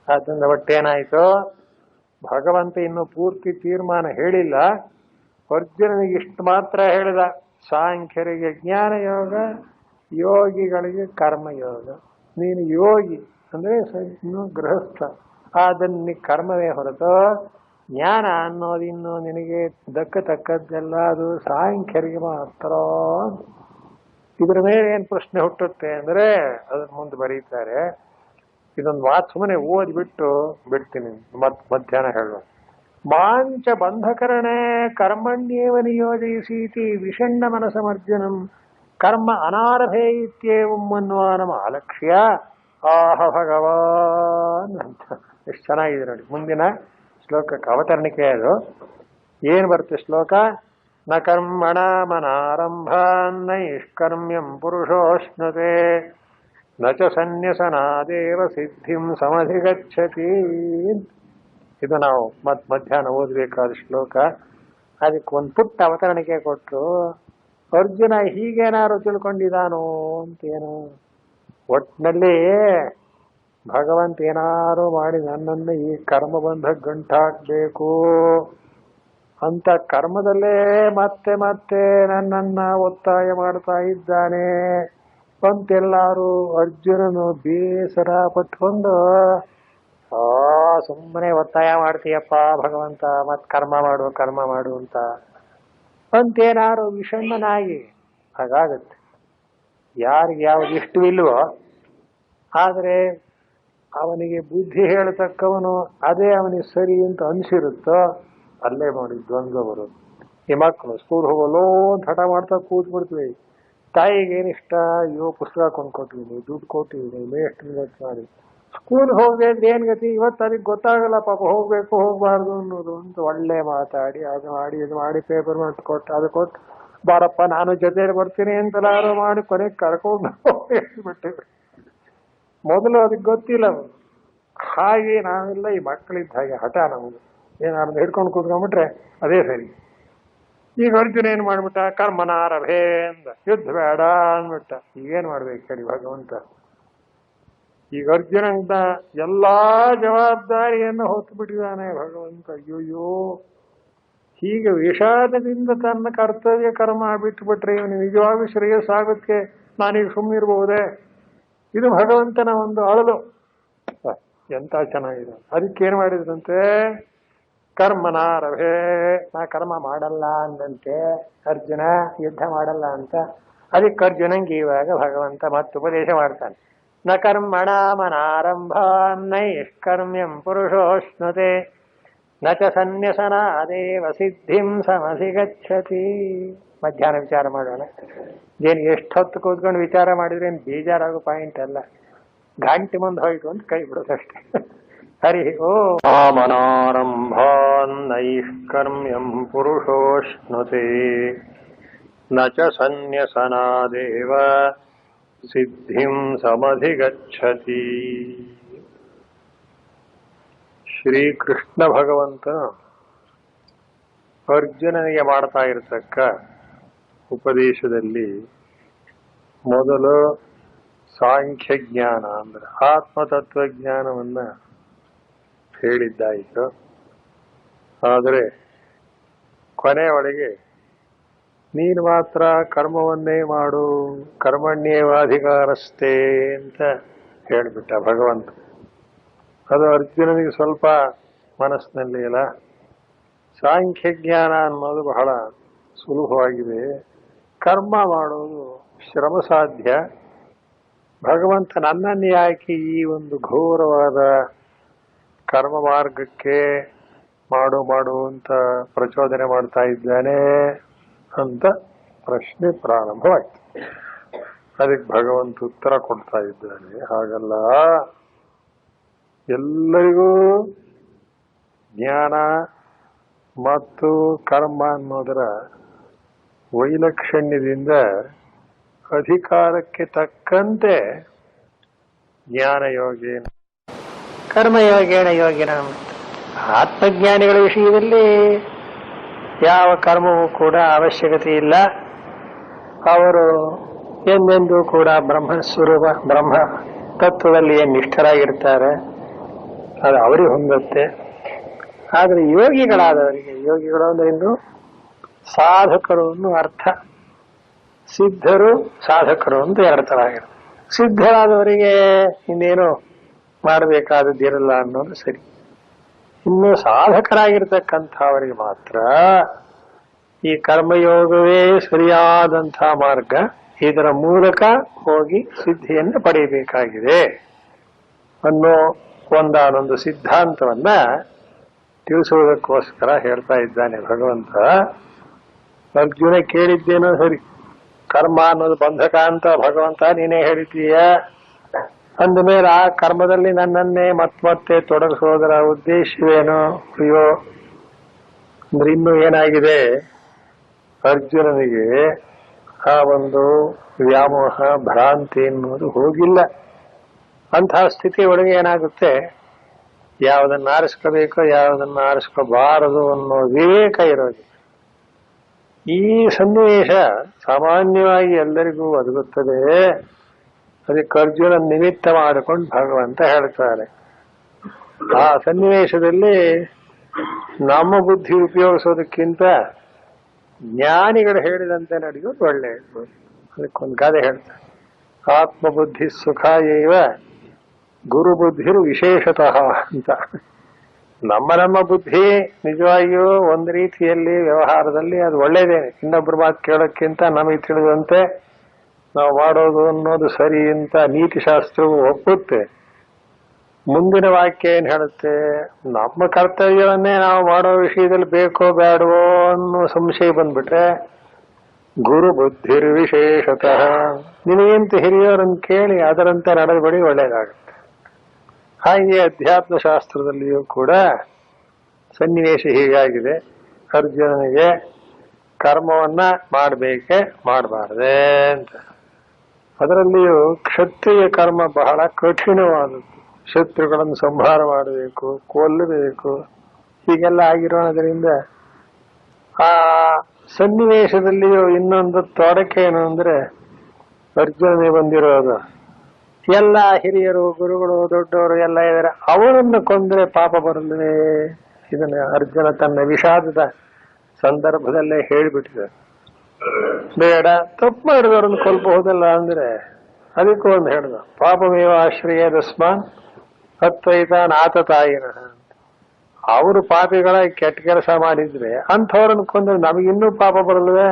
ಆದ್ದರಿಂದ ಒಟ್ಟೇನಾಯಿತು, ಭಗವಂತ ಇನ್ನು ಪೂರ್ತಿ ತೀರ್ಮಾನ ಹೇಳಿಲ್ಲ. ಅರ್ಜುನನಿಗೆ ಇಷ್ಟು ಮಾತ್ರ ಹೇಳಿದ, ಸಾಂಖ್ಯರಿಗೆ ಜ್ಞಾನಯೋಗ, ಯೋಗಿಗಳಿಗೆ ಕರ್ಮಯೋಗ. ನೀನು ಯೋಗಿ ಅಂದ್ರೆ ಇನ್ನು ಗೃಹಸ್ಥ, ಅದನ್ನು ಕರ್ಮವೇ ಹೊರತು ಜ್ಞಾನ ಅನ್ನೋದು ಇನ್ನು ನಿನಗೆ ದಕ್ಕತಕ್ಕದ್ದೆಲ್ಲ ಅದು ಸಾಂಖ್ಯರಿಗೆ ಮಾತ್ರ. ಇದರ ಮೇಲೆ ಏನು ಪ್ರಶ್ನೆ ಹುಟ್ಟುತ್ತೆ ಅಂದ್ರೆ ಅದನ್ನ ಮುಂದೆ ಬರೀತಾರೆ. ಇದೊಂದು ಮಾತು ಸುಮ್ಮನೆ ಓದ್ಬಿಟ್ಟು ಬಿಡ್ತೀನಿ, ಮಧ್ಯಾಹ್ನ ಹೇಳುವ. ಮಾಂಚ ಬಂಧಕರಣೆ ಕರ್ಮಣ್ಯೇವ ನಿಯೋಜಯಿಸೀತಿ ವಿಷಣ್ಣ ಮನಸಮರ್ಜುನಂ ಕರ್ಮ ಅನಾರಭೇ ಇತ್ಯೇವಂ ಮನ್ವಾನಂ ಆಲಕ್ಷ್ಯ ಆಹ ಭಗವಾನ್ ಅಂತ. ಎಷ್ಟು ಚೆನ್ನಾಗಿದೆ ನೋಡಿ. ಮುಂದಿನ ಶ್ಲೋಕಕ್ಕೆ ಅವತರಣಿಕೆ ಅದು. ಏನು ಬರುತ್ತೆ ಶ್ಲೋಕ? ನ ಕರ್ಮಣ ಮನಾರಂಭ ನೈಷ್ಕರ್ಮ್ಯಂ ಪುರುಷೋಷ್ಣುತೆ ನ ಚ ಸನ್ಯಸನಾದೇವ ಸಿದ್ಧಿಂ ಸಮಧಿಗಚ್ಚತಿ. ಇದು ನಾವು ಮಧ್ಯಾಹ್ನ ಓದಬೇಕಾದ ಶ್ಲೋಕ. ಅದಕ್ಕೆ ಒಂದು ಪುಟ್ಟ ಅವತರಣಿಕೆ ಕೊಟ್ಟರು. ಅರ್ಜುನ ಹೀಗೇನಾದ್ರು ತಿಳ್ಕೊಂಡಿದ್ದಾನೋ ಅಂತೇನು. ಒಟ್ಟಿನಲ್ಲಿ ಭಗವಂತ ಏನಾರು ಮಾಡಿ ನನ್ನನ್ನು ಈ ಕರ್ಮಬಂಧ ಗಂಟಾಕ್ಬೇಕು ಅಂತ ಕರ್ಮದಲ್ಲೇ ಮತ್ತೆ ಮತ್ತೆ ನನ್ನನ್ನ ಒತ್ತಾಯ ಮಾಡ್ತಾ ಇದ್ದಾನೆ ಅಂತೆಲ್ಲಾರು ಅರ್ಜುನನು ಬೇಸರ ಪಟ್ಕೊಂಡು ಸುಮ್ಮನೆ ಒತ್ತಾಯ ಮಾಡ್ತೀಯಪ್ಪ ಭಗವಂತ, ಮತ್ ಕರ್ಮ ಮಾಡು ಅಂತೇನಾರು ವಿಷಣ್ಣನಾಗಿ ಹಾಗಾಗತ್ತೆ. ಯಾರಿಗೆ ಯಾವ್ದು ಇಷ್ಟವಿಲ್ವೋ ಆದ್ರೆ ಅವನಿಗೆ ಬುದ್ಧಿ ಹೇಳತಕ್ಕವನು ಅದೇ ಅವನಿಗೆ ಸರಿ ಅಂತ ಅನ್ಸಿರುತ್ತೋ ಅಲ್ಲೇ ಮಾಡಿ ದ್ವಂದ್ವ ಬರೋದು. ಈ ಮಕ್ಕಳು ಸ್ಕೂಲ್ ಹೋಗಲ್ಲೋ ಅಂತ ಹಠ ಮಾಡ್ತಾ ಕೂತ್ ಬಿಡ್ತೀವಿ. ತಾಯಿಗೆ ಏನಿಷ್ಟ, ಅಯ್ಯೋ ಪುಸ್ತಕ ಕೊಂಡ್ಕೊಟ್ಟಿದ್ದೀನಿ, ದುಡ್ಡು ಕೊಟ್ಟಿದ್ದೀನಿ, ಮೇಷ್ಟ್ರ ಮಾಡಿ ಸ್ಕೂಲ್ ಹೋಗ್ಬೇಕು ಏನ್ ಗತಿ, ಇವತ್ತು ಅದಕ್ಕೆ ಗೊತ್ತಾಗಲ್ಲ ಪಾಪ, ಹೋಗ್ಬೇಕು ಹೋಗ್ಬಾರ್ದು ಅನ್ನೋದು ಅಂತ ಒಳ್ಳೆ ಮಾತಾಡಿ ಅದು ಮಾಡಿ ಇದು ಮಾಡಿ ಪೇಪರ್ ಮಾಡಿ ಕೊಟ್ಟು ಅದು ಕೊಟ್ಟು ಬಾರಪ್ಪ ನಾನು ಜೊತೆಲಿ ಬರ್ತೀನಿ ಅಂತೆಲ್ಲಾರು ಮಾಡಿ ಕೊನೆಗೆ ಕರ್ಕೊಂಡು ಬಿಟ್ಟಿವಿ. ಮೊದಲು ಅದಕ್ಕೆ ಗೊತ್ತಿಲ್ಲ. ಹಾಗೆ ನಾವೆಲ್ಲ ಈ ಮಕ್ಕಳಿದ್ದ ಹಾಗೆ ಹಠ ನಮಗೆ ಏನಾದ್ರು ಹಿಡ್ಕೊಂಡು ಕೂತ್ಕೊಂಡ್ಬಿಟ್ರೆ ಅದೇ ಸರಿ. ಈಗ ಅರ್ಜುನ ಏನ್ ಮಾಡ್ಬಿಟ್ಟ, ಕರ್ಮನಾರಭೇ ಅಂದ, ಯುದ್ಧ ಬೇಡ ಅಂದ್ಬಿಟ್ಟ. ಈಗೇನ್ ಮಾಡ್ಬೇಕು ಹೇಳಿ ಭಗವಂತ. ಈಗ ಅರ್ಜುನಂತ ಎಲ್ಲಾ ಜವಾಬ್ದಾರಿಯನ್ನು ಹೊತ್ತು ಬಿಟ್ಟಿದ್ದಾನೆ ಭಗವಂತ. ಅಯ್ಯೋಯ್ಯೋ, ಹೀಗೆ ವಿಷಾದದಿಂದ ತನ್ನ ಕರ್ತವ್ಯ ಕರ್ಮ ಬಿಟ್ಟುಬಿಟ್ರೆ ಇವನು ನಿಜವಾಗೂ ಶ್ರೇಯಸ್ಸಾಗೋದಕ್ಕೆ ನಾನೀಗ ಸುಮ್ಮನಿರ್ಬಹುದೇ? ಇದು ಭಗವಂತನ ಒಂದು ಅಳಲು. ಎಂತ ಚೆನ್ನಾಗಿದೆ. ಅದಕ್ಕೇನ್ ಮಾಡಿದ್ರಂತೆ, ಕರ್ಮನಾರಭೇ, ನಾ ಕರ್ಮ ಮಾಡಲ್ಲ ಅಂದಂತೆ ಅರ್ಜುನ, ಯುದ್ಧ ಮಾಡಲ್ಲ ಅಂತ. ಅದಕ್ಕೆ ಅರ್ಜುನಂಗೆ ಇವಾಗ ಭಗವಂತ ಮತ್ತೆ ಉಪದೇಶ ಮಾಡ್ತಾನೆ. ನ ಕರ್ಮಣ ಮನಾರಂಭ ನೈಷ್ಕರ್ಮ್ಯಂ ಪುರುಷೋಷ್ಣುತೆ ನ ಚ ಸನ್ಯಸನಾದೇವ ಸಿದ್ಧಿಂ ಸಮಧಿಗಚ್ಚತಿ. ಮಧ್ಯಾಹ್ನ ವಿಚಾರ ಮಾಡೋಣ. ಏನು ಎಷ್ಟು ಹೊತ್ತು ಕೂತ್ಕೊಂಡು ವಿಚಾರ ಮಾಡಿದ್ರೆ ಏನು ಬೇಜಾರಾಗೋ ಪಾಯಿಂಟ್ ಅಲ್ಲ. ಗಂಟೆ ಮುಂದೆ ಹೋಯ್ತು ಅಂತ ಕೈ ಬಿಡೋದಷ್ಟೇ. ಹರಿ ಓಂ. ಮನಾರಂಭಾನ್ ನೈಷ್ಕರ್ಮ್ಯಂ ಪುರುಷೋಷ್ಣುತೆ ನ ಚ ಸನ್ಯಸನಾದೇವ ಸಿದ್ಧಿಂ ಸಮಧಿಗಚ್ಚತಿ. ಶ್ರೀಕೃಷ್ಣ ಭಗವಂತನು ಅರ್ಜುನನಿಗೆ ಮಾಡ್ತಾ ಇರತಕ್ಕ ಉಪದೇಶದಲ್ಲಿ ಮೊದಲು ಸಾಂಖ್ಯ ಜ್ಞಾನ ಅಂದ್ರೆ ಆತ್ಮತತ್ವಜ್ಞಾನವನ್ನ ಹೇಳಿದ್ದಾಯಿತು. ಆದರೆ ಕೊನೆಯೊಳಗೆ ನೀನು ಮಾತ್ರ ಕರ್ಮವನ್ನೇ ಮಾಡು, ಕರ್ಮಣ್ಯೇವಾಧಿಕಾರಸ್ಥೆ ಅಂತ ಹೇಳ್ಬಿಟ್ಟ ಭಗವಂತ. ಅದು ಅರ್ಜುನನಿಗೆ ಸ್ವಲ್ಪ ಮನಸ್ಸಿನಲ್ಲಿ ಇಲ್ಲ. ಸಾಂಖ್ಯ ಜ್ಞಾನ ಅನ್ನೋದು ಬಹಳ ಸುಲಭವಾಗಿದೆ, ಕರ್ಮ ಮಾಡೋದು ಶ್ರಮ ಸಾಧ್ಯ. ಭಗವಂತ ನನ್ನನ್ನು ಯಾಕೆ ಈ ಒಂದು ಘೋರವಾದ ಕರ್ಮ ಮಾರ್ಗಕ್ಕೆ ಮಾಡು ಅಂತ ಪ್ರಚೋದನೆ ಮಾಡ್ತಾ ಇದ್ದಾನೆ ಅಂತ ಪ್ರಶ್ನೆ ಪ್ರಾರಂಭವಾಯ್ತು. ಅದಕ್ಕೆ ಭಗವಂತ ಉತ್ತರ ಕೊಡ್ತಾ ಇದ್ದಾನೆ, ಹಾಗಲ್ಲ, ಎಲ್ಲರಿಗೂ ಜ್ಞಾನ ಮತ್ತು ಕರ್ಮ ಅನ್ನೋದರ ವೈಲಕ್ಷಣ್ಯದಿಂದ ಅಧಿಕಾರಕ್ಕೆ ತಕ್ಕಂತೆ ಜ್ಞಾನ ಯೋಗೇನ ಕರ್ಮಯೋಗೇನ ಯೋಗಿನ. ಆತ್ಮಜ್ಞಾನಿಗಳ ವಿಷಯದಲ್ಲಿ ಯಾವ ಕರ್ಮವೂ ಕೂಡ ಅವಶ್ಯಕತೆ ಇಲ್ಲ. ಅವರು ಎಂದೆಂದೂ ಕೂಡ ಬ್ರಹ್ಮಸ್ವರೂಪ ಬ್ರಹ್ಮ ತತ್ವದಲ್ಲಿ ಏನು ನಿಷ್ಠರಾಗಿರ್ತಾರೆ ಅದು ಅವರಿಗೆ ಹೊಂದುತ್ತೆ. ಆದರೆ ಯೋಗಿಗಳಾದವರಿಗೆ, ಯೋಗಿಗಳು ಅಂದ್ರೆ ಇನ್ನು ಸಾಧಕರು ಅನ್ನೋ ಅರ್ಥ, ಸಿದ್ಧರು ಸಾಧಕರು ಅಂತ ಎರಡು ತರ ಆಗಿರುತ್ತೆ. ಸಿದ್ಧರಾದವರಿಗೆ ಇನ್ನೇನು ಮಾಡಬೇಕಾದದ್ದಿರಲ್ಲ ಅನ್ನೋದು ಸರಿ. ಇನ್ನು ಸಾಧಕರಾಗಿರ್ತಕ್ಕಂಥವರಿಗೆ ಮಾತ್ರ ಈ ಕರ್ಮಯೋಗವೇ ಸರಿಯಾದಂಥ ಮಾರ್ಗ, ಇದರ ಮೂಲಕ ಹೋಗಿ ಸಿದ್ಧಿಯನ್ನು ಪಡೆಯಬೇಕಾಗಿದೆ ಅನ್ನೋ ಒಂದಾನೊಂದು ಸಿದ್ಧಾಂತವನ್ನ ತಿಳಿಸುವುದಕ್ಕೋಸ್ಕರ ಹೇಳ್ತಾ ಇದ್ದಾನೆ ಭಗವಂತ. ಅರ್ಜುನ ಕೇಳಿದ್ದೇನೋ ಸರಿ, ಕರ್ಮ ಅನ್ನೋದು ಬಂಧಕ ಅಂತ ಭಗವಂತ ನೀನೇ ಹೇಳಿದ್ದೀಯ. ಅಂದ ಮೇಲೆ ಆ ಕರ್ಮದಲ್ಲಿ ನನ್ನನ್ನೇ ಮತ್ತೆ ತೊಡಗಿಸೋದರ ಉದ್ದೇಶವೇನು? ಅಯ್ಯೋ ಅಂದ್ರೆ ಇನ್ನು ಏನಾಗಿದೆ, ಅರ್ಜುನನಿಗೆ ಆ ಒಂದು ವ್ಯಾಮೋಹ ಭ್ರಾಂತಿ ಎನ್ನುವುದು ಹೋಗಿಲ್ಲ. ಅಂತಹ ಸ್ಥಿತಿ ಒಳಗೆ ಏನಾಗುತ್ತೆ, ಯಾವುದನ್ನು ಆರಿಸ್ಕೋಬೇಕು ಯಾವುದನ್ನು ಆರಿಸ್ಕೋಬಾರದು ಅನ್ನೋ ವಿವೇಕ ಇರೋದು. ಈ ಸನ್ನಿವೇಶ ಸಾಮಾನ್ಯವಾಗಿ ಎಲ್ಲರಿಗೂ ಒದಗುತ್ತದೆ. ಅದಕ್ಕೆ ಅರ್ಜುನ ನಿಮಿತ್ತ ಮಾಡಿಕೊಂಡು ಭಗವಂತ ಹೇಳ್ತಾರೆ. ಆ ಸನ್ನಿವೇಶದಲ್ಲಿ ನಮ್ಮ ಬುದ್ಧಿ ಉಪಯೋಗಿಸೋದಕ್ಕಿಂತ ಜ್ಞಾನಿಗಳು ಹೇಳಿದಂತೆ ನಡೆಯೋದು ಒಳ್ಳೆಯದು. ಅದಕ್ಕೊಂದು ಗಾದೆ ಹೇಳ್ತಾರೆ, ಆತ್ಮಬುದ್ಧಿ ಸುಖ ಏವ ಗುರು ಬುದ್ಧಿರು ವಿಶೇಷತಃ ಅಂತ. ನಮ್ಮ ಬುದ್ಧಿ ನಿಜವಾಗಿಯೂ ಒಂದು ರೀತಿಯಲ್ಲಿ ವ್ಯವಹಾರದಲ್ಲಿ ಅದು ಒಳ್ಳೇದೇ. ಇನ್ನೊಬ್ಬರ ಮಾತು ಕೇಳೋಕ್ಕಿಂತ ನಮಗೆ ತಿಳಿದಂತೆ ನಾವು ಮಾಡೋದು ಅನ್ನೋದು ಸರಿ ಅಂತ ನೀತಿಶಾಸ್ತ್ರವು ಒಪ್ಪುತ್ತೆ. ಮುಂದಿನ ವಾಕ್ಯ ಏನ್ ಹೇಳುತ್ತೆ, ನಮ್ಮ ಕರ್ತವ್ಯವನ್ನೇ ನಾವು ಮಾಡೋ ವಿಷಯದಲ್ಲಿ ಬೇಕೋ ಬೇಡವೋ ಅನ್ನೋ ಸಂಶಯ ಬಂದ್ಬಿಟ್ರೆ ಗುರು ಬುದ್ಧಿರ್ ವಿಶೇಷತಃ, ನಿನಗೆಂತ ಹಿರಿಯೋರನ್ನು ಕೇಳಿ ಅದರಂತೆ ನಡೆದಬಡಿ ಒಳ್ಳೇದಾಗುತ್ತೆ. ಹಾಗೆ ಅಧ್ಯಾತ್ಮ ಶಾಸ್ತ್ರದಲ್ಲಿಯೂ ಕೂಡ ಸನ್ನಿವೇಶ ಹೀಗಾಗಿದೆ. ಅರ್ಜುನನಿಗೆ ಕರ್ಮವನ್ನ ಮಾಡಬೇಕೆ ಮಾಡಬಾರದೆ ಅಂತ. ಅದರಲ್ಲಿಯೂ ಕ್ಷತ್ರಿಯ ಕರ್ಮ ಬಹಳ ಕಠಿಣವಾದದ್ದು. ಶತ್ರುಗಳನ್ನು ಸಂಹಾರ ಮಾಡಬೇಕು, ಕೊಲ್ಲಬೇಕು, ಹೀಗೆಲ್ಲ ಆಗಿರೋದ್ರಿಂದ ಆ ಸನ್ನಿವೇಶದಲ್ಲಿಯೂ ಇನ್ನೊಂದು ತೊಡಕೆ ಏನು ಅಂದ್ರೆ, ಅರ್ಜುನನಿಗೆ ಬಂದಿರೋದು ಎಲ್ಲ ಹಿರಿಯರು ಗುರುಗಳು ದೊಡ್ಡವರು ಎಲ್ಲ ಇದ್ದಾರೆ, ಅವರನ್ನು ಕೊಂದ್ರೆ ಪಾಪ ಬರಲ್ವೇ? ಇದನ್ನ ಅರ್ಜುನ ತನ್ನ ವಿಷಾದದ ಸಂದರ್ಭದಲ್ಲೇ ಹೇಳಿಬಿಟ್ಟಿದ್ದಾರೆ. ಬೇಡ, ತಪ್ಪು ಮಾಡಿದವರನ್ನು ಕೊಲ್ಬಹುದಲ್ಲ ಅಂದ್ರೆ ಅದಕ್ಕೂ ಒಂದು ಹೇಳಿದ, ಪಾಪಮೇವ ಆಶ್ರಯದಸ್ಮಾನ್ ಹತ್ತೈತಾನ್ ಆತ ತಾಯಿನ. ಅವರು ಪಾಪಿಗಳ ಕೆಟ್ಟ ಕೆಲಸ ಮಾಡಿದ್ರೆ ಅಂಥವ್ರನ್ನು ಕೊಂದ್ರೆ ನಮಗಿನ್ನೂ ಪಾಪ ಬರಲ್ವೇ?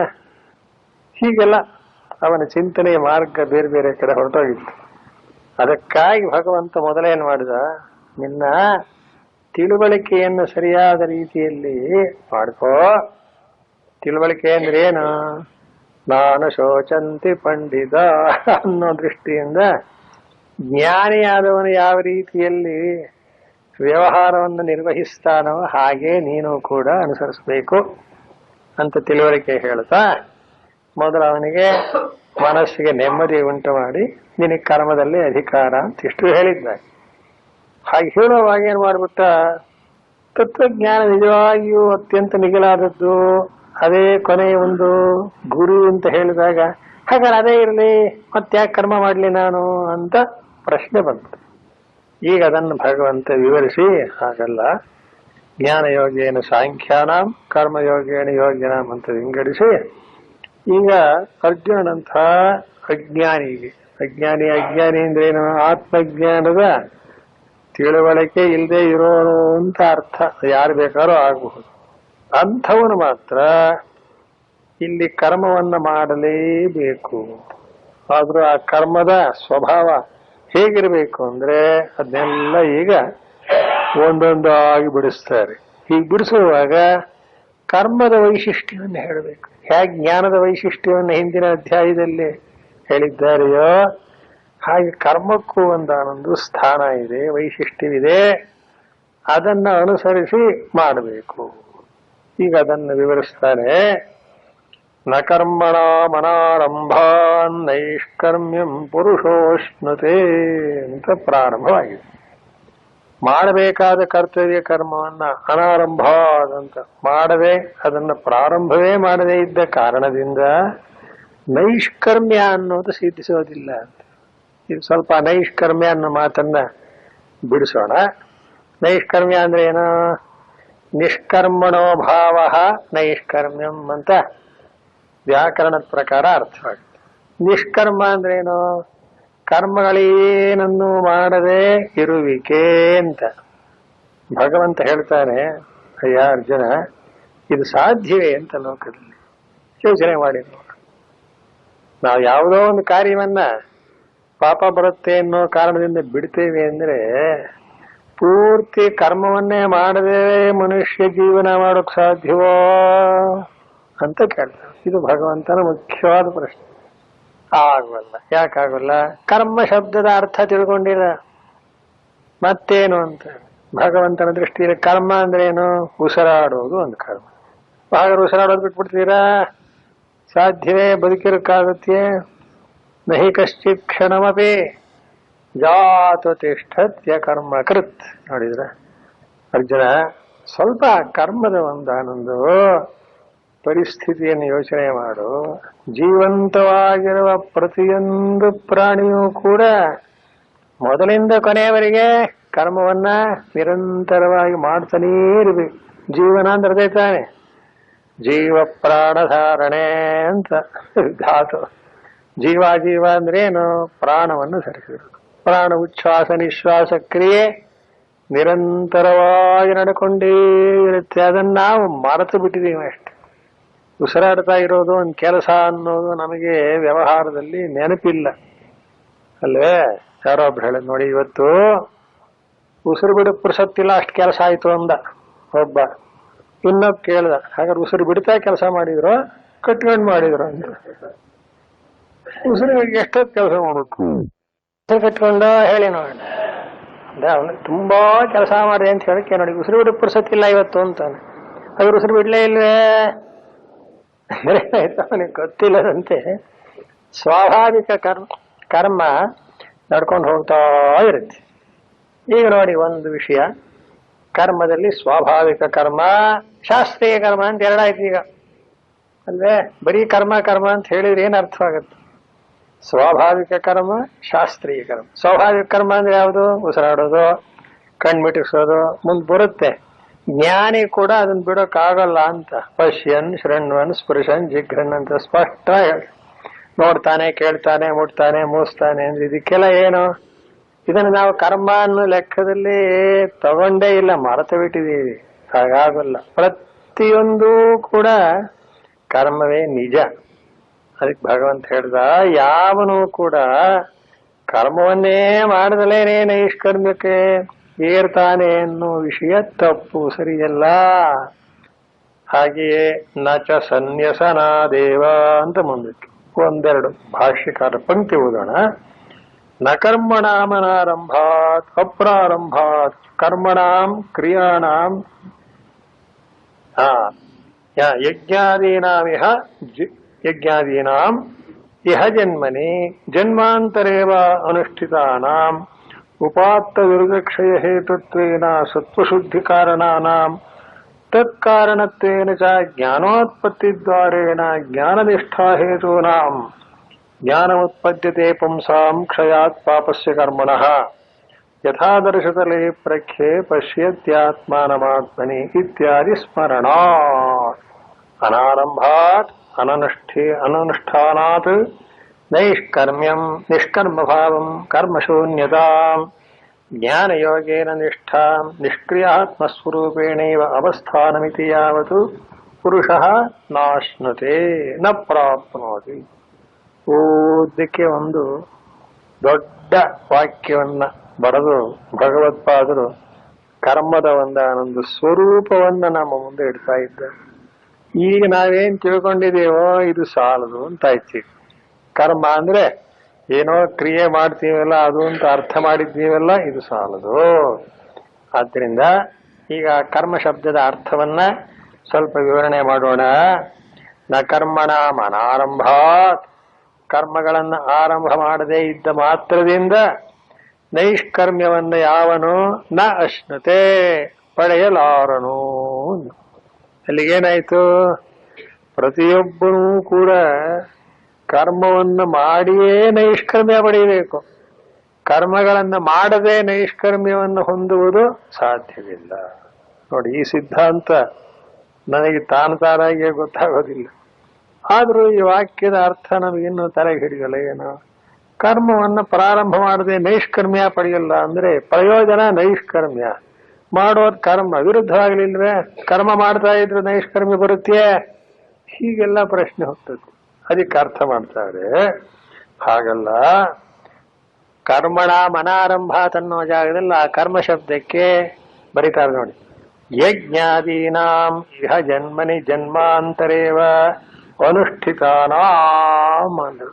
ಹೀಗೆಲ್ಲ ಅವನ ಚಿಂತನೆಯ ಮಾರ್ಗ ಬೇರೆ ಬೇರೆ ಕಡೆ ಹೊರಟೋಗಿತ್ತು. ಅದಕ್ಕಾಗಿ ಭಗವಂತ ಮೊದಲೇನ್ ಮಾಡಿದ, ನಿನ್ನ ತಿಳುವಳಿಕೆಯನ್ನು ಸರಿಯಾದ ರೀತಿಯಲ್ಲಿ ಮಾಡ್ಕೋ. ತಿಳುವಳಿಕೆ ಅಂದ್ರೆ ಏನು? ನಾನು ಶೋಚಂತಿ ಪಂಡಿತ ಅನ್ನೋ ದೃಷ್ಟಿಯಿಂದ ಜ್ಞಾನಿಯಾದವನು ಯಾವ ರೀತಿಯಲ್ಲಿ ವ್ಯವಹಾರವನ್ನು ನಿರ್ವಹಿಸ್ತಾನೋ ಹಾಗೆ ನೀನು ಕೂಡ ಅನುಸರಿಸಬೇಕು ಅಂತ ತಿಳುವಳಿಕೆ ಹೇಳ್ತಾ ಮೊದಲು ಅವನಿಗೆ ಮನಸ್ಸಿಗೆ ನೆಮ್ಮದಿ ಉಂಟು ಮಾಡಿ ನಿನಗೆ ಕರ್ಮದಲ್ಲಿ ಅಧಿಕಾರ ಅಂತ ಇಷ್ಟು ಹೇಳಿದ್ದ. ಹಾಗೆ ಹೇಳುವಾಗ ಏನ್ ಮಾಡ್ಬಿಟ್ಟ, ತತ್ವಜ್ಞಾನ ನಿಜವಾಗಿಯೂ ಅತ್ಯಂತ ಮಿಗಿಲಾದದ್ದು, ಅದೇ ಕೊನೆಯ ಒಂದು ಗುರು ಅಂತ ಹೇಳಿದಾಗ ಹಾಗಾದ್ರೆ ಅದೇ ಇರಲಿ ಮತ್ತ್ಯಾಕೆ ಕರ್ಮ ಮಾಡ್ಲಿ ನಾನು ಅಂತ ಪ್ರಶ್ನೆ ಬಂತು. ಈಗ ಅದನ್ನು ಭಗವಂತ ವಿವರಿಸಿ, ಹಾಗಲ್ಲ, ಜ್ಞಾನಯೋಗೇನ ಸಾಂಖ್ಯಾನಾಂ ಕರ್ಮಯೋಗೇನ ಯೋಗ್ಯನಾಂ ಅಂತ ವಿಂಗಡಿಸಿ ಈಗ ಅರ್ಜುನಂಥ ಅಜ್ಞಾನಿ ಅಂದ್ರೇನು? ಆತ್ಮಜ್ಞಾನದ ತಿಳುವಳಿಕೆ ಇಲ್ಲದೆ ಇರೋನು ಅಂತ ಅರ್ಥ. ಯಾರು ಬೇಕಾದ್ರೂ ಆಗಬಹುದು. ಅಂಥವನು ಮಾತ್ರ ಇಲ್ಲಿ ಕರ್ಮವನ್ನ ಮಾಡಲೇಬೇಕು. ಆದ್ರೂ ಆ ಕರ್ಮದ ಸ್ವಭಾವ ಹೇಗಿರ್ಬೇಕು ಅಂದ್ರೆ ಅದನ್ನೆಲ್ಲ ಈಗ ಒಂದೊಂದಾಗಿ ಬಿಡಿಸ್ತಾರೆ. ಹೀಗೆ ಬಿಡಿಸುವಾಗ ಕರ್ಮದ ವೈಶಿಷ್ಟ್ಯವನ್ನು ಹೇಳಬೇಕು. ಹೇಗೆ ಜ್ಞಾನದ ವೈಶಿಷ್ಟ್ಯವನ್ನು ಹಿಂದಿನ ಅಧ್ಯಾಯದಲ್ಲಿ ಹೇಳಿದ್ದಾರೆಯೋ ಹಾಗೆ ಕರ್ಮಕ್ಕೂ ಒಂದಾನೊಂದು ಸ್ಥಾನ ಇದೆ, ವೈಶಿಷ್ಟ್ಯವಿದೆ. ಅದನ್ನ ಅನುಸರಿಸಿ ಮಾಡಬೇಕು. ಈಗ ಅದನ್ನು ವಿವರಿಸ್ತಾನೆ. ನ ಕರ್ಮಣ ಮನಾರಂಭಾನ್ ನೈಷ್ಕರ್ಮ್ಯಂ ಪುರುಷೋಷ್ಣುತೆ ಅಂತ ಪ್ರಾರಂಭವಾಗಿದೆ. ಮಾಡಬೇಕಾದ ಕರ್ತವ್ಯ ಕರ್ಮವನ್ನ ಅನಾರಂಭಾದಂತ ಮಾಡದೆ, ಅದನ್ನ ಪ್ರಾರಂಭವೇ ಮಾಡದೇ ಇದ್ದ ಕಾರಣದಿಂದ ನೈಷ್ಕರ್ಮ್ಯ ಅನ್ನೋದು ಸಿದ್ಧಿಸೋದಿಲ್ಲ ಅಂತ. ಇದು ಸ್ವಲ್ಪ ನೈಷ್ಕರ್ಮ್ಯ ಅನ್ನೋ ಮಾತನ್ನ ಬಿಡಿಸೋಣ. ನೈಷ್ಕರ್ಮ್ಯ ಅಂದ್ರೆ ಏನು? ನಿಷ್ಕರ್ಮಣೋ ಭಾವ ನೈಷ್ಕರ್ಮ್ಯಂ ಅಂತ ವ್ಯಾಕರಣದ ಪ್ರಕಾರ ಅರ್ಥವಾಗುತ್ತೆ. ನಿಷ್ಕರ್ಮ ಅಂದ್ರೇನು? ಕರ್ಮಗಳೇನನ್ನು ಮಾಡದೆ ಇರುವಿಕೆ ಅಂತ. ಭಗವಂತ ಹೇಳ್ತಾನೆ, ಅಯ್ಯ ಅರ್ಜುನ, ಇದು ಸಾಧ್ಯವೇ ಅಂತ ಲೋಕದಲ್ಲಿ ಯೋಚನೆ ಮಾಡಿ. ನಾವು ಯಾವುದೋ ಒಂದು ಕಾರ್ಯವನ್ನ ಪಾಪ ಬರುತ್ತೆ ಅನ್ನೋ ಕಾರಣದಿಂದ ಬಿಡ್ತೇವೆ ಅಂದ್ರೆ ಪೂರ್ತಿ ಕರ್ಮವನ್ನೇ ಮಾಡದೆ ಮನುಷ್ಯ ಜೀವನ ಮಾಡೋಕ್ ಸಾಧ್ಯವೋ ಅಂತ ಕೇಳ್ತಾರೆ. ಇದು ಭಗವಂತನ ಮುಖ್ಯವಾದ ಪ್ರಶ್ನೆ. ಆಗಲ್ಲ. ಯಾಕಾಗಲ್ಲ? ಕರ್ಮ ಶಬ್ದದ ಅರ್ಥ ತಿಳ್ಕೊಂಡಿಲ್ಲ. ಮತ್ತೇನು ಅಂತ ಭಗವಂತನ ದೃಷ್ಟಿಯಲ್ಲಿ ಕರ್ಮ ಅಂದ್ರೆ ಏನು? ಉಸಿರಾಡೋದು ಒಂದು ಕರ್ಮ. ಹಾಗಾದ್ರೆ ಉಸಿರಾಡೋದು ಬಿಟ್ಬಿಡ್ತೀರಾ? ಸಾಧ್ಯವೇ? ಬದುಕಿರಕ್ಕಾಗತ್ತೆ? ನಹಿ ಕಶ್ಚಿತ್ ಕ್ಷಣಮಪಿ ಜಾತು ತಿಷ್ಠತ್ಯ ಕರ್ಮ ಕೃತ್. ನೋಡಿದ್ರೆ ಅರ್ಜುನ, ಸ್ವಲ್ಪ ಕರ್ಮದ ಒಂದಾನೊಂದು ಪರಿಸ್ಥಿತಿಯನ್ನು ಯೋಚನೆ ಮಾಡು. ಜೀವಂತವಾಗಿರುವ ಪ್ರತಿಯೊಂದು ಪ್ರಾಣಿಯೂ ಕೂಡ ಮೊದಲಿಂದ ಕೊನೆಯವರೆಗೆ ಕರ್ಮವನ್ನ ನಿರಂತರವಾಗಿ ಮಾಡ್ತಾನೇ ಇರಬೇಕು. ಜೀವನ ಅಂದ್ರೆ ಅದೇ ತಾನೆ, ಜೀವ ಪ್ರಾಣಧಾರಣೆ ಅಂತ ಧಾತು. ಜೀವ ಅಂದ್ರೆ ಏನು? ಪ್ರಾಣವನ್ನು ಧರಿಸಿದರು. ಪ್ರಾಣ ಉಚ್ಛ್ವಾಸ ನಿಶ್ವಾಸ ಕ್ರಿಯೆ ನಿರಂತರವಾಗಿ ನಡ್ಕೊಂಡೇ ಇರುತ್ತೆ. ಅದನ್ನ ನಾವು ಮರೆತು ಬಿಟ್ಟಿದ್ದೀವಿ ಅಷ್ಟೆ. ಉಸಿರಾಡ್ತಾ ಇರೋದು ಒಂದು ಕೆಲಸ ಅನ್ನೋದು ನಮಗೆ ವ್ಯವಹಾರದಲ್ಲಿ ನೆನಪಿಲ್ಲ ಅಲ್ವೇ? ಯಾರೋ ಒಬ್ರು ಹೇಳಿದ್ ನೋಡಿ, ಇವತ್ತು ಉಸಿರು ಬಿಡು ಪುರುಸತ್ತಿಲ್ಲ, ಅಷ್ಟು ಕೆಲಸ ಆಯ್ತು ಅಂದ ಒಬ್ಬ. ಇನ್ನೊಬ್ಬ ಕೇಳ್ದ, ಹಾಗಾದ್ರೆ ಉಸಿರು ಬಿಡ್ತಾ ಕೆಲಸ ಮಾಡಿದ್ರು ಕಟ್ಕೊಂಡು ಮಾಡಿದ್ರು ಅಂತ. ಉಸಿರು ಎಷ್ಟೊತ್ತು ಕೆಲಸ ಮಾಡ್ಬೇಕು? ಉಸಿರು ಕಟ್ಕೊಂಡು ಹೇಳಿ ನೋಡೋಣ ಅಂದ್ರೆ ಅವನು ತುಂಬಾ ಕೆಲಸ ಮಾಡಿದೆ ಅಂತ ಹೇಳಕ್ಕೆ ನೋಡಿ, ಉಸಿರು ಬಿಡು ಪುರುಸತ್ತಿಲ್ಲ ಇವತ್ತು ಅಂತಾನೆ. ಹಾಗಾದ್ರೆ ಉಸಿರು ಬಿಡ್ಲೇ ಇಲ್ವೇ ಅಂದ್ರೆ ಅವನಿಗೆ ಗೊತ್ತಿಲ್ಲದಂತೆ ಸ್ವಾಭಾವಿಕ ಕರ್ಮ ನಡ್ಕೊಂಡು ಹೋಗ್ತಾ ಇರುತ್ತೆ. ಈಗ ನೋಡಿ ಒಂದು ವಿಷಯ, ಕರ್ಮದಲ್ಲಿ ಸ್ವಾಭಾವಿಕ ಕರ್ಮ, ಶಾಸ್ತ್ರೀಯ ಕರ್ಮ ಅಂತ ಎರಡಾಯ್ತು ಈಗ ಅಲ್ವೇ? ಬರೀ ಕರ್ಮ ಕರ್ಮ ಅಂತ ಹೇಳಿದ್ರೆ ಏನ್ ಅರ್ಥವಾಗುತ್ತೆ? ಸ್ವಾಭಾವಿಕ ಕರ್ಮ, ಶಾಸ್ತ್ರೀಯ ಕರ್ಮ. ಸ್ವಾಭಾವಿಕ ಕರ್ಮ ಅಂದ್ರೆ ಯಾವುದು? ಉಸಿರಾಡೋದು, ಕಣ್ಮಿಟಿಸೋದು, ಮುಂದೆ ಬರುತ್ತೆ. ಜ್ಞಾನಿ ಕೂಡ ಅದನ್ನ ಬಿಡೋಕ್ಕಾಗಲ್ಲ ಅಂತ. ಪಶ್ಯನ್ ಶೃಣ್ವನ್ ಸ್ಪೃಶನ್ ಜಿಘ್ರನ್ ಅಂತ ಸ್ಪಷ್ಟ ಹೇಳಿ. ನೋಡ್ತಾನೆ, ಕೇಳ್ತಾನೆ, ಮುಟ್ತಾನೆ, ಮೂಸ್ತಾನೆ ಅಂದ್ರೆ ಇದಕ್ಕೆಲ್ಲ ಏನು? ಇದನ್ನು ನಾವು ಕರ್ಮ ಅನ್ನೋ ಲೆಕ್ಕದಲ್ಲಿ ತಗೊಂಡೇ ಇಲ್ಲ, ಮರೆತು ಬಿಟ್ಟಿದ್ದೀವಿ. ಹಾಗಾಗಲ್ಲ. ಪ್ರತಿಯೊಂದು ಕೂಡ ಕರ್ಮವೇ ನಿಜ. ಅದಕ್ಕೆ ಭಗವಂತ ಹೇಳ್ದ, ಯಾವನು ಕೂಡ ಕರ್ಮವನ್ನೇ ಮಾಡದಲೇನೆ ನೈಷ್ಕರ್ಮ್ಯಕ್ಕೆ ಏರ್ತಾನೆ ಅನ್ನೋ ವಿಷಯ ತಪ್ಪು, ಸರಿಯಲ್ಲ. ಹಾಗೆಯೇ ನಚ ಸನ್ಯಸನಾದೇವ ಅಂತ ಮುಂದಿತ್ತು. ಒಂದೆರಡು ಭಾಷ್ಯಕಾರ ಪಂಕ್ತಿ ಓದೋಣ. ನ ಕರ್ಮಣಾಮನಾರಂಭಾತ್ ಅಪ್ರಾರಂಭಾತ್ ಕರ್ಮಣಾಂ ಕ್ರಿಯಾಣಾಂ ಯಜ್ಞಾದೀನಾಂ ಇಹ ಜನ್ಮನಿ ಜನ್ಮಾಂತರೇವ ಅನುಷ್ಠಿತಾನಾಂ ಉಪಾತ್ತ ದುರ್ಗಕ್ಷಯ ಹೇತುತ್ವೇನ ಸತ್ವಶುದ್ಧಿ ಕಾರಣಾನಾಂ ತತ್ಕಾರಣತ್ವೇನ ಚ ಜ್ಞಾನೋತ್ಪತ್ತಿದ್ವಾರೇಣ ಜ್ಞಾನನಿಷ್ಠಾ ಹೇತೂನಾಂ ಜ್ಞಾನಮುತ್ಪದ್ಯತೆ ಪುಂಸಾಂ ಕ್ಷಯಾತ್ ಪಾಪಸ್ಯ ಕರ್ಮಣಃ ಯಥಾದರ್ಶತಲೆ ಪ್ರಖ್ಯೆ ಪಶ್ಯತ್ಯಾತ್ಮಾನಮಾತ್ಮನಿ ಇತ್ಯಾದಿ ಸ್ಮರಣಾತ್ ಅನಾರಂಭಾತ್ ಅನನುಷ್ಠಾನಾತ್ ನೈಷ್ಕರ್ಮ್ಯಂ ನಿಷ್ಕರ್ಮಭಾವಂ ಕರ್ಮಶೂನ್ಯತಾಂ ಜ್ಞಾನಯೋಗೇನ ನಿಷ್ಠಾಂ ನಿಷ್ಕ್ರಿಯಾತ್ಮಸ್ವರೂಪೇಣೈವ ಅವಸ್ಥಾನಮಿತಿ ಯಾವತ್ತು ಪುರುಷಃ ನಾಶ್ನುತೆ ನ ಪ್ರಾಪ್ನೋತಿ. ಓದಕ್ಕೆ ಒಂದು ದೊಡ್ಡ ವಾಕ್ಯವನ್ನ ಬರೆದು ಭಗವತ್ಪಾದರು ಕರ್ಮದ ಒಂದೊಂದು ಸ್ವರೂಪವನ್ನ ನಮ್ಮ ಮುಂದೆ ಇಡ್ತಾ ಇದ್ದಾರೆ. ಈಗ ನಾವೇನ್ ತಿಳ್ಕೊಂಡಿದ್ದೇವೋ ಇದು ಸಾಲದು ಅಂತ ಆಯ್ತು. ಕರ್ಮ ಅಂದ್ರೆ ಏನೋ ಕ್ರಿಯೆ ಮಾಡ್ತೀವಲ್ಲ ಅದು ಅಂತ ಅರ್ಥ ಮಾಡಿದ್ದೀವಲ್ಲ, ಇದು ಸಾಲದು. ಆದ್ರಿಂದ ಈಗ ಕರ್ಮ ಶಬ್ದದ ಅರ್ಥವನ್ನ ಸ್ವಲ್ಪ ವಿವರಣೆ ಮಾಡೋಣ. ನ ಕರ್ಮಣ ಅನಾರಂಭಾತ್, ಕರ್ಮಗಳನ್ನ ಆರಂಭ ಮಾಡದೇ ಇದ್ದ ಮಾತ್ರದಿಂದ ನೈಷ್ಕರ್ಮ್ಯವನ್ನ ಯಾವನು ನ ಅಶ್ನತೆ ಪಡೆಯಲಾರನು. ಅಲ್ಲಿಗೇನಾಯ್ತು? ಪ್ರತಿಯೊಬ್ಬನೂ ಕೂಡ ಕರ್ಮವನ್ನು ಮಾಡಿಯೇ ನೈಷ್ಕರ್ಮ್ಯ ಪಡೆಯಬೇಕು. ಕರ್ಮಗಳನ್ನ ಮಾಡದೆ ನೈಷ್ಕರ್ಮ್ಯವನ್ನು ಹೊಂದುವುದು ಸಾಧ್ಯವಿಲ್ಲ. ನೋಡಿ, ಈ ಸಿದ್ಧಾಂತ ನನಗೆ ತಾನಾಗಿಯೇ ಗೊತ್ತಾಗೋದಿಲ್ಲ. ಆದ್ರೂ ಈ ವಾಕ್ಯದ ಅರ್ಥ ನಮಗಿನ್ನು ತಲೆಗೆ ಹಿಡಿಯಲ್ಲ. ಏನು? ಕರ್ಮವನ್ನ ಪ್ರಾರಂಭ ಮಾಡದೆ ನೈಷ್ಕರ್ಮ್ಯ ಪಡೆಯಲ್ಲ ಅಂದ್ರೆ ಪ್ರಯೋಜನ ನೈಷ್ಕರ್ಮ್ಯ, ಮಾಡೋದ್ ಕರ್ಮ ವಿರುದ್ಧವಾಗ್ಲಿಲ್ವೇ? ಕರ್ಮ ಮಾಡ್ತಾ ಇದ್ರೆ ನೈಷ್ಕರ್ಮ್ಯ ಬರುತ್ತೆ? ಹೀಗೆಲ್ಲ ಪ್ರಶ್ನೆ ಹೋಗ್ತದೆ. ಅದಕ್ಕೆ ಅರ್ಥ ಮಾಡ್ತಾರೆ. ಹಾಗಲ್ಲ, ಕರ್ಮಣ ಮನಾರಂಭ ಅನ್ನೋ ಜಾಗದಲ್ಲಿ ಆ ಕರ್ಮ ಶಬ್ದಕ್ಕೆ ಬರೀತಾರೆ ನೋಡಿ, ಯಜ್ಞಾದೀನಾಂ ಇಹ ಜನ್ಮನಿ ಜನ್ಮಾಂತರೇವ ಅನುಷ್ಠಿತಾನಾಂ ಅಂದ್ರು.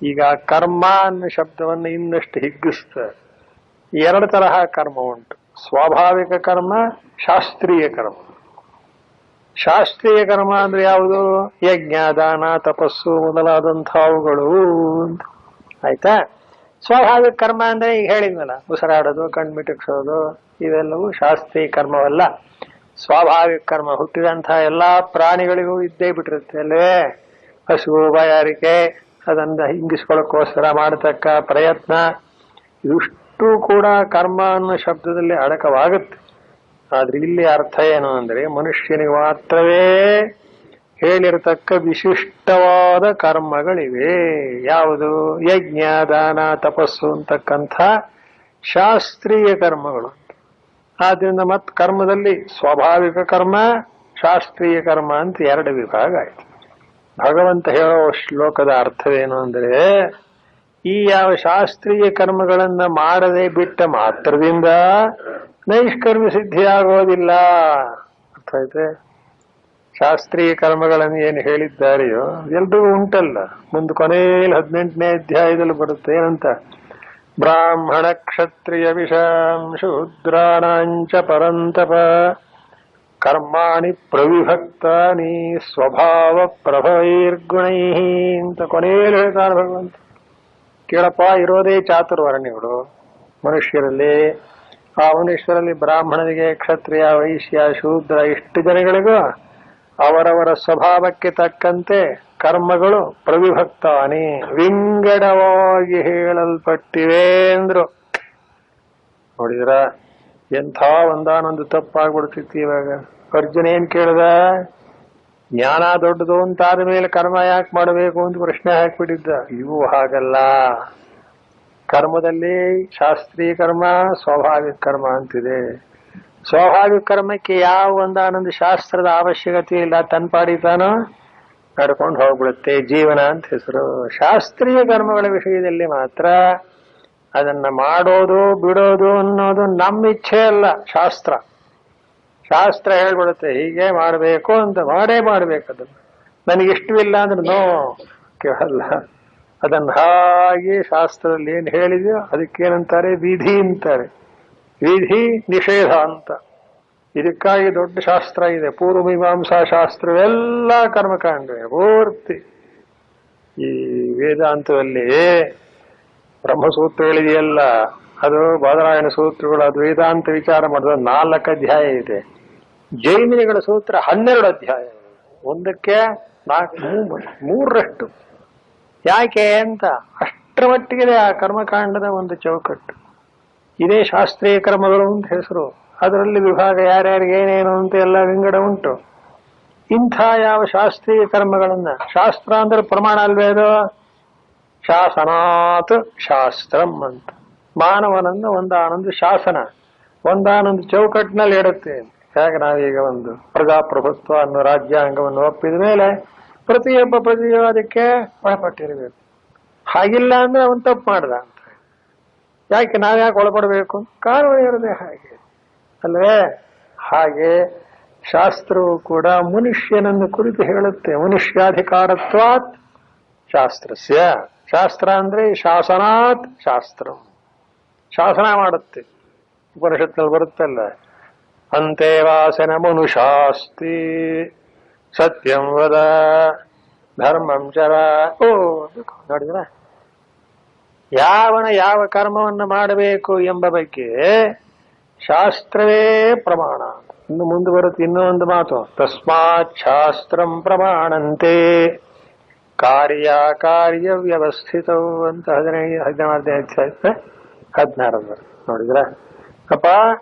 ಈಗ ಕರ್ಮ ಅನ್ನೋ ಶಬ್ದವನ್ನು ಇನ್ನಷ್ಟು ಹಿಗ್ಗಿಸ್ತಾರೆ. ಎರಡು ತರಹ ಕರ್ಮ ಉಂಟು, ಸ್ವಾಭಾವಿಕ ಕರ್ಮ, ಶಾಸ್ತ್ರೀಯ ಕರ್ಮ. ಶಾಸ್ತ್ರೀಯ ಕರ್ಮ ಅಂದ್ರೆ ಯಾವುದು? ಯಜ್ಞ, ದಾನ, ತಪಸ್ಸು ಮೊದಲಾದಂಥವುಗಳು. ಆಯ್ತಾ? ಸ್ವಾಭಾವಿಕ ಕರ್ಮ ಅಂದ್ರೆ ಈಗ ಹೇಳಿದ್ನಲ್ಲ, ಉಸಿರಾಡೋದು, ಕಣ್ಮಿಟಕ್ಸೋದು, ಇವೆಲ್ಲವೂ ಶಾಸ್ತ್ರೀಯ ಕರ್ಮವಲ್ಲ. ಸ್ವಾಭಾವಿಕ ಕರ್ಮ. ಹುಟ್ಟಿದಂತಹ ಎಲ್ಲಾ ಪ್ರಾಣಿಗಳಿಗೂ ಇದ್ದೇ ಬಿಟ್ಟಿರುತ್ತೆ ಅಲ್ವೇ? ಹಸುವು, ಬಾಯಾರಿಕೆ, ಅದನ್ನ ಹಿಂಗಿಸ್ಕೊಳ್ಳೋಕ್ಕೋಸ್ಕರ ಮಾಡತಕ್ಕ ಪ್ರಯತ್ನ, ಇಷ್ಟು ಕೂಡ ಕರ್ಮ ಅನ್ನೋ ಶಬ್ದದಲ್ಲಿ ಅಡಕವಾಗುತ್ತೆ. ಆದ್ರೆ ಇಲ್ಲಿ ಅರ್ಥ ಏನು ಅಂದ್ರೆ, ಮನುಷ್ಯನಿಗೆ ಮಾತ್ರವೇ ಹೇಳಿರತಕ್ಕ ವಿಶಿಷ್ಟವಾದ ಕರ್ಮಗಳಿವೆ. ಯಾವುದು? ಯಜ್ಞ, ದಾನ, ತಪಸ್ಸು ಅಂತಕ್ಕಂಥ ಶಾಸ್ತ್ರೀಯ ಕರ್ಮಗಳು. ಆದ್ರಿಂದ ಮತ್ ಕರ್ಮದಲ್ಲಿ ಸ್ವಾಭಾವಿಕ ಕರ್ಮ, ಶಾಸ್ತ್ರೀಯ ಕರ್ಮ ಅಂತ ಎರಡು ವಿಭಾಗ ಆಯ್ತು. ಭಗವಂತ ಹೇಳೋ ಶ್ಲೋಕದ ಅರ್ಥವೇನು ಅಂದ್ರೆ, ಈ ಯಾವ ಶಾಸ್ತ್ರೀಯ ಕರ್ಮಗಳನ್ನ ಮಾಡದೆ ಬಿಟ್ಟ ಮಾತ್ರದಿಂದ ನೈಷ್ಕರ್ಮ್ಯ ಸಿದ್ಧಿಯಾಗೋದಿಲ್ಲ. ಅರ್ಥ ಆಯ್ತೆ? ಶಾಸ್ತ್ರೀಯ ಕರ್ಮಗಳನ್ನು ಏನು ಹೇಳಿದ್ದಾರೆಯೋ ಎಲ್ರಿಗೂ ಉಂಟಲ್ಲ. ಮುಂದೆ ಕೊನೆಯಲ್ಲಿ 18ನೇ ಅಧ್ಯಾಯದಲ್ಲಿ ಬರುತ್ತೆ. ಏನಂತ? ಬ್ರಾಹ್ಮಣ ಕ್ಷತ್ರಿಯ ವಿಷಾಂ ಶೂದ್ರಾಣಾಂಚ ಪರಂತಪ ಕರ್ಮಾಣಿ ಪ್ರವಿಭಕ್ತಾನಿ ಸ್ವಭಾವ ಪ್ರಭವೈರ್ಗುಣೈ ಅಂತ ಕೊನೆಯಲ್ಲಿ ಹೇಳ್ತಾನೆ ಭಗವಂತ. ಕೇಳಪ್ಪ, ಇರೋದೇ ಚಾತುರ್ವರ್ಣ್ಯಗಳು ಮನುಷ್ಯರಲ್ಲಿ. ಆ ಮನುಷ್ಯರಲ್ಲಿ ಬ್ರಾಹ್ಮಣನಿಗೆ, ಕ್ಷತ್ರಿಯ, ವೈಶ್ಯ, ಶೂದ್ರ, ಇಷ್ಟು ಜನಗಳಿಗೂ ಅವರವರ ಸ್ವಭಾವಕ್ಕೆ ತಕ್ಕಂತೆ ಕರ್ಮಗಳು ಪ್ರವಿಭಕ್ತಾನಿ, ವಿಂಗಡವಾಗಿ ಹೇಳಲ್ಪಟ್ಟಿವೆ ಅಂದ್ರು. ನೋಡಿದ್ರ ಎಂಥ ಒಂದಾನೊಂದು ತಪ್ಪಾಗ್ಬಿಡ್ತಿತ್ತು ಇವಾಗ. ಅರ್ಜುನ ಏನ್ ಕೇಳ್ದ? ಜ್ಞಾನ ದೊಡ್ಡದು ಅಂತಾದ ಮೇಲೆ ಕರ್ಮ ಯಾಕೆ ಮಾಡಬೇಕು ಅಂತ ಪ್ರಶ್ನೆ ಹಾಕ್ಬಿಟ್ಟಿದ್ದ. ಇವು ಹಾಗಲ್ಲ. ಕರ್ಮದಲ್ಲಿ ಶಾಸ್ತ್ರೀಯ ಕರ್ಮ, ಸ್ವಾಭಾವಿಕ ಕರ್ಮ ಅಂತಿದೆ. ಸ್ವಾಭಾವಿಕ ಕರ್ಮಕ್ಕೆ ಯಾವ ಒಂದಾನೊಂದು ಶಾಸ್ತ್ರದ ಅವಶ್ಯಕತೆ ಇಲ್ಲ, ತನ್ಪಾಡಿತಾನೋ ನಡ್ಕೊಂಡು ಹೋಗ್ಬಿಡುತ್ತೆ, ಜೀವನ ಅಂತ ಹೆಸರು. ಶಾಸ್ತ್ರೀಯ ಕರ್ಮಗಳ ವಿಷಯದಲ್ಲಿ ಮಾತ್ರ ಅದನ್ನ ಮಾಡೋದು ಬಿಡೋದು ಅನ್ನೋದು ನಮ್ಮ ಇಚ್ಛೆ ಅಲ್ಲ, ಶಾಸ್ತ್ರ. ಶಾಸ್ತ್ರ ಹೇಳ್ಬಿಡುತ್ತೆ ಹೀಗೆ ಮಾಡಬೇಕು ಅಂತ, ಮಾಡೇ ಮಾಡ್ಬೇಕದನ್ನ. ನನಗಿಷ್ಟವಿಲ್ಲ ಅಂದ್ರೆ ನೋ, ಕೇಳಲ್ಲ. ಅದನ್ನ ಹಾಗೆ ಶಾಸ್ತ್ರದಲ್ಲಿ ಏನ್ ಹೇಳಿದೆಯೋ ಅದಕ್ಕೇನಂತಾರೆ? ವಿಧಿ ಅಂತಾರೆ. ವಿಧಿ ನಿಷೇಧ ಅಂತ. ಇದಕ್ಕಾಗಿ ದೊಡ್ಡ ಶಾಸ್ತ್ರ ಇದೆ, ಪೂರ್ವಮೀಮಾಂಸಾ ಶಾಸ್ತ್ರವೆಲ್ಲ ಕರ್ಮಕಾಂಡವೇ ಪೂರ್ತಿ. ಈ ವೇದಾಂತದಲ್ಲಿ ಬ್ರಹ್ಮಸೂತ್ರಗಳಿದೆಯಲ್ಲ, ಅದು ಬಾದರಾಯಣ ಸೂತ್ರಗಳು, ಅದು ವೇದಾಂತ ವಿಚಾರ ಮಾಡಿದ 4 ಅಧ್ಯಾಯ ಇದೆ. ಜೈಮಿನಿಗಳ ಸೂತ್ರ 12 ಅಧ್ಯಾಯ, ಒಂದಕ್ಕೆ 3ರಷ್ಟು. ಯಾಕೆ ಅಂತ ಅಷ್ಟರ ಮಟ್ಟಿಗಿದೆ ಆ ಕರ್ಮಕಾಂಡದ ಒಂದು ಚೌಕಟ್ಟು. ಇದೇ ಶಾಸ್ತ್ರೀಯ ಕರ್ಮಗಳು ಅಂತ ಹೆಸರು. ಅದರಲ್ಲಿ ವಿಭಾಗ ಯಾರ್ಯಾರಿಗೆ ಏನೇನು ಅಂತ ಎಲ್ಲ ವಿಂಗಡ ಉಂಟು. ಇಂಥ ಯಾವ ಶಾಸ್ತ್ರೀಯ ಕರ್ಮಗಳನ್ನ, ಶಾಸ್ತ್ರ ಅಂದ್ರೆ ಪ್ರಮಾಣ ಅಲ್ವೇ ಅದು? ಶಾಸನಾತ್ ಶಾಸ್ತ್ರಂ ಅಂತ. ಮಾನವನನ್ನು ಒಂದಾನೊಂದು ಶಾಸನ, ಒಂದಾನೊಂದು ಚೌಕಟ್ಟಿನಲ್ಲಿ ಇಡುತ್ತೆ. ಹೇಗೆ ನಾವೀಗ ಒಂದು ಪ್ರಜಾಪ್ರಭುತ್ವ ಅನ್ನೋ ರಾಜ್ಯಾಂಗವನ್ನು ಒಪ್ಪಿದ ಮೇಲೆ ಪ್ರತಿಯೊಬ್ಬ ಪ್ರಜೆಯು ಅದಕ್ಕೆ ಒಳಪಟ್ಟಿರಬೇಕು. ಹಾಗಿಲ್ಲ ಅಂದ್ರೆ ಅವನು ತಪ್ಪು ಮಾಡ್ದ ಅಂತ. ಯಾಕೆ ನಾವ್ಯಾಕೆ ಒಳಪಡಬೇಕು? ಕಾನೂನು ಇರದೆ ಹಾಗೆ ಅಲ್ವೇ? ಹಾಗೆ ಶಾಸ್ತ್ರವು ಕೂಡ ಮನುಷ್ಯನನ್ನು ಕುರಿತು ಹೇಳುತ್ತೆ. ಮನುಷ್ಯಾಧಿಕಾರತ್ವಾತ್ ಶಾಸ್ತ್ರಸ್ಯ. ಶಾಸ್ತ್ರ ಅಂದ್ರೆ ಶಾಸನಾತ್ ಶಾಸ್ತ್ರ, ಶಾಸನ ಮಾಡುತ್ತೆ. ಉಪನಿಷತ್ನಲ್ಲಿ ಬರುತ್ತಲ್ಲ, ಅಂತೆ ವಾಸನ ಮನುಷಾಸ್ತಿ ಸತ್ಯಂ ವದ ಧರ್ಮಂ ಚರ. ನೋಡಿದ್ರ, ಯಾವನ ಯಾವ ಕರ್ಮವನ್ನು ಮಾಡಬೇಕು ಎಂಬ ಬಗ್ಗೆ ಶಾಸ್ತ್ರವೇ ಪ್ರಮಾಣ. ಇನ್ನು ಮುಂದೆ ಬರುತ್ತೆ ಇನ್ನೊಂದು ಮಾತು, ತಸ್ಮಾತ್ ಶಾಸ್ತ್ರಂ ಪ್ರಮಾಣಂತೆ ಕಾರ್ಯ ಕಾರ್ಯ ವ್ಯವಸ್ಥಿತವು ಅಂತ 16ನೇ ಅಧ್ಯಾಯ 16 ನೋಡಿದ್ರ. ಅಪ್ಪ,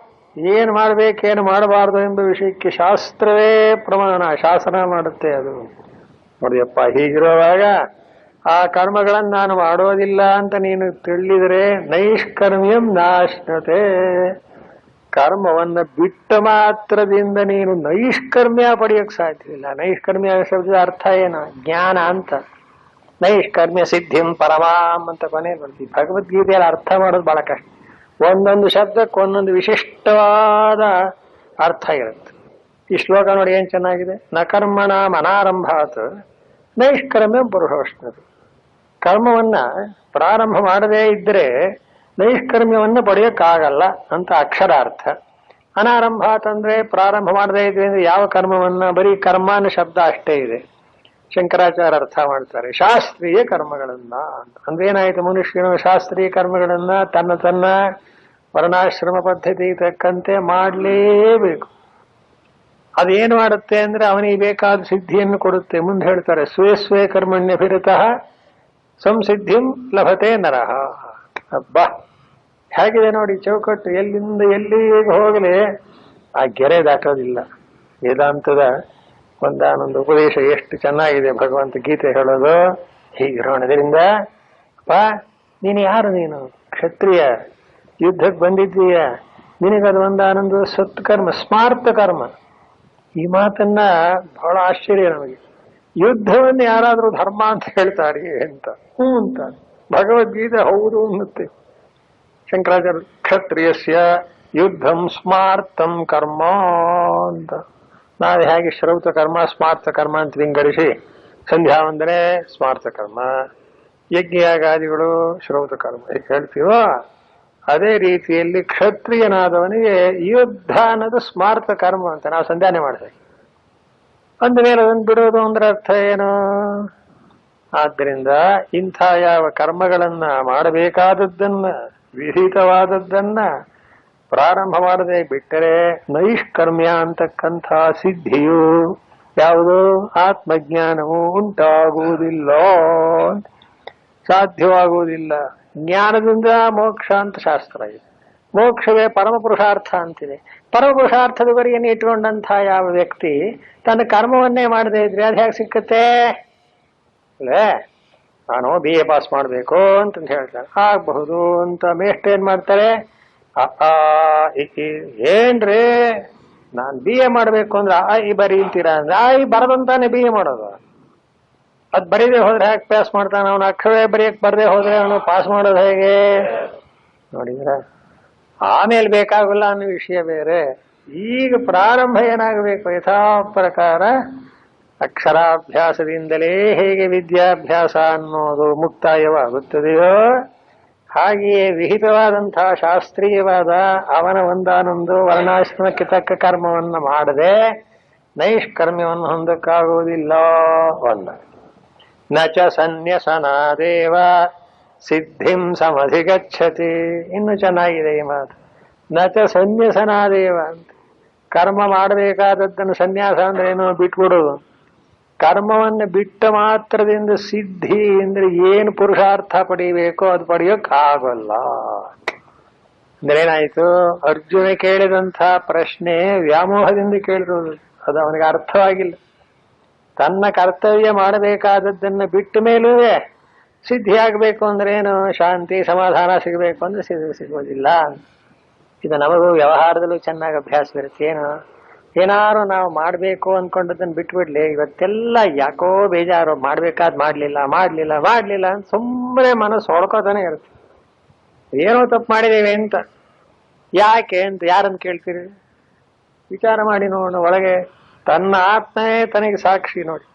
ಏನ್ ಮಾಡ್ಬೇಕೇನು ಮಾಡಬಾರ್ದು ಎಂಬ ವಿಷಯಕ್ಕೆ ಶಾಸ್ತ್ರವೇ ಪ್ರಮಾಣ, ಶಾಸನ ಮಾಡುತ್ತೆ ಅದು. ನೋಡಿಯಪ್ಪ, ಹೀಗಿರುವಾಗ ಆ ಕರ್ಮಗಳನ್ನು ನಾನು ಮಾಡೋದಿಲ್ಲ ಅಂತ ನೀನು ತಿಳಿದರೆ ನೈಷ್ಕರ್ಮ್ಯಂ ನಾಶ್ನತೆ. ಕರ್ಮವನ್ನ ಬಿಟ್ಟ ಮಾತ್ರದಿಂದ ನೀನು ನೈಷ್ಕರ್ಮ್ಯ ಪಡೆಯಕ್ ಸಾಧ್ಯವಿಲ್ಲ. ನೈಷ್ಕರ್ಮ್ಯ ಶಬ್ದದ ಅರ್ಥ ಏನು? ಜ್ಞಾನ ಅಂತ. ನೈಷ್ಕರ್ಮ್ಯ ಸಿದ್ಧಿಂ ಪರಮಾಂ ಅಂತ ಕೊನೆ ಬರ್ತೀವಿ. ಭಗವದ್ಗೀತೆಯಲ್ಲಿ ಅರ್ಥ ಮಾಡೋದು ಬಹಳ ಕಷ್ಟ. ಒಂದೊಂದು ಶಬ್ದಕ್ಕೆ ಒಂದೊಂದು ವಿಶಿಷ್ಟವಾದ ಅರ್ಥ ಇರುತ್ತೆ. ಈ ಶ್ಲೋಕ ನೋಡಿ ಏನ್ ಚೆನ್ನಾಗಿದೆ. ನ ಕರ್ಮಣ ಅನಾರಂಭಾತ್ ನೈಷ್ಕರ್ಮ್ಯ ಪುರುಷೋಷ್ಣರು. ಕರ್ಮವನ್ನ ಪ್ರಾರಂಭ ಮಾಡದೇ ಇದ್ರೆ ನೈಷ್ಕರ್ಮ್ಯವನ್ನ ಪಡೆಯೋಕ್ಕಾಗಲ್ಲ ಅಂತ ಅಕ್ಷರಾರ್ಥ. ಅನಾರಂಭಾತ್ ಅಂದ್ರೆ ಪ್ರಾರಂಭ ಮಾಡದೇ ಇದ್ರೆ ಅಂದ್ರೆ ಯಾವ ಕರ್ಮವನ್ನ, ಬರೀ ಕರ್ಮ ಅನ್ನೋ ಶಬ್ದ ಅಷ್ಟೇ ಇದೆ. ಶಂಕರಾಚಾರ್ಯ ಅರ್ಥ ಮಾಡ್ತಾರೆ ಶಾಸ್ತ್ರೀಯ ಕರ್ಮಗಳನ್ನ ಅಂದ್ರೇನಾಯ್ತು, ಮನುಷ್ಯನು ಶಾಸ್ತ್ರೀಯ ಕರ್ಮಗಳನ್ನ ತನ್ನ ವರ್ಣಾಶ್ರಮ ಪದ್ಧತಿ ತಕ್ಕಂತೆ ಮಾಡಲೇಬೇಕು. ಅದೇನು ಮಾಡುತ್ತೆ ಅಂದ್ರೆ ಅವನಿಗೆ ಬೇಕಾದ ಸಿದ್ಧಿಯನ್ನು ಕೊಡುತ್ತೆ. ಮುಂದೆ ಹೇಳ್ತಾರೆ ಸ್ವೇ ಕರ್ಮಣ್ಯಭಿರತಃ ಸಂಸಿದ್ಧಿಂ ಲಭತೆ ನರಹ. ಅಬ್ಬಾ ಹೇಗಿದೆ ನೋಡಿ ಚೌಕಟ್ಟು, ಎಲ್ಲಿಂದ ಎಲ್ಲಿಗೆ ಹೋಗಲಿ ಆ ಗೆರೆ ದಾಟೋದಿಲ್ಲ. ವೇದಾಂತದ ಒಂದಾನೊಂದು ಉಪದೇಶ ಎಷ್ಟು ಚೆನ್ನಾಗಿದೆ ಭಗವಂತ ಗೀತೆ ಹೇಳೋದು ಹೀಗಿರೋಣದ್ರಿಂದ. ನೀನು ಯಾರು, ನೀನು ಕ್ಷತ್ರಿಯ, ಯುದ್ಧಕ್ಕೆ ಬಂದಿದ್ದೀಯ, ನಿನಗದು ಒಂದಾನೊಂದು ಸತ್ಕರ್ಮ ಸ್ಮಾರ್ಥ ಕರ್ಮ. ಈ ಮಾತನ್ನ ಬಹಳ ಆಶ್ಚರ್ಯ ನಮಗೆ. ಯುದ್ಧವನ್ನು ಯಾರಾದ್ರೂ ಧರ್ಮ ಅಂತ ಹೇಳ್ತಾರೆ ಅಂತ ಅಂತ ಭಗವದ್ಗೀತೆ ಹೌದು ಅನ್ನುತ್ತೆ. ಶಂಕರಾಚಾರ್ಯ ಕ್ಷತ್ರಿಯಸ್ಯ ಯುದ್ಧಂ ಸ್ಮಾರ್ಥಂ ಕರ್ಮ ಅಂತ. ನಾವು ಹೇಗೆ ಶ್ರೌತ ಕರ್ಮ ಸ್ಮಾರ್ಥ ಕರ್ಮ ಅಂತ ವಿಂಗಡಿಸಿ ಸಂಧ್ಯಾ ವಂದನೆ ಸ್ಮಾರ್ಥ ಕರ್ಮ, ಯಜ್ಞಯಾಗಾದಿಗಳು ಶ್ರೌತ ಕರ್ಮ ಹೇಳ್ತೀವೋ, ಅದೇ ರೀತಿಯಲ್ಲಿ ಕ್ಷತ್ರಿಯನಾದವನಿಗೆ ಯುದ್ಧ ಅನ್ನೋದು ಸ್ಮಾರ್ಥ ಕರ್ಮ ಅಂತ ನಾವು ಸಂಧಾನ ಮಾಡ್ತೇವೆ. ಅಂದಮೇಲೆ ಅದನ್ನು ಬಿಡೋದು ಅಂದ್ರೆ ಅರ್ಥ ಏನು? ಆದ್ದರಿಂದ ಇಂಥ ಯಾವ ಕರ್ಮಗಳನ್ನ ಮಾಡಬೇಕಾದದ್ದನ್ನ ವಿಹಿತವಾದದ್ದನ್ನ ಪ್ರಾರಂಭ ಮಾಡದೆ ಬಿಟ್ಟರೆ ನೈಷ್ಕರ್ಮ್ಯ ಅಂತಕ್ಕಂಥ ಸಿದ್ಧಿಯು ಯಾವುದು ಆತ್ಮಜ್ಞಾನವು ಉಂಟಾಗುವುದಿಲ್ಲ, ಸಾಧ್ಯವಾಗುವುದಿಲ್ಲ. ಜ್ಞಾನದಿಂದ ಮೋಕ್ಷ ಅಂತ ಶಾಸ್ತ್ರ ಇದೆ. ಮೋಕ್ಷವೇ ಪರಮ ಪುರುಷಾರ್ಥ ಅಂತಿದೆ. ಪರಮ ಪುರುಷಾರ್ಥದ ಗುರಿಯನ್ನು ಇಟ್ಕೊಂಡಂಥ ಯಾವ ವ್ಯಕ್ತಿ ತನ್ನ ಕರ್ಮವನ್ನೇ ಮಾಡದೇ ಇದ್ರೆ ಅದು ಹೇಗೆ ಸಿಕ್ಕತ್ತೆ? ಅಲ್ಲೇ ನಾನು BA ಪಾಸ್ ಮಾಡಬೇಕು ಅಂತ ಹೇಳ್ತಾರೆ, ಆಗಬಹುದು ಅಂತ ಮೇಷ್ಟ್ರು ಏನ್ ಮಾಡ್ತಾರೆ, ಏನ್ರಿ ನಾನು BA ಮಾಡಬೇಕು ಅಂದ್ರೆ ಈ ಬರೀ ಅಂತೀರಾ ಅಂದ್ರೆ ಈ ಬರದಂತಾನೆ BA ಮಾಡೋದು. ಅದ್ ಬರೀದೇ ಹೋದ್ರೆ ಹೇಗೆ ಪಾಸ್ ಮಾಡ್ತಾನೆ ಅವನು? ಅಕ್ಷರೇ ಬರೆಯಕ್ ಬರದೆ ಹೋದ್ರೆ ಅವನು ಪಾಸ್ ಮಾಡೋದು ಹೇಗೆ ನೋಡಿದ್ರ? ಆಮೇಲೆ ಬೇಕಾಗಲ್ಲ ಅನ್ನೋ ವಿಷಯ ಬೇರೆ. ಈಗ ಪ್ರಾರಂಭ ಏನಾಗಬೇಕು? ಯಥಾ ಪ್ರಕಾರ ಅಕ್ಷರಾಭ್ಯಾಸದಿಂದಲೇ ಹೇಗೆ ವಿದ್ಯಾಭ್ಯಾಸ ಅನ್ನೋದು ಮುಕ್ತಾಯವಾಗುತ್ತದೆಯೋ ಹಾಗೆಯೇ ವಿಹಿತವಾದಂತಹ ಶಾಸ್ತ್ರೀಯವಾದ ಅವನ ಒಂದಾನೊಂದು ವರ್ಣಾಶ್ರಮಕ್ಕೆ ತಕ್ಕ ಕರ್ಮವನ್ನು ಮಾಡದೆ ನೈಷ್ಕರ್ಮ್ಯವನ್ನು ಹೊಂದಕ್ಕಾಗುವುದಿಲ್ಲ. ಒಂದ ನಚ ಸನ್ಯಸನಾದೇವ ಸಿದ್ಧಿಂ ಸಮಧಿಗಚ್ಚತಿ. ಇನ್ನು ಚೆನ್ನಾಗಿದೆ ಈ ಮಾತು. ನಚ ಸನ್ಯಸನಾದೇವ ಅಂತ. ಕರ್ಮ ಮಾಡಬೇಕಾದದ್ದನ್ನು ಸನ್ಯಾಸ ಅಂದ್ರೆ ಏನು? ಬಿಟ್ಬಿಡೋದು. ಕರ್ಮವನ್ನು ಬಿಟ್ಟ ಮಾತ್ರದಿಂದ ಸಿದ್ಧಿ ಅಂದ್ರೆ ಏನು ಪುರುಷಾರ್ಥ ಪಡಿಬೇಕೋ ಅದು ಪಡೆಯೋಕ್ಕಾಗಲ್ಲ. ಅಂದ್ರೆ ಏನಾಯ್ತು? ಅರ್ಜುನ ಕೇಳಿದಂಥ ಪ್ರಶ್ನೆ ವ್ಯಾಮೋಹದಿಂದ ಕೇಳಿರೋದು, ಅದು ಅವನಿಗೆ ಅರ್ಥವಾಗಿಲ್ಲ. ತನ್ನ ಕರ್ತವ್ಯ ಮಾಡಬೇಕಾದದ್ದನ್ನು ಬಿಟ್ಟ ಮೇಲೂ ಸಿದ್ಧಿಯಾಗಬೇಕು ಅಂದ್ರೆ ಏನು? ಶಾಂತಿ ಸಮಾಧಾನ ಸಿಗಬೇಕು ಅಂದ್ರೆ ಸಿಗೋದಿಲ್ಲ. ಇದು ನಮಗೂ ವ್ಯವಹಾರದಲ್ಲೂ ಚೆನ್ನಾಗಿ ಅಭ್ಯಾಸ ಇರುತ್ತೆ. ಏನು ಏನಾರು ನಾವು ಮಾಡಬೇಕು ಅಂದ್ಕೊಂಡದನ್ನು ಬಿಟ್ಬಿಡ್ಲಿ, ಇವತ್ತೆಲ್ಲ ಯಾಕೋ ಬೇಜಾರು, ಮಾಡ್ಲಿಲ್ಲ ಅಂತ ಸುಮ್ಮನೆ ಮನಸ್ಸು ಹೊಡ್ಕೋತಾನೆ ಇರುತ್ತೆ. ಏನೋ ತಪ್ಪು ಮಾಡಿದ್ದೇವೆ ಅಂತ. ಯಾಕೆ ಅಂತ ಯಾರನ್ನು ಕೇಳ್ತೀರಿ? ವಿಚಾರ ಮಾಡಿ ನೋಡೋಣ. ಒಳಗೆ ತನ್ನ ಆತ್ಮವೇ ತನಗೆ ಸಾಕ್ಷಿ ನೋಡಿ.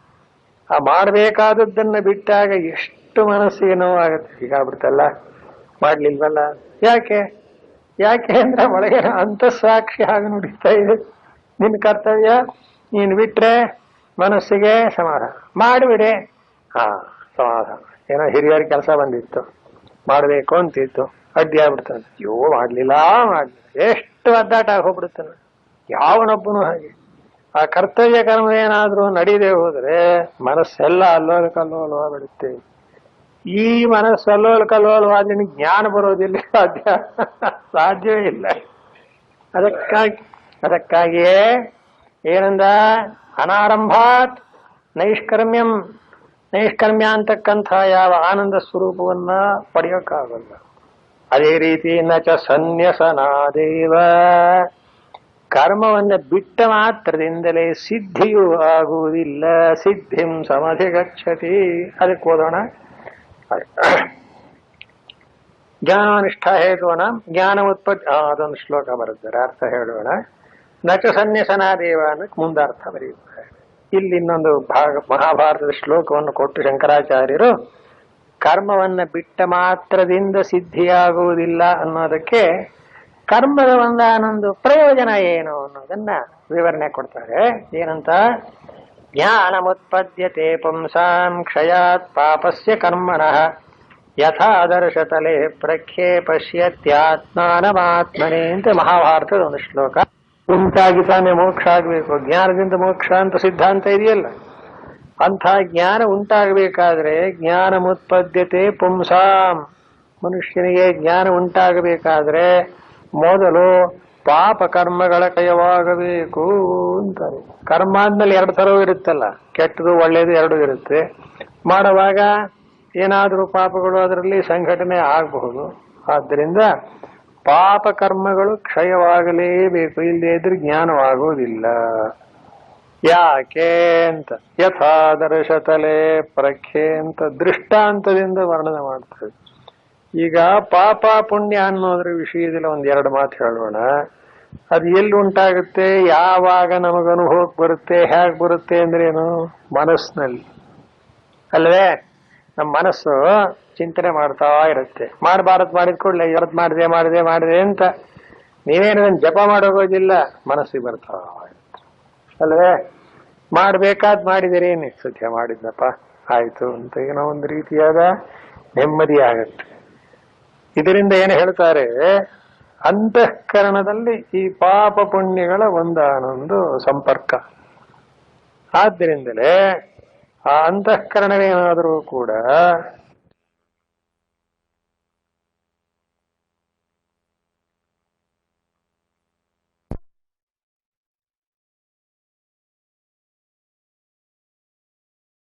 ಆ ಮಾಡಬೇಕಾದದ್ದನ್ನ ಬಿಟ್ಟಾಗ ಎಷ್ಟು ಮನಸ್ಸಿಗೆ ನೋವಾಗುತ್ತೆ. ಹೀಗಾಗ್ಬಿಡ್ತಲ್ಲ, ಮಾಡ್ಲಿಲ್ವಲ್ಲ, ಯಾಕೆ ಅಂದ್ರೆ ಒಳಗೆ ಅಂತಃಸಾಕ್ಷಿ ಹಾಗೆ ನುಡಿತಾ ಇದೆ. ನಿನ್ನ ಕರ್ತವ್ಯ ನೀನು ಬಿಟ್ರೆ ಮನಸ್ಸಿಗೆ ಸಮಾಧಾನ. ಮಾಡಿಬಿಡೆ, ಸಮಾಧಾನ. ಏನೋ ಹಿರಿಯರ ಕೆಲಸ ಬಂದಿತ್ತು, ಮಾಡಬೇಕು ಅಂತಿತ್ತು, ಅಡ್ಡಿ ಆಗ್ಬಿಡ್ತಾನೆ. ಅಯ್ಯೋ ಮಾಡ್ಲಿಲ್ಲ ಎಷ್ಟು ಒದ್ದಾಟ ಹೋಗ್ಬಿಡ್ತಾನೆ ಯಾವನೊಬ್ಬನು ಹಾಗೆ. ಆ ಕರ್ತವ್ಯ ಕರ್ಮ ಏನಾದ್ರೂ ನಡೀದೇ ಹೋದ್ರೆ ಮನಸ್ಸೆಲ್ಲ ಅಲ್ಲೋಲ ಕಲ್ಲೋಲವ ಬಿಡುತ್ತೆ. ಈ ಮನಸ್ಸು ಅಲ್ಲೋಲ ಕಲ್ಲೋಲವಾದ ಜ್ಞಾನ ಬರೋದಿಲ್ಲ, ಸಾಧ್ಯವೇ ಇಲ್ಲ. ಅದಕ್ಕಾಗಿಯೇ ಏನಂದ? ಅನಾರಂಭಾತ್ ನೈಷ್ಕರ್ಮ್ಯ ಅಂತಕ್ಕಂಥ ಯಾವ ಆನಂದ ಸ್ವರೂಪವನ್ನ ಪಡೆಯೋಕ್ಕಾಗಲ್ಲ. ಅದೇ ರೀತಿ ನಚ ಸನ್ಯಸನಾದೇವ, ಕರ್ಮವನ್ನು ಬಿಟ್ಟ ಮಾತ್ರದಿಂದಲೇ ಸಿದ್ಧಿಯೂ ಆಗುವುದಿಲ್ಲ. ಸಿದ್ಧಿಂ ಸಮಧಿಗಚ್ಚತಿ. ಅದಕ್ಕೆ ಓದೋಣ. ಜ್ಞಾನಿಷ್ಠಾ ಹೇತುವನ ಜ್ಞಾನ ಉತ್ಪತ್ತಿ, ಅದೊಂದು ಶ್ಲೋಕ ಬರುತ್ತಾರೆ, ಅರ್ಥ ಹೇಳೋಣ. ನಚ ಸನ್ಯಸನಾದೇವ ಅನ್ನಕ್ಕೆ ಮುಂದಾರ್ಥ ಬರೆಯುತ್ತಾರೆ. ಇಲ್ಲಿ ಇನ್ನೊಂದು ಮಹಾಭಾರತದ ಶ್ಲೋಕವನ್ನು ಕೊಟ್ಟು ಶಂಕರಾಚಾರ್ಯರು ಕರ್ಮವನ್ನು ಬಿಟ್ಟ ಮಾತ್ರದಿಂದ ಸಿದ್ಧಿಯಾಗುವುದಿಲ್ಲ ಅನ್ನೋದಕ್ಕೆ ಕರ್ಮದ ಒಂದಾನೊಂದು ಪ್ರಯೋಜನ ಏನು ಅನ್ನೋದನ್ನ ವಿವರಣೆ ಕೊಡ್ತಾರೆ. ಏನಂತ? ಜ್ಞಾನಮುತ್ಪದ್ಯತೆ ಪುಂಸಾಂ ಕ್ಷಯಾತ್ ಪಾಪಸ್ಯ ಕರ್ಮಣಃ ಯಥಾದರ್ಶತಲೆ ಪ್ರಖ್ಯೆ ಪಶ್ಯತ್ಯಾತ್ಮಾನಮಾತ್ಮನೆ ಅಂತ ಮಹಾಭಾರತದ ಒಂದು ಶ್ಲೋಕ. ಉಂಟಾಗಿ ತಾನೇ ಮೋಕ್ಷ ಆಗಬೇಕು, ಜ್ಞಾನದಿಂದ ಮೋಕ್ಷ ಅಂತ ಸಿದ್ಧಾಂತ ಇದೆಯಲ್ಲ, ಅಂಥ ಜ್ಞಾನ ಉಂಟಾಗಬೇಕಾದ್ರೆ ಜ್ಞಾನ ಮುತ್ಪದ್ಯತೆ ಪುಂಸಾಂ, ಮನುಷ್ಯನಿಗೆ ಜ್ಞಾನ ಉಂಟಾಗಬೇಕಾದ್ರೆ ಮೊದಲು ಪಾಪ ಕರ್ಮಗಳ ಕಯವಾಗಬೇಕು ಅಂತಾರೆ. ಕರ್ಮ ಆದ್ಮೇಲೆ ಎರಡು ಥರವೂ ಇರುತ್ತಲ್ಲ, ಕೆಟ್ಟದು ಒಳ್ಳೆಯದು ಎರಡೂ ಇರುತ್ತೆ. ಮಾಡುವಾಗ ಏನಾದರೂ ಪಾಪಗಳು ಅದರಲ್ಲಿ ಸಂಘಟನೆ ಆಗಬಹುದು. ಆದ್ದರಿಂದ ಪಾಪ ಕರ್ಮಗಳು ಕ್ಷಯವಾಗಲೇಬೇಕು, ಇಲ್ಲದೇ ಇದ್ರೆ ಜ್ಞಾನವಾಗುವುದಿಲ್ಲ. ಯಾಕೆ ಅಂತ ಯಥಾದರ್ಶತಲೆ ಪ್ರಖ್ಯೆ ಅಂತ ದೃಷ್ಟಾಂತದಿಂದ ವರ್ಣನೆ ಮಾಡ್ತೇವೆ. ಈಗ ಪಾಪ ಪುಣ್ಯ ಅನ್ನೋದ್ರ ವಿಷಯದಲ್ಲಿ ಒಂದೆರಡು ಮಾತು ಹೇಳೋಣ. ಅದು ಎಲ್ಲಿ ಉಂಟಾಗುತ್ತೆ, ಯಾವಾಗ ನಮಗ ಅನುಭವಕ್ಕೆ ಬರುತ್ತೆ, ಹೇಗೆ ಬರುತ್ತೆ ಅಂದ್ರೇನು, ಮನಸ್ಸಿನಲ್ಲಿ ಅಲ್ವೇ. ನಮ್ಮ ಮನಸ್ಸು ಚಿಂತನೆ ಮಾಡ್ತಾ ಇರುತ್ತೆ. ಮಾಡಬಾರದು ಮಾಡಿದ ಕೂಡಲೇ ಇವತ್ತು ಮಾಡಿದೆ ಮಾಡಿದೆ ಮಾಡಿದೆ ಅಂತ ನೀವೇನು ಜಪ ಮಾಡೋಗೋದಿಲ್ಲ, ಮನಸ್ಸಿಗೆ ಬರ್ತಾ ಇರುತ್ತೆ ಅಲ್ವೇ. ಮಾಡ್ಬೇಕಾದ್ ಮಾಡಿದಿರಿ, ಸತ್ಯ ಮಾಡಿದ್ನಪ್ಪ ಆಯ್ತು ಅಂತ ಏನೋ ಒಂದು ರೀತಿಯಾದ ನೆಮ್ಮದಿ ಆಗತ್ತೆ. ಇದರಿಂದ ಏನು ಹೇಳ್ತಾರೆ, ಅಂತಃಕರಣದಲ್ಲಿ ಈ ಪಾಪ ಪುಣ್ಯಗಳ ಒಂದಾನೊಂದು ಸಂಪರ್ಕ. ಆದ್ದರಿಂದಲೇ ಆ ಅಂತಃಕರಣವೇನಾದರೂ ಕೂಡ